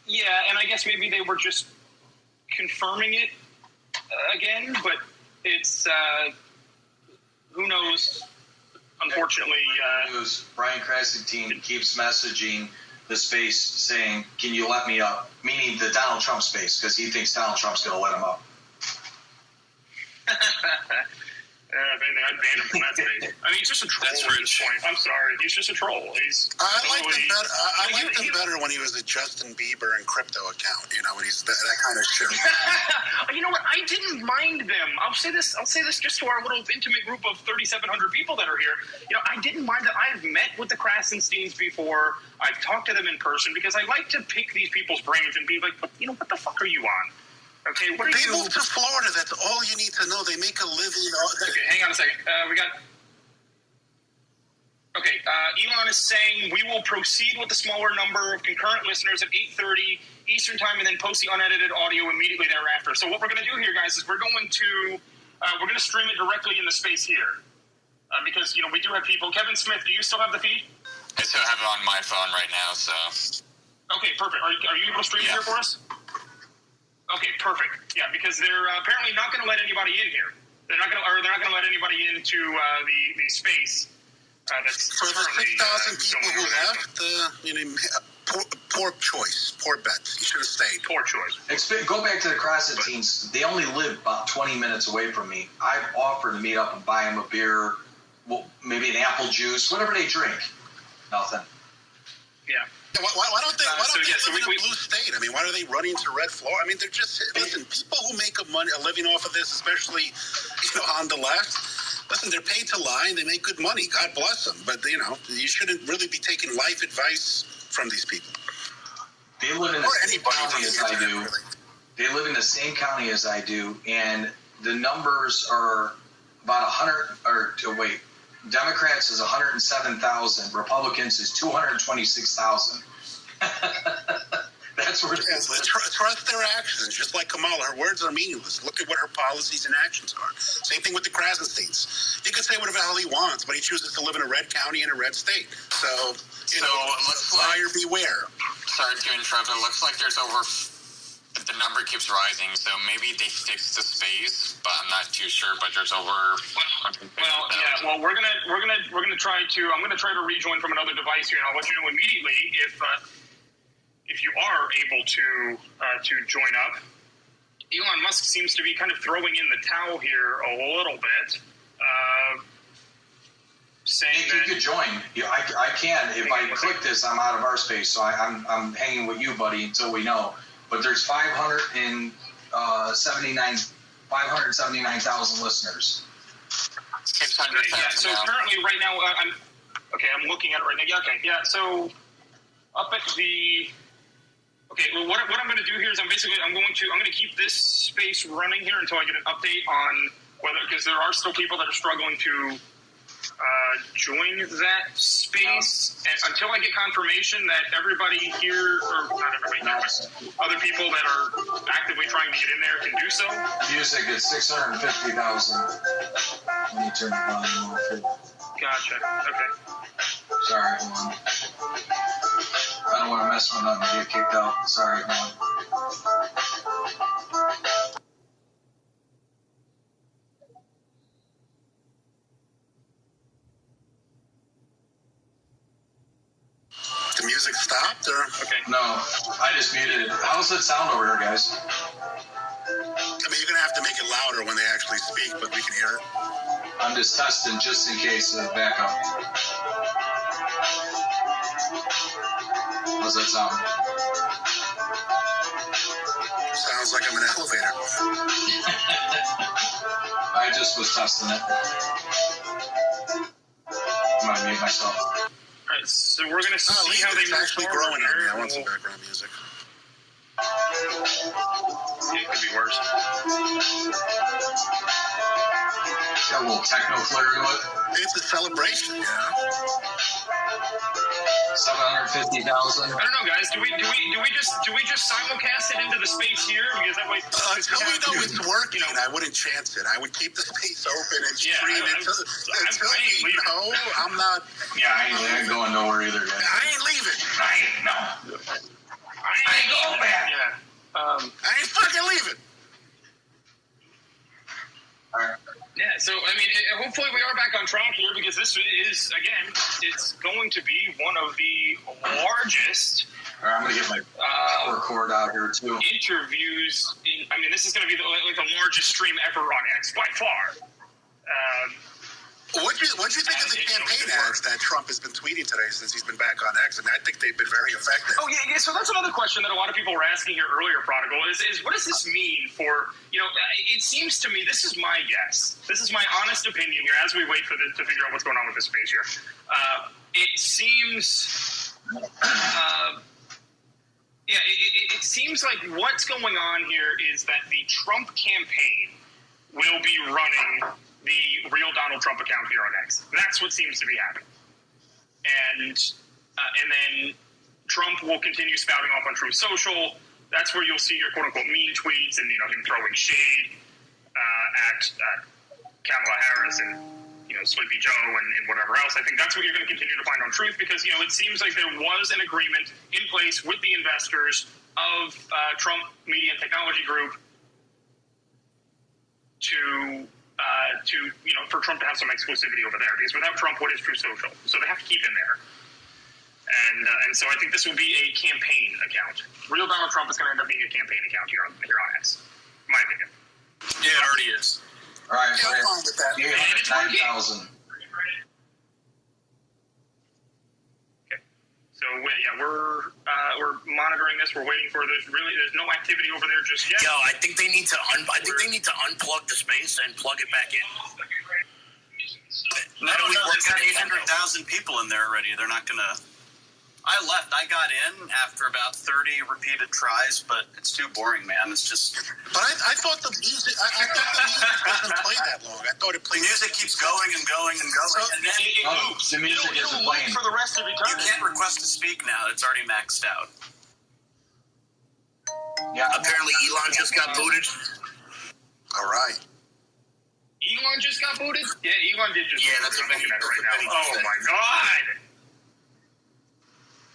Speaker 2: Yeah, and I guess maybe they were just confirming it again, but it's who knows. Unfortunately,
Speaker 21: Brian Krassenstein keeps messaging the space saying, "Can you let me up?" Meaning the Donald Trump space, because he thinks Donald Trump's going to let him up.
Speaker 2: I'd ban him from that space. I mean, he's just a troll at this point. I'm sorry. He's just a troll.
Speaker 1: I liked him better when he was a Justin Bieber and crypto account, when he's that kind of shit.
Speaker 2: You know what? I didn't mind them. I'll say this just to our little intimate group of 3,700 people that are here. I didn't mind that. I've met with the Krassensteins before. I've talked to them in person because I like to pick these people's brains and be like, what the fuck are you on? Okay, what are
Speaker 1: they
Speaker 2: you?
Speaker 1: moved to Florida. That's all you need to know. They make a living.
Speaker 2: Okay, hang on a second. Elon is saying we will proceed with the smaller number of concurrent listeners at 8:30 Eastern time, and then post the unedited audio immediately thereafter. So what we're going to do here, guys, is we're going to stream it directly in the space here because we do have people. Kevin Smith, do you still have the feed?
Speaker 20: I still have it on my phone right now. So.
Speaker 2: Okay, perfect. Are you able to stream it here for us? Okay, perfect. Yeah, because they're apparently not going to let anybody in here. They're not going to let anybody into the space. That's
Speaker 1: for the 6,000 people who left. Poor choice, poor bet. You should have stayed.
Speaker 2: Poor choice.
Speaker 21: Go back to the Krassensteins. They only live about 20 minutes away from me. I've offered to meet up and buy them a beer, maybe an apple juice, whatever they drink. Nothing.
Speaker 2: Yeah.
Speaker 1: Why don't they live in a blue state? I mean, why are they running to red Florida? I mean, they're just people who make a living off of this, especially on the left. Listen, they're paid to lie and they make good money. God bless them. But you shouldn't really be taking life advice from these people.
Speaker 21: They live in the same county as I do. They live in the same county as I do, and the numbers are about 100. Democrats is 107,000. Republicans is 226,000. That's where
Speaker 1: trust their actions, just like Kamala. Her words are meaningless. Look at what her policies and actions are. Same thing with the Krassensteins. He could say whatever the hell he wants, but he chooses to live in a red county in a red state. So, buyer beware.
Speaker 20: Sorry to interrupt. It looks like there's the number keeps rising, so maybe they fixed the space, but I'm not too sure. But there's over.
Speaker 2: Well, we're gonna try to. I'm gonna try to rejoin from another device here, and I'll let you know immediately if you are able to join up. Elon Musk seems to be kind of throwing in the towel here a little bit, saying
Speaker 21: that you could join. I can. If I click this, I'm out of our space, so I'm hanging with you, buddy, until we know. But there's 579,000 listeners.
Speaker 20: 600,000.
Speaker 2: Yeah. So currently, right now, I'm looking at it right now. Yeah. Okay. Yeah. So up at the. Okay. Well, what I'm going to do here is I'm going to keep this space running here until I get an update on whether, because there are still people that are struggling to join that space, and until I get confirmation that everybody here, or not everybody here, but other people that are actively trying to get in there can do so.
Speaker 21: Music is 650,000. Let me turn the volume off.
Speaker 2: Gotcha. Okay.
Speaker 21: Sorry, hold on. I don't want to mess with them and get kicked out. Sorry, hold on.
Speaker 1: The music stopped, or?
Speaker 2: Okay.
Speaker 21: No, I just muted it. How's it sound over here, guys?
Speaker 1: I mean, you're going to have to make it louder. louder when they actually speak, but we can hear it.
Speaker 21: I'm just testing just in case of backup. How's that sound?
Speaker 1: Sounds like I'm in an elevator.
Speaker 21: I just was testing it. I'm going to mute myself.
Speaker 2: All right, so we're going to see how they move
Speaker 1: actually
Speaker 2: forward
Speaker 1: growing on me.
Speaker 2: here.
Speaker 1: I want some background music.
Speaker 2: It could be worse.
Speaker 21: Got a little techno flair to it.
Speaker 1: It's a celebration, you know.
Speaker 21: 750,000.
Speaker 2: I don't know, guys. Do we just simulcast it into the space here? Because that way,
Speaker 1: until we know it's working, I wouldn't chance it. I would keep the space open and stream it until we know. I'm not.
Speaker 21: Yeah, I ain't going nowhere either, guys.
Speaker 1: I ain't leaving.
Speaker 21: I ain't going back.
Speaker 2: Yeah.
Speaker 1: I ain't fucking leaving.
Speaker 21: All right.
Speaker 2: Yeah, so, I mean, hopefully we are back on track here because this is, again, it's going to be one of the largest...
Speaker 21: All right, I'm going to get my power cord out here, too.
Speaker 2: ...interviews. I mean, this is going to be the largest stream ever on X, by far.
Speaker 1: What'd you think of the campaign ads that Trump has been tweeting today since he's been back on X? I mean, I think they've been very effective.
Speaker 2: Oh, yeah, so that's another question that a lot of people were asking here earlier, Prodigal, is what does this mean for, it seems to me, this is my guess, this is my honest opinion here, as we wait for this to figure out what's going on with this space here. It seems, it seems like what's going on here is that the Trump campaign will be running the real Donald Trump account here on X. That's what seems to be happening. And then Trump will continue spouting off on Truth Social. That's where you'll see your quote-unquote mean tweets and, him throwing shade at Kamala Harris and, Sleepy Joe and whatever else. I think that's what you're going to continue to find on Truth because, it seems like there was an agreement in place with the investors of Trump Media and Technology Group for Trump to have some exclusivity over there. Because without Trump, what is Truth Social? So they have to keep him there. And so I think this will be a campaign account. Real Donald Trump is going to end up being a campaign account here on X. In my opinion.
Speaker 13: Yeah, it already is.
Speaker 21: All right,
Speaker 1: yeah, I'm fine with that.
Speaker 2: And it's working.
Speaker 21: 9,000.
Speaker 2: Okay. So we're monitoring this. We're waiting for this. There's no activity over there just yet.
Speaker 15: Yo, I think they need to unplug the space and plug it back in.
Speaker 14: No, they've got 800,000 people in there already. They're not gonna. I left. I got in after about 30 repeated tries, but it's too boring, man. It's just.
Speaker 1: But I thought the music. I thought the music doesn't play that long. I thought it played.
Speaker 14: The music keeps going and going and going, and then
Speaker 2: it loops.
Speaker 21: The music isn't playing
Speaker 2: for the rest of eternity.
Speaker 14: You can't request to speak now. It's already maxed out.
Speaker 15: Yeah. Apparently, Elon just got booted.
Speaker 1: All right.
Speaker 2: Elon just got booted? Yeah, Elon did just.
Speaker 15: Yeah, that's a big
Speaker 2: right now. Oh my god.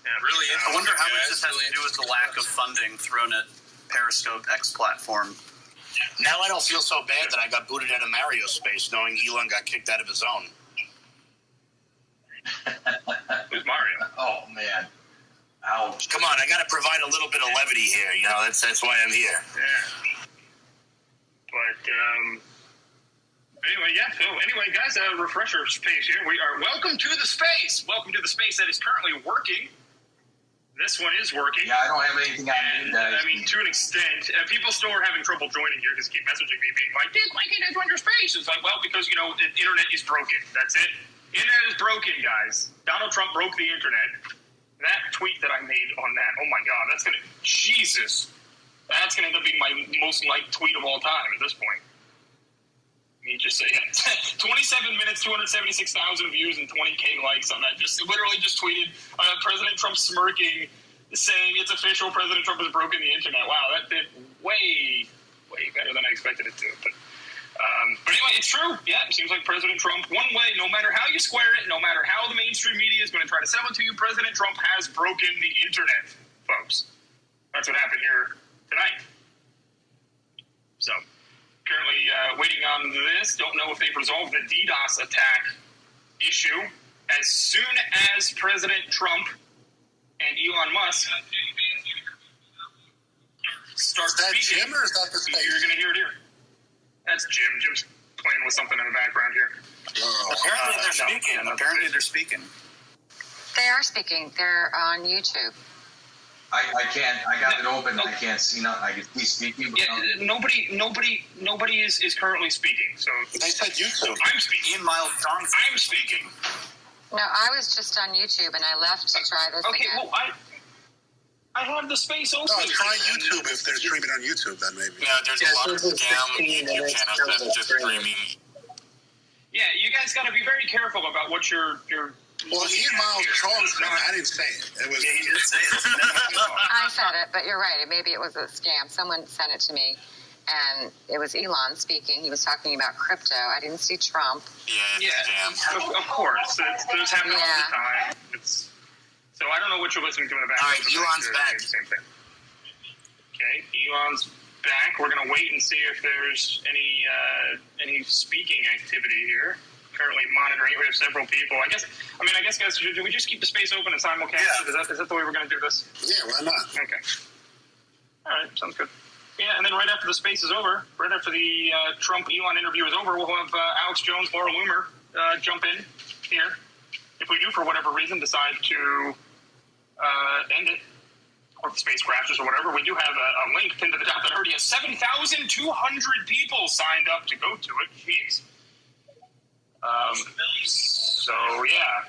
Speaker 13: Yeah, really.
Speaker 14: I wonder how much this has to do with the lack of funding thrown at Periscope X platform.
Speaker 15: Now I don't feel so bad that I got booted out of Mario space, knowing Elon got kicked out of his own.
Speaker 2: Who's Mario?
Speaker 21: Oh man. Ouch.
Speaker 15: Come on, I got to provide a little bit of levity here. That's why I'm here.
Speaker 2: Yeah. But anyway, yeah. So anyway, guys, refresher space here. We are welcome to the space. Welcome to the space that is currently working. This one is working.
Speaker 21: Yeah, I don't have anything I need.
Speaker 2: I mean, to an extent, people still are having trouble joining here because keep messaging me being like, "Dick, why can't I join your space?" It's like, well, because the internet is broken. That's it. Internet is broken, guys. Donald Trump broke the internet. That tweet that I made on that, oh my God, that's gonna end up being my most liked tweet of all time at this point. He just said 27 minutes, 276,000 views, and 20K likes on that. Literally just tweeted President Trump smirking, saying it's official. President Trump has broken the internet. Wow, that did way better than I expected it to. But anyway, it's true. Yeah, it seems like President Trump, one way, no matter how you square it, no matter how the mainstream media is going to try to sell it to you, President Trump has broken the internet, folks. That's what happened here tonight. So, currently waiting on this. Don't know if they've resolved the DDoS attack issue. As soon as President Trump and Elon Musk start speaking,
Speaker 1: Jim or is that the space?
Speaker 2: You're going to hear it here. That's Jim. Jim's playing with something in the background here.
Speaker 14: Apparently they're speaking. Apparently they're speaking.
Speaker 7: They are speaking. They're on YouTube.
Speaker 21: I can't. I got it open. I can't see nothing. I can see speaking. But
Speaker 2: Nobody is currently speaking. So
Speaker 1: they said YouTube.
Speaker 2: I'm speaking.
Speaker 14: Ian Miles Johnson.
Speaker 2: I'm speaking.
Speaker 7: No, I was just on YouTube and I left to try this again.
Speaker 2: Well, I have the space open.
Speaker 1: No, try YouTube if they're streaming on YouTube. Then maybe.
Speaker 20: Yeah, there's a lot of scam YouTube channels that's just streaming.
Speaker 2: Yeah, you guys got to be very careful about what you're.
Speaker 1: Well, Ian Miles Johnson. I didn't say it. It was.
Speaker 14: Yeah, he did say it.
Speaker 7: I said it, but you're right. Maybe it was a scam. Someone sent it to me, and it was Elon speaking. He was talking about crypto. I didn't see Trump.
Speaker 2: Yeah, of course. Those happen all the time. So I don't know what you're listening to in the background.
Speaker 8: All right, Elon's back.
Speaker 2: Same thing. Okay, Elon's back. We're going to wait and see if there's any speaking activity here. Currently monitoring. We have several people. I guess, guys, do we just keep the space open and simulcast? Yeah. Is that the way we're going to do this?
Speaker 1: Yeah, why not?
Speaker 2: Okay. All right, sounds good. Yeah, and then right after the space is over, right after the Trump-Elon interview is over, we'll have Alex Jones, Laura Loomer jump in here. If we do, for whatever reason, decide to end it, or the space crashes or whatever, we do have a link pinned to the top that already has 7,200 people signed up to go to it. Jeez. So, yeah.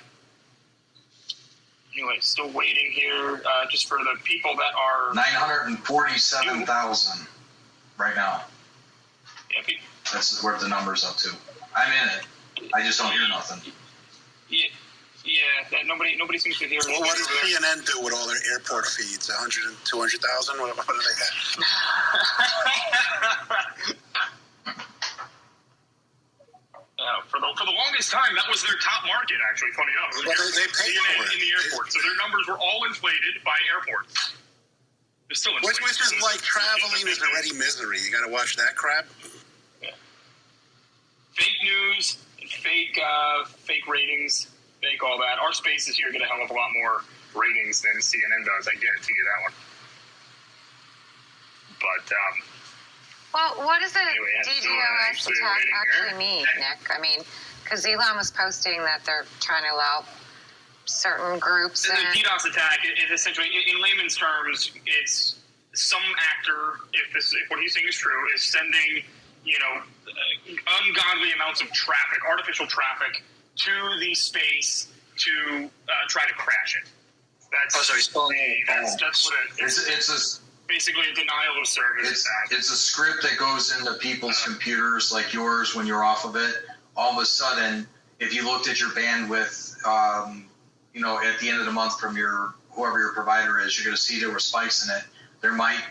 Speaker 2: Anyway, still waiting here just for the people that are...
Speaker 21: 947,000 right now.
Speaker 2: Yeah,
Speaker 21: that's where the number's up to. I'm in it. I just don't hear nothing.
Speaker 2: Yeah, nobody seems to hear.
Speaker 1: Well, what does CNN do with all their airport feeds? 100 and 200,000? What do they got?
Speaker 2: For the longest time, that was their top market, actually, funny enough.
Speaker 1: Well, they pay
Speaker 2: CNN
Speaker 1: for it.
Speaker 2: in the airport. So their numbers were all inflated by airports. They're still inflated.
Speaker 1: Which is like traveling is already misery. You got to watch that crap.
Speaker 2: Yeah. Fake news, fake ratings, fake all that. Our spaces here get a hell of a lot more ratings than CNN does. I guarantee you that one. But,
Speaker 7: well, what does a
Speaker 2: anyway,
Speaker 7: DDoS attack actually mean, Nick? I mean, because Elon was posting that they're trying to allow certain groups.
Speaker 2: The DDoS attack is essentially, in layman's terms, it's some actor, if what he's saying is true, is sending, ungodly amounts of traffic, artificial traffic, to the space to try to crash it. That's what it is.
Speaker 21: It's
Speaker 2: basically a denial of service.
Speaker 21: It's a script that goes into people's computers like yours when you're off of it. All of a sudden, if you looked at your bandwidth, at the end of the month from whoever your provider is, you're going to see there were spikes in it. There might